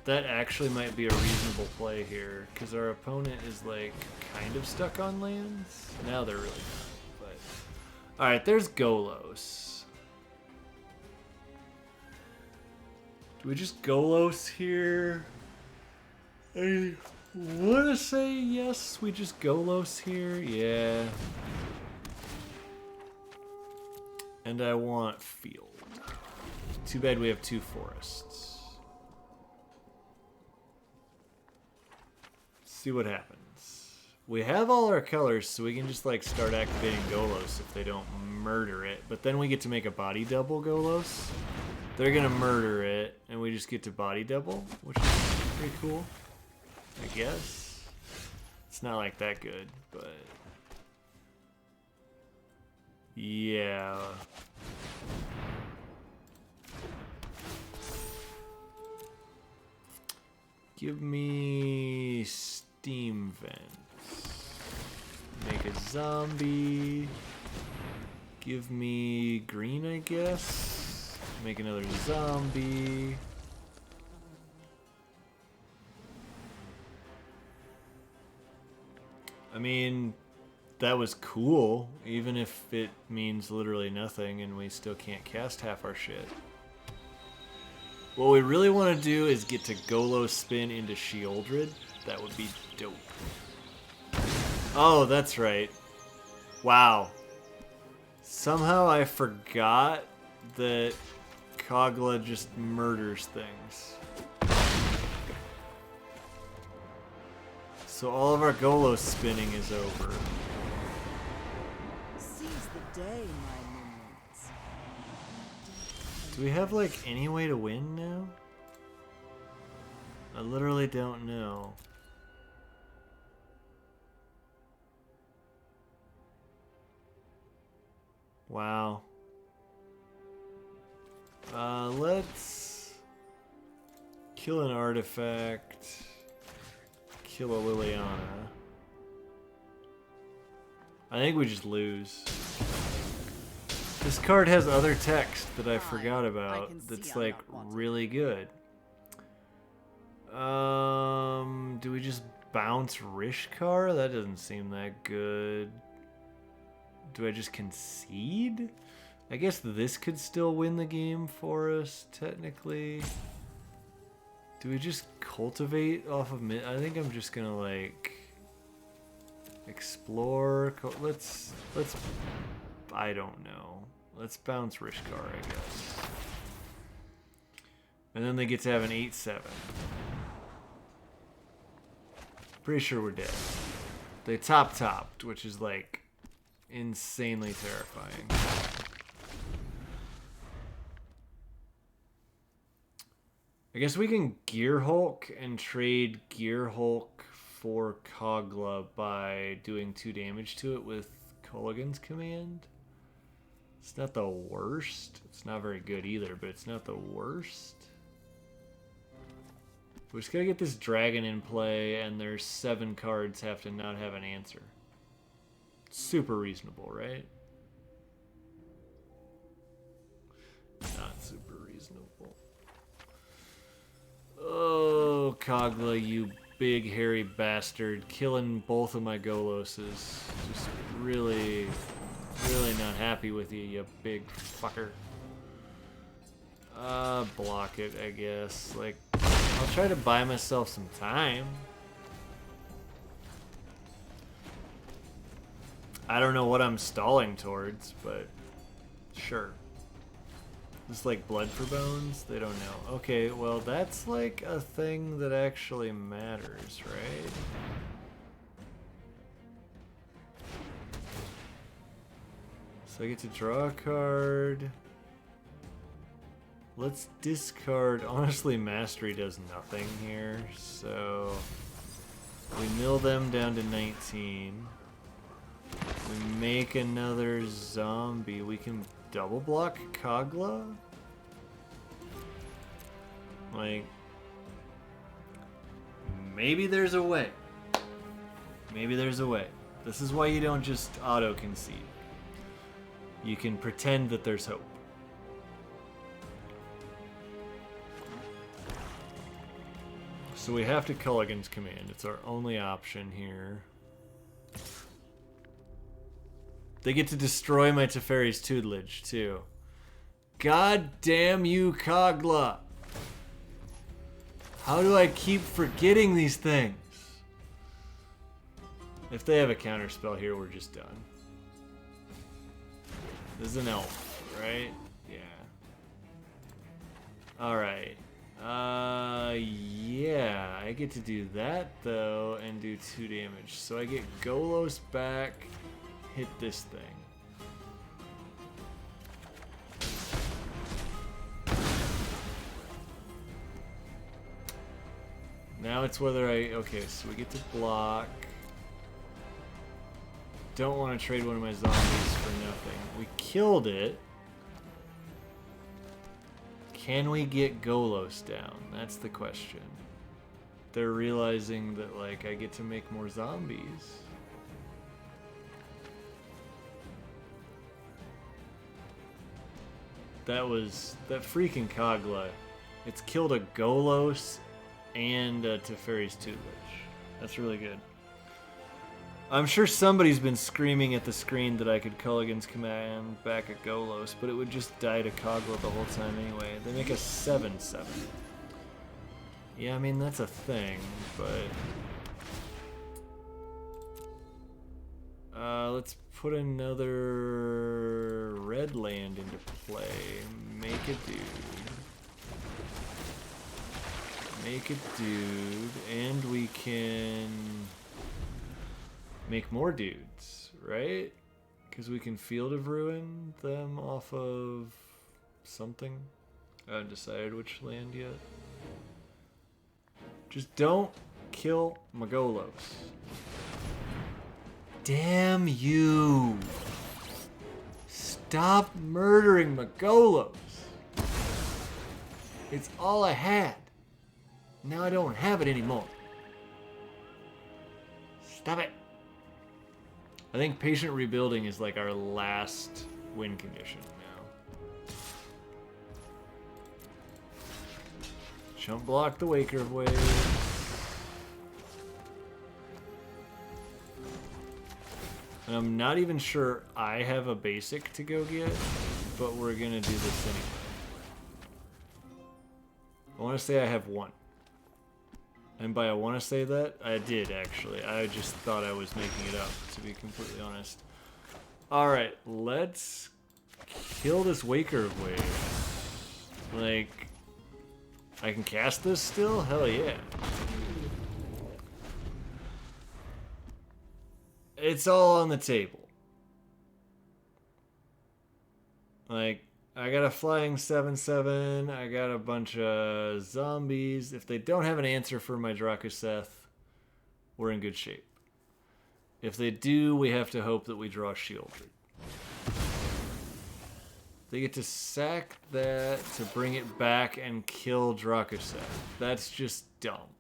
S1: That actually might be a reasonable play here, because our opponent is like kind of stuck on lands. Now they're really not, but... Alright, there's Golos. Do we just Golos here? I want to say yes, we just Golos here. Yeah. And I want field. Too bad we have 2 forests. See what happens. We have all our colors, so we can just like start activating Golos if they don't murder it. But then we get to make a body double Golos. They're gonna murder it, and we just get to body double, which is pretty cool, I guess. It's not like that good, but yeah. Give me steam vents. Make a zombie. Give me green, I guess. Make another zombie. I mean, that was cool, even if it means literally nothing and we still can't cast half our shit. What we really want to do is get to Golo spin into Sheoldred. That would be dope. Oh, that's right. Wow. Somehow I forgot that Kogla just murders things. So all of our Golo spinning is over.
S2: Seize the day, my minions.
S1: Do we have like any way to win now? I literally don't know. Wow. Let's kill an artifact. Kill a Liliana. I think we just lose. This card has other text that I forgot about that's like really good. Do we just bounce Rishkar? That doesn't seem that good. Do I just concede? I guess this could still win the game for us, technically. Do we just cultivate off of mid? I think I'm just gonna like explore. Let's. I don't know. Let's bounce Rishkar, I guess. And then they get to have an 8/7. Pretty sure we're dead. They topped, which is like insanely terrifying. I guess we can Gear Hulk and trade Gear Hulk for Kogla by doing 2 damage to it with Kolaghan's command. It's not the worst. It's not very good either, but it's not the worst. We just gotta get this dragon in play, and there's 7 cards have to not have an answer. Super reasonable, right? Not super reasonable. Oh, Kogla, you big hairy bastard. Killing both of my Goloses. Just really not happy with you, you big fucker. Block it, I guess. Like, I'll try to buy myself some time. I don't know what I'm stalling towards, but sure. Just like blood for bones? They don't know. Okay, well that's like a thing that actually matters, right? So I get to draw a card. Let's discard. Honestly, Mastery does nothing here, so we mill them down to 19. We make another zombie. We can double block Kogla? Like, maybe there's a way. Maybe there's a way. This is why you don't just auto concede. You can pretend that there's hope. So we have to Kolaghan's command. It's our only option here. They get to destroy my Teferi's tutelage, too. God damn you, Kogla! How do I keep forgetting these things? If they have a counterspell here, we're just done. This is an elf, right? Yeah. Alright. Yeah. I get to do that, though, and do 2 damage. So I get Golos back, hit this thing. Now it's whether I... Okay, so we get to block. don't want to trade one of my zombies for nothing. We killed it. Can we get Golos down? That's the question. They're realizing that, like, I get to make more zombies. That freaking Kagla. It's killed a Golos and a Teferi's Tutelage. That's really good. I'm sure somebody's been screaming at the screen that I could Culligan's command back at Golos, but it would just die to Kagla the whole time anyway. They make a 7/7. Yeah, I mean, that's a thing, but... let's put another red land into play. Make a dude. Make a dude, and we can make more dudes, right? Because we can Field of Ruin them off of something. I haven't decided which land yet. Just don't kill Magolos. Damn you! Stop murdering Magolos! It's all I had. Now I don't have it anymore. Stop it. I think patient rebuilding is like our last win condition now. Jump block the Waker of Waves. And I'm not even sure I have a basic to go get, but we're gonna do this anyway. I want to say I have one. And by I want to say that, I did actually. I just thought I was making it up, to be completely honest. Alright, let's kill this Waker of Waves. Like, I can cast this still? Hell yeah. It's all on the table. Like, I got a flying 7/7. I got a bunch of zombies. If they don't have an answer for my Drakuseth, we're in good shape. If they do, we have to hope that we draw Shieldred. They get to sack that to bring it back and kill Drakuseth. That's just dumb.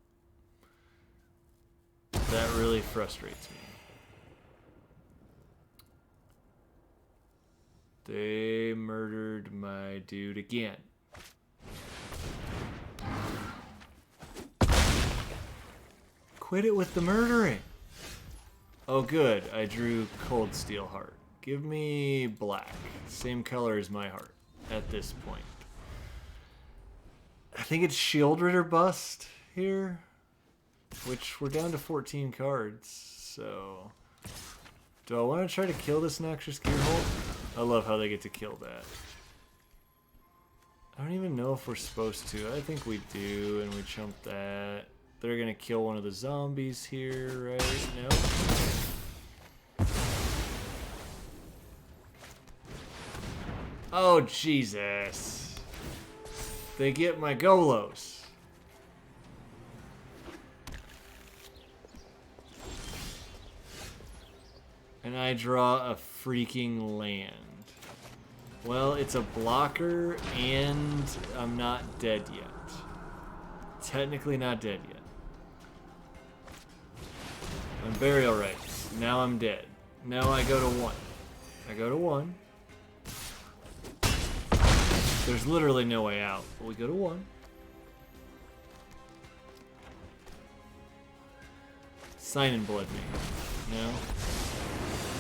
S1: That really frustrates me. They murdered my dude again. Quit it with the murdering. Oh good, I drew Cold Steel Heart. Give me black. Same color as my heart at this point. I think it's Shieldred or bust here. Which we're down to 14 cards, so... Do I want to try to kill this Noxious Gearhole? I love how they get to kill that. I don't even know if we're supposed to. I think we do, and we chump that. They're gonna kill one of the zombies here, right? Nope. Oh, Jesus. They get my Golos. And I draw a freaking land. Well, it's a blocker, and I'm not dead yet. Technically not dead yet. I'm Burial Rites. Now I'm dead. Now I go to 1. I go to 1. There's literally no way out, but we go to 1. Sign in Blood me. No?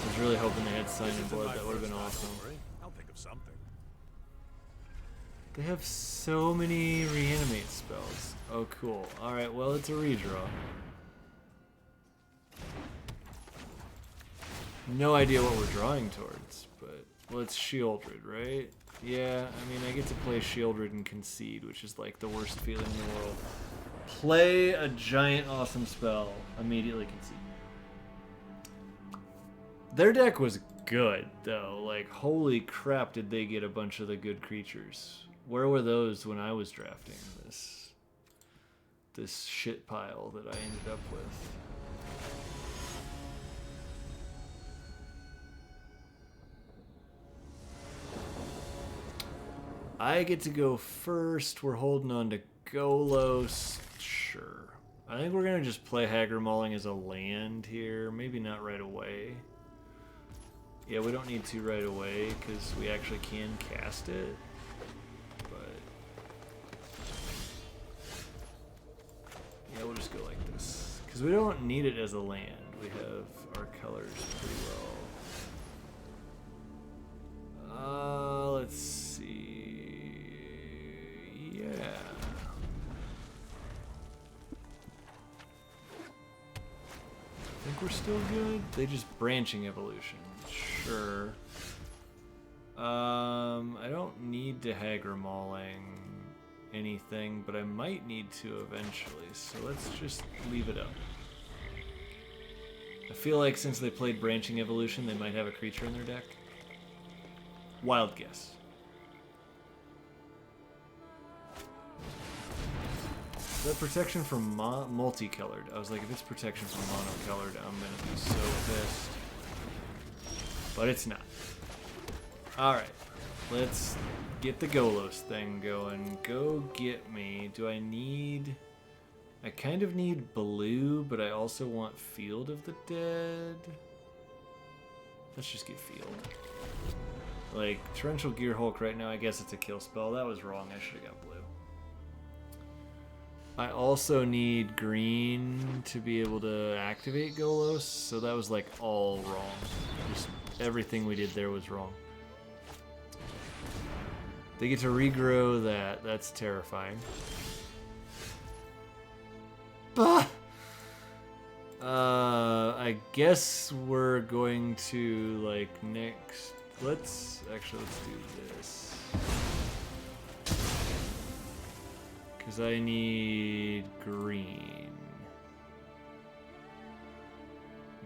S1: I was really hoping they had Sign in Blood. That would have been awesome.
S3: I'll think of something.
S1: They have so many reanimate spells. Oh, cool. Alright, well, it's a redraw. No idea what we're drawing towards, but let's Shieldred, right? Yeah, I mean, I get to play Shieldred and concede, which is like the worst feeling in the world. Play a giant awesome spell, immediately concede. Their deck was good, though. Like, holy crap, did they get a bunch of the good creatures. Where were those when I was drafting this shit pile that I ended up with? I get to go first. We're holding on to Golos. Sure. I think we're going to just play Haggard Mauling as a land here. Maybe not right away. Yeah, we don't need to right away because we actually can cast it. But yeah, we'll just go like this. Because we don't need it as a land. We have our colors pretty well. Let's see. Yeah. I think we're still good. They just branching evolution. Sure. I don't need to Haggard Mauling anything, but I might need to eventually. So let's just leave it up. I feel like since they played branching evolution, they might have a creature in their deck. Wild guess. Is that protection from multicolored? I was like, if it's protection from monocolored, I'm gonna be so pissed. But it's not. Alright. Let's get the Golos thing going. Go get me. Do I need... I kind of need blue, but I also want Field of the Dead. Let's just get Field. Like, Torrential Gear Hulk right now, I guess it's a kill spell. That was wrong. I should have got blue. I also need green to be able to activate Golos, so that was like all wrong. Just everything we did there was wrong. They get to regrow that. That's terrifying. Bah! I guess we're going to, like, next... let's do this. Because I need green.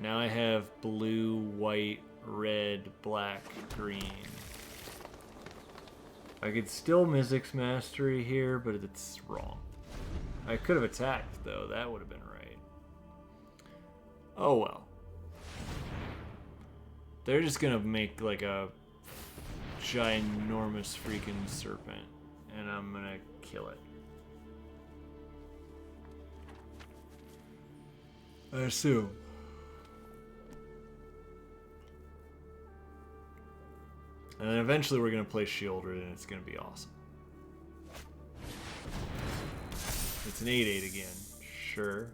S1: Now I have blue, white, red, black, green. I could still Mizzix Mastery here, but it's wrong. I could have attacked, though. That would have been right. Oh, well. They're just going to make, like, a ginormous freaking serpent, and I'm going to kill it. I assume. And then eventually we're going to play Shieldred, and it's going to be awesome. It's an 8/8 again. Sure.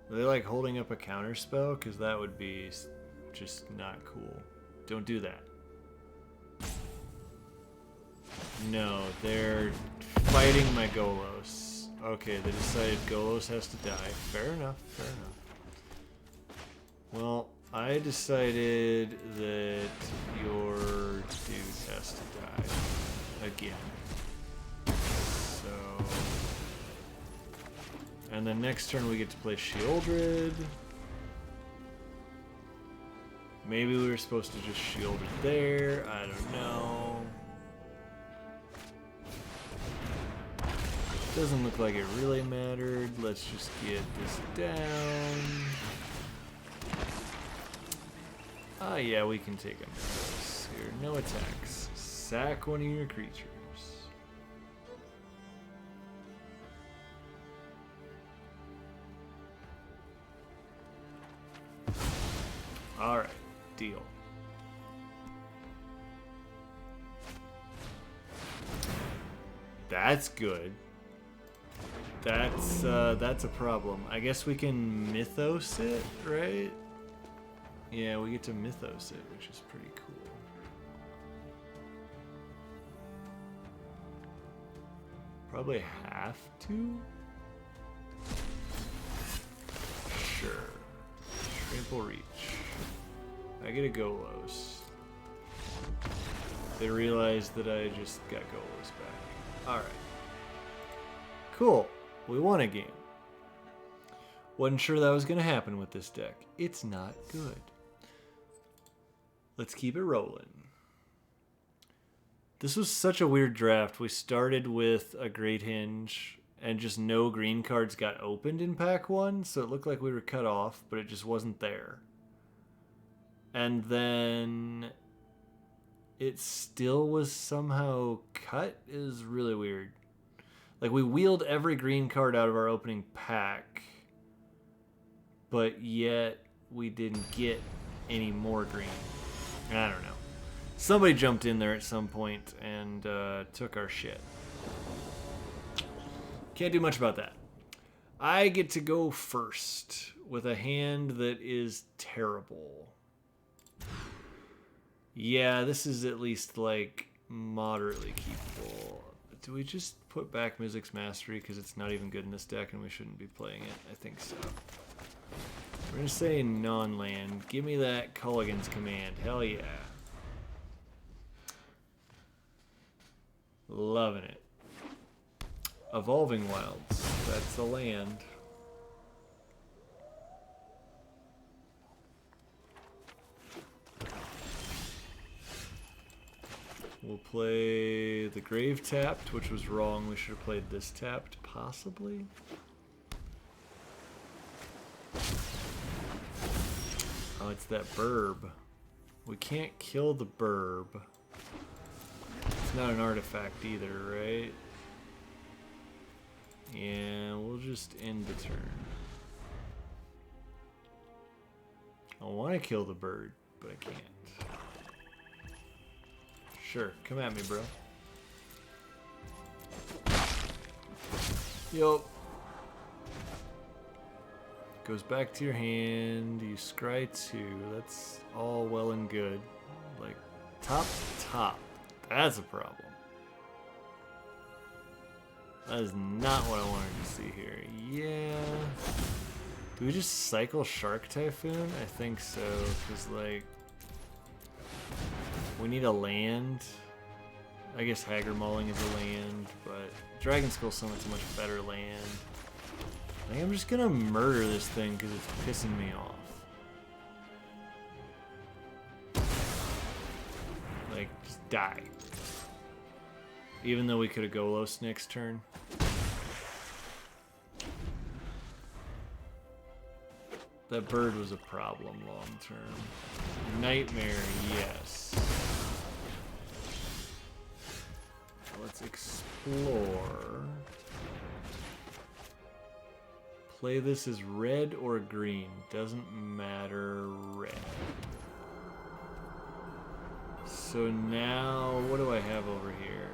S1: Are they like holding up a counter spell? Because that would be just not cool. Don't do that. No, they're fighting my Golos. Okay, they decided Golos has to die. Fair enough, fair enough. Well, I decided that your dude has to die. Again. So... and then next turn we get to play Shieldred. Maybe we were supposed to just shield it there. I don't know. Doesn't look like it really mattered. Let's just get this down. Ah, yeah, we can take a miss here. No attacks. Sack one of your creatures. Alright, deal. That's good. That's a problem. I guess we can Mythos it, right? Yeah, we get to Mythos it, which is pretty cool. Probably have to? Sure. Trample Reach. I get a Golos. They realize that I just got Golos back. Alright. Cool. We won a game. Wasn't sure that was going to happen with this deck. It's not good. Let's keep it rolling. This was such a weird draft. We started with a Great Hinge, and just no green cards got opened in pack 1, so it looked like we were cut off, but it just wasn't there. And then it still was somehow cut is really weird. Like, we wheeled every green card out of our opening pack, but yet we didn't get any more green. I don't know. Somebody jumped in there at some point and took our shit. Can't do much about that. I get to go first with a hand that is terrible. Yeah, this is at least, like, moderately keepable. Do we just put back Mizzix's Mastery because it's not even good in this deck and we shouldn't be playing it? I think so. We're going to say non-land. Give me that Culligan's Command. Hell yeah. Loving it. Evolving Wilds. That's the land. We'll play the Grave tapped, which was wrong. We should have played this tapped, possibly. Oh, it's that burb. We can't kill the burb. It's not an artifact either, right? Yeah, we'll just end the turn. I want to kill the bird, but I can't. Sure, come at me, bro. Yup. Goes back to your hand. You scry 2. That's all well and good. Like, top to top. That's a problem. That is not what I wanted to see here. Yeah. Do we just cycle Shark Typhoon? I think so, because, like, we need a land. I guess Haggard Mauling is a land, but Dragon Skull Summit's a much better land. I think I'm just gonna murder this thing because it's pissing me off. Like, just die. Even though we could have Golos next turn. That bird was a problem long term. Nightmare, yes. Let's explore. Play this as red or green. Doesn't matter. Red. So now, what do I have over here?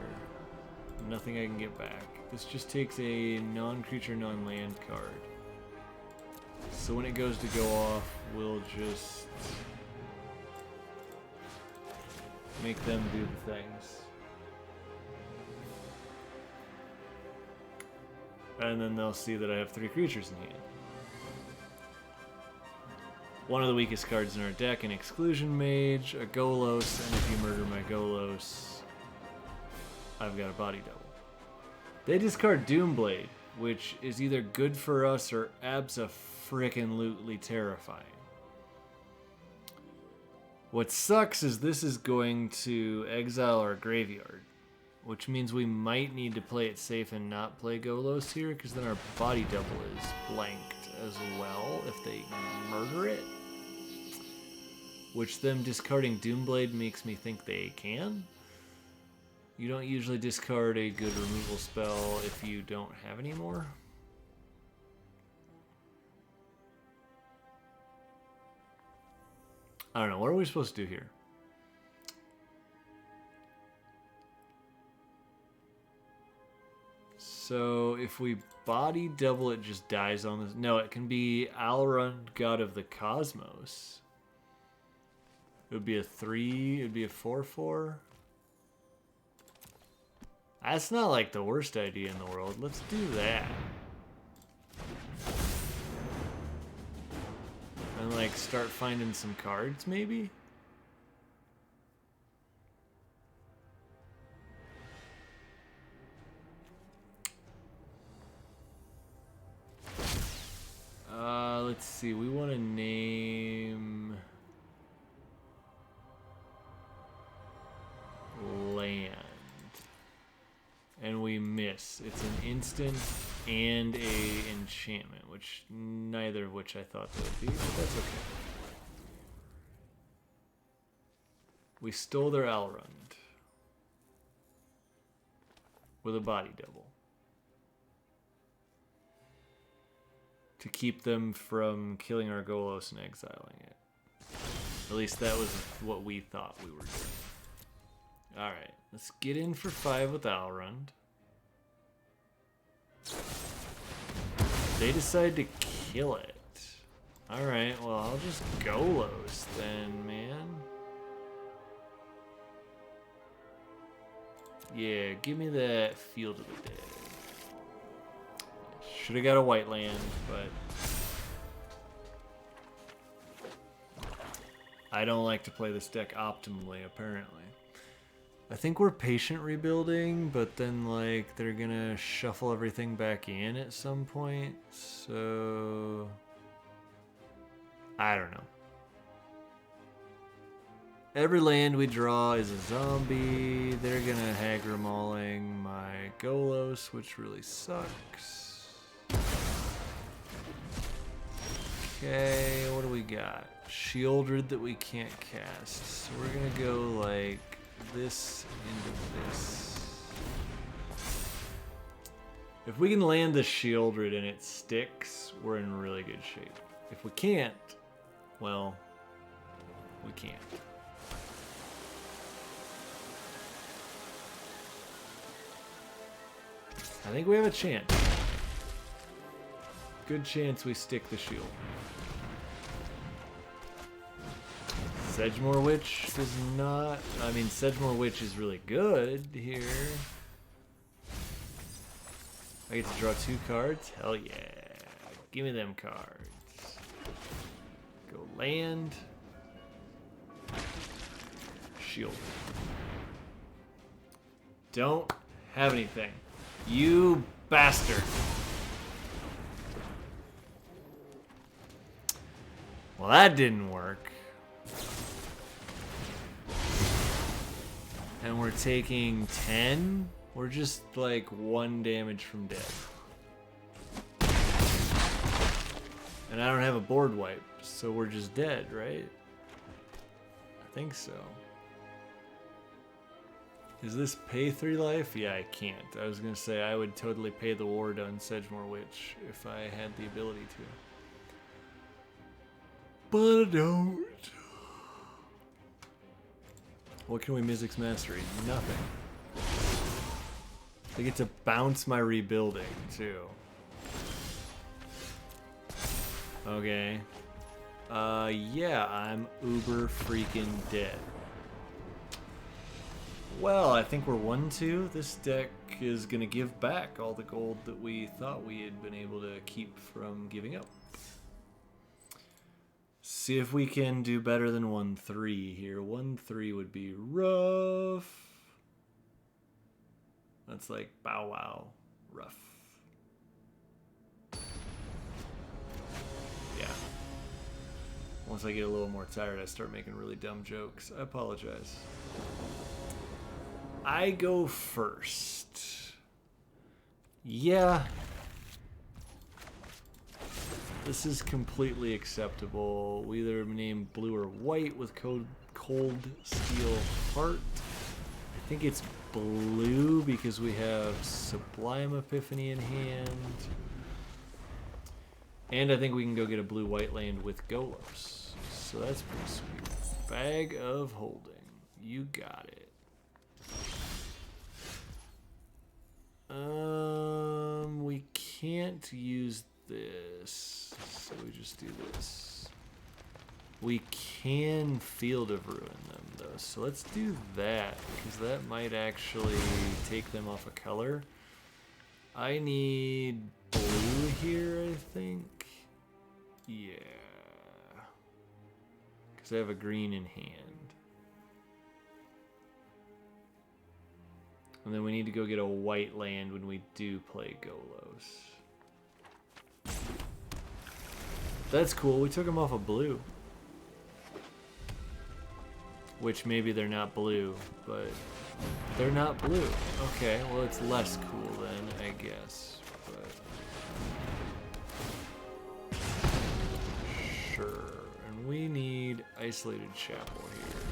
S1: Nothing I can get back. This just takes a non-creature, non-land card. So when it goes to go off, we'll just make them do the things. And then they'll see that I have 3 creatures in hand. One of the weakest cards in our deck, an Exclusion Mage, a Golos, and if you murder my Golos, I've got a body double. They discard Doomblade, which is either good for us or abso-frickin-lutely terrifying. What sucks is this is going to exile our graveyard, which means we might need to play it safe and not play Golos here, because then our body double is blanked as well if they murder it. Which them discarding Doomblade makes me think they can. You don't usually discard a good removal spell if you don't have any more. I don't know. What are we supposed to do here? So if we body double, it just dies on this. No, it can be Alrund, God of the Cosmos. It would be a 3. It would be a 4/4. That's not like the worst idea in the world. Let's do that. And like start finding some cards maybe? Let's see. We want to name land. And we miss. It's an instant and a enchantment, which neither of which I thought they would be, but that's okay. We stole their Alrund with a body double to keep them from killing our Golos and exiling it. At least that was what we thought we were doing. Alright, let's get in for 5 with Alrund. They decide to kill it. Alright, well, I'll just Golos then, man. Yeah, give me that Field of the Dead. Should have got a white land, but I don't like to play this deck optimally, apparently. I think we're patient rebuilding, but then like they're gonna shuffle everything back in at some point, so I don't know. Every land we draw is a zombie. They're gonna Hagra Mauling my Golos, which really sucks. Okay, what do we got? Shieldred that we can't cast. So we're gonna go like this into this. If we can land the Shieldred and it sticks, we're in really good shape. If we can't, well, we can't. I think we have a chance. Good chance we stick the shield. Sedgemoor Witch is not... I mean, Sedgemoor Witch is really good here. I get to draw 2 cards? Hell yeah. Give me them cards. Go land. Shield. Don't have anything. You bastard. Well, that didn't work. And we're taking 10? We're just like 1 damage from dead. And I don't have a board wipe, so we're just dead, right? I think so. Is this pay 3 life? Yeah, I can't. I was gonna say I would totally pay the ward on Sedgemoor Witch if I had the ability to. But I don't. What can we Mizzix Mastery? Nothing. I get to bounce my rebuilding, too. Okay. Yeah, I'm uber freaking dead. Well, I think we're 1-2. This deck is going to give back all the gold that we thought we had been able to keep from giving up. See if we can do better than 1-3 here. 1-3 would be rough. That's like bow wow. Rough. Yeah. Once I get a little more tired, I start making really dumb jokes. I apologize. I go first. Yeah. This is completely acceptable. We either name blue or white with cold steel heart. I think it's blue because we have Sublime Epiphany in hand. And I think we can go get a blue-white land with Golos. So that's pretty sweet. Bag of Holding. You got it. We can't use this, so we just do this. We can Field of Ruin them, though, so let's do that, because that might actually take them off a color. I need blue here, I think. Yeah. Because I have a green in hand. And then we need to go get a white land when we do play Golos. That's cool. We took them off of blue. Which maybe they're not blue, but they're not blue. Okay, well it's less cool then, I guess. But sure. And we need Isolated Chapel here.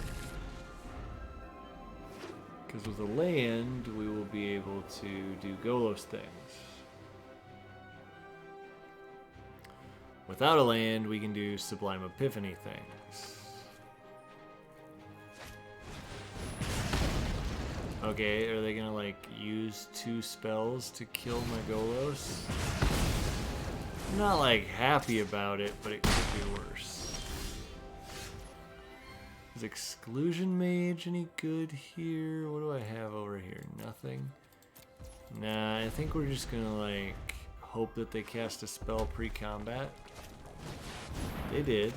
S1: Because with a land, we will be able to do Golos things. Without a land, we can do Sublime Epiphany things. Okay, are they gonna like use 2 spells to kill my Golos? I'm not like happy about it, but it could be worse. Is Exclusion Mage any good here? What do I have over here? Nothing. Nah, I think we're just gonna like hope that they cast a spell pre-combat. They did.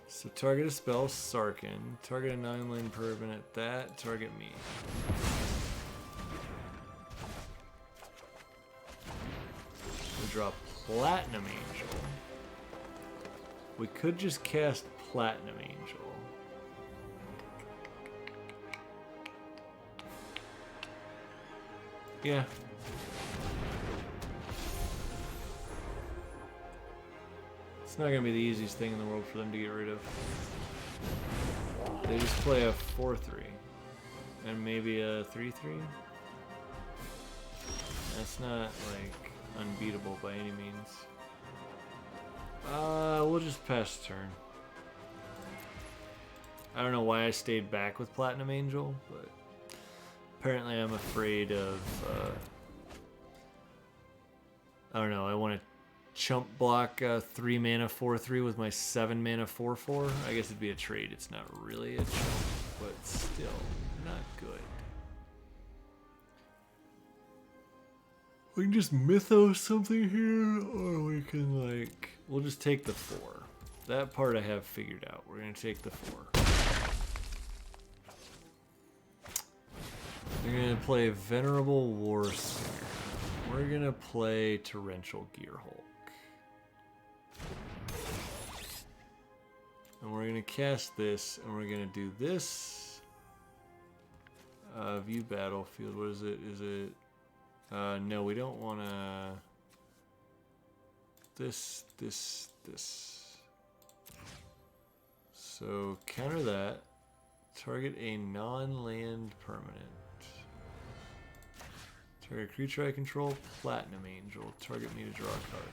S1: So target a spell, Sarkin. Target a 9-lane permanent, that. Target me. We draw Platinum Angel. We could just cast Platinum Angel. Yeah. It's not going to be the easiest thing in the world for them to get rid of. They just play a 4-3. And maybe a 3-3. That's not, like, unbeatable by any means. We'll just pass the turn. I don't know why I stayed back with Platinum Angel, but apparently I'm afraid of, I don't know, I want to chump block 3 mana 4-3 with my 7 mana 4-4. I guess it'd be a trade. It's not really a chump, but still not good. We can just mythos something here, or we can like, we'll just take the 4. That part I have figured out. We're gonna take the 4. They're gonna play Venerable Warsinger. We're gonna play Torrential Gearhulk. And we're gonna cast this, and we're gonna do this. View battlefield. What is it? Is it? No, we don't want to. This. So counter that. Target a non-land permanent. Target creature I control. Platinum Angel. Target me to draw a card.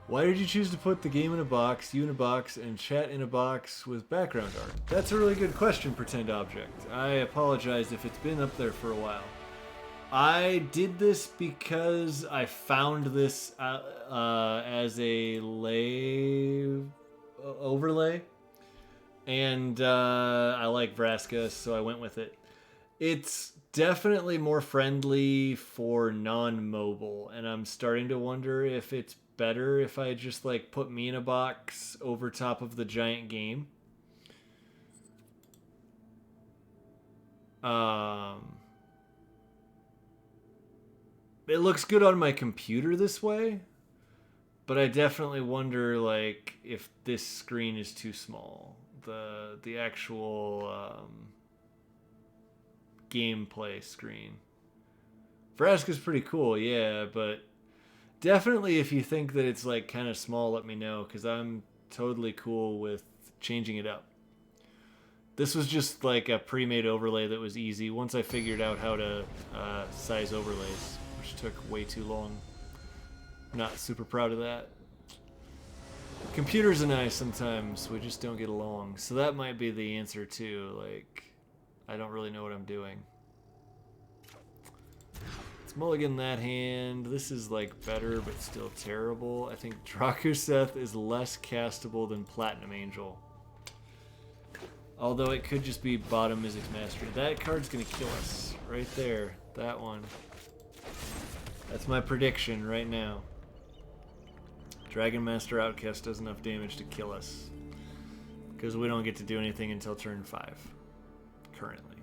S1: Why did you choose to put the game in a box, you in a box, and chat in a box with background art? That's a really good question, Pretend Object. I apologize if it's been up there for a while. I did this because I found this as a overlay, and I like Vraska, so I went with it. It's definitely more friendly for non-mobile, and I'm starting to wonder if it's better if I just like put me in a box over top of the giant game. It looks good on my computer this way, but I definitely wonder like if this screen is too small. The actual gameplay screen. Vraska's pretty cool, yeah, but definitely if you think that it's like kind of small, let me know, because I'm totally cool with changing it up. This was just like a pre-made overlay that was easy once I figured out how to size overlays, which took way too long. Not super proud of that. Computers and I sometimes, we just don't get along. So that might be the answer too. Like, I don't really know what I'm doing. Let's mulligan that hand. This is like better, but still terrible. I think Drakuseth is less castable than Platinum Angel. Although it could just be bottom Mizzix Mastery. That card's gonna kill us. Right there. That one. That's my prediction right now. Dragon Master Outcast does enough damage to kill us. Because we don't get to do anything until turn 5. Currently.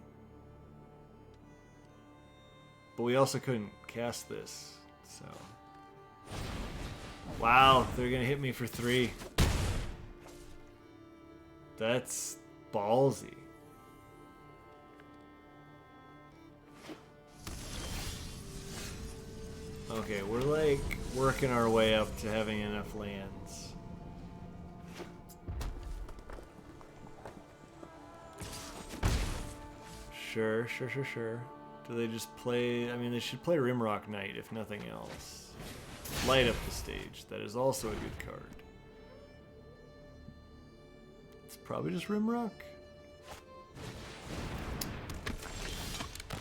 S1: But we also couldn't cast this. So. Wow, they're gonna hit me for 3. That's ballsy. Okay, we're like working our way up to having enough lands. Sure. Do they just play... I mean, they should play Rimrock Knight, if nothing else. Light up the stage. That is also a good card. It's probably just Rimrock.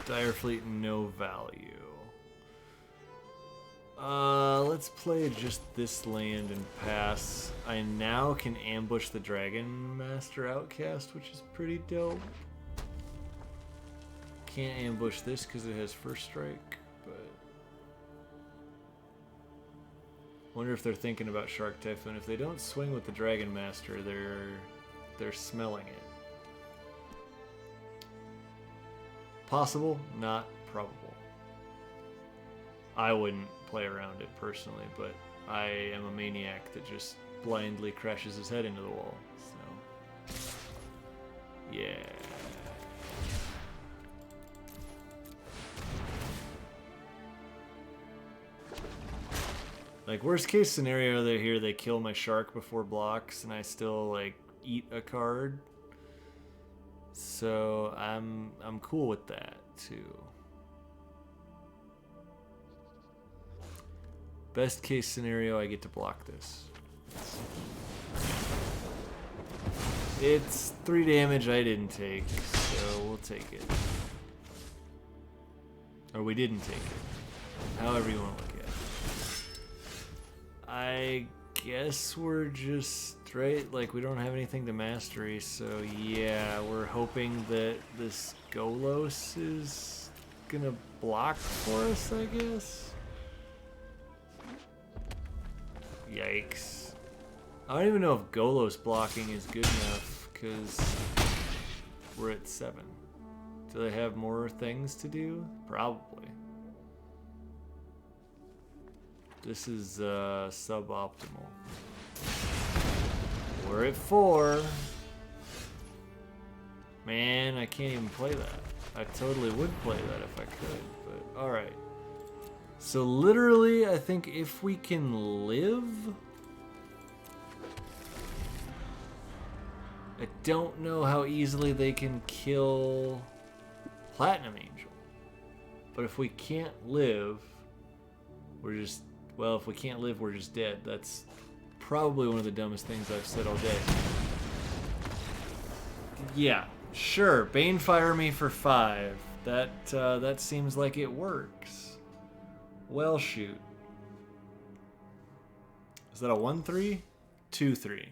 S1: Dire Fleet, no value. Let's play just this land and pass. I now can ambush the Dragon Master Outcast, which is pretty dope. Can't ambush this because it has first strike, but wonder if they're thinking about Shark Typhoon. If they don't swing with the Dragon Master, they're smelling it. Possible, not probable. I wouldn't play around it personally, but I am a maniac that just blindly crashes his head into the wall. So, yeah. Like, worst case scenario, they kill my shark before blocks, and I still like eat a card. So I'm cool with that too. Best case scenario, I get to block this. It's 3 damage I didn't take, so we'll take it. Or we didn't take it. However you want to look at it. I guess we're just straight, like, we don't have anything to mastery, so yeah, we're hoping that this Golos is gonna block for us, I guess. Yikes. I don't even know if Golos blocking is good enough, because we're at 7. Do they have more things to do? Probably. This is suboptimal. We're at 4. Man, I can't even play that. I totally would play that if I could, but alright. So literally, I think if we can live... I don't know how easily they can kill Platinum Angel. But if we can't live, we're just... Well, if we can't live, we're just dead. That's probably one of the dumbest things I've said all day. Yeah, sure. Banefire me for 5. That seems like it works. Well, shoot. Is that a 1-3? 2-3.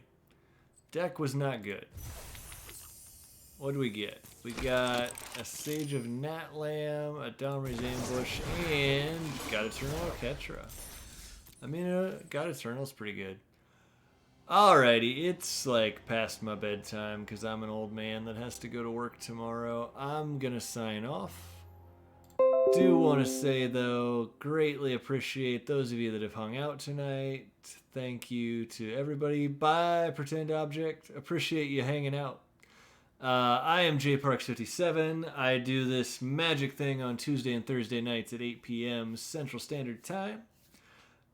S1: Deck was not good. What do we get? We got a Sage of Natlam, a Domri's Ambush, and God Eternal Ketra. I mean, God Eternal's pretty good. Alrighty, it's like past my bedtime because I'm an old man that has to go to work tomorrow. I'm gonna sign off. Do want to say, though, greatly appreciate those of you that have hung out tonight. Thank you to everybody. Bye, Pretend Object. Appreciate you hanging out. I am JParks57. I do this magic thing on Tuesday and Thursday nights at 8 p.m. Central Standard Time.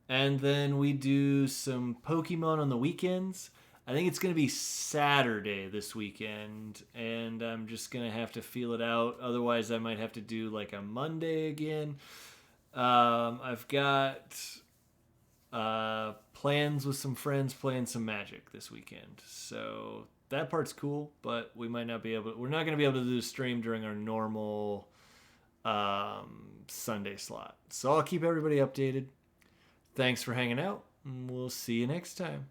S1: And then we do some Pokemon on the weekends. I think it's going to be Saturday this weekend, and I'm just going to have to feel it out. Otherwise, I might have to do like a Monday again. I've got plans with some friends playing some Magic this weekend. So that part's cool, but we might not be able to, we're not going to be able to do a stream during our normal Sunday slot. So I'll keep everybody updated. Thanks for hanging out, and we'll see you next time.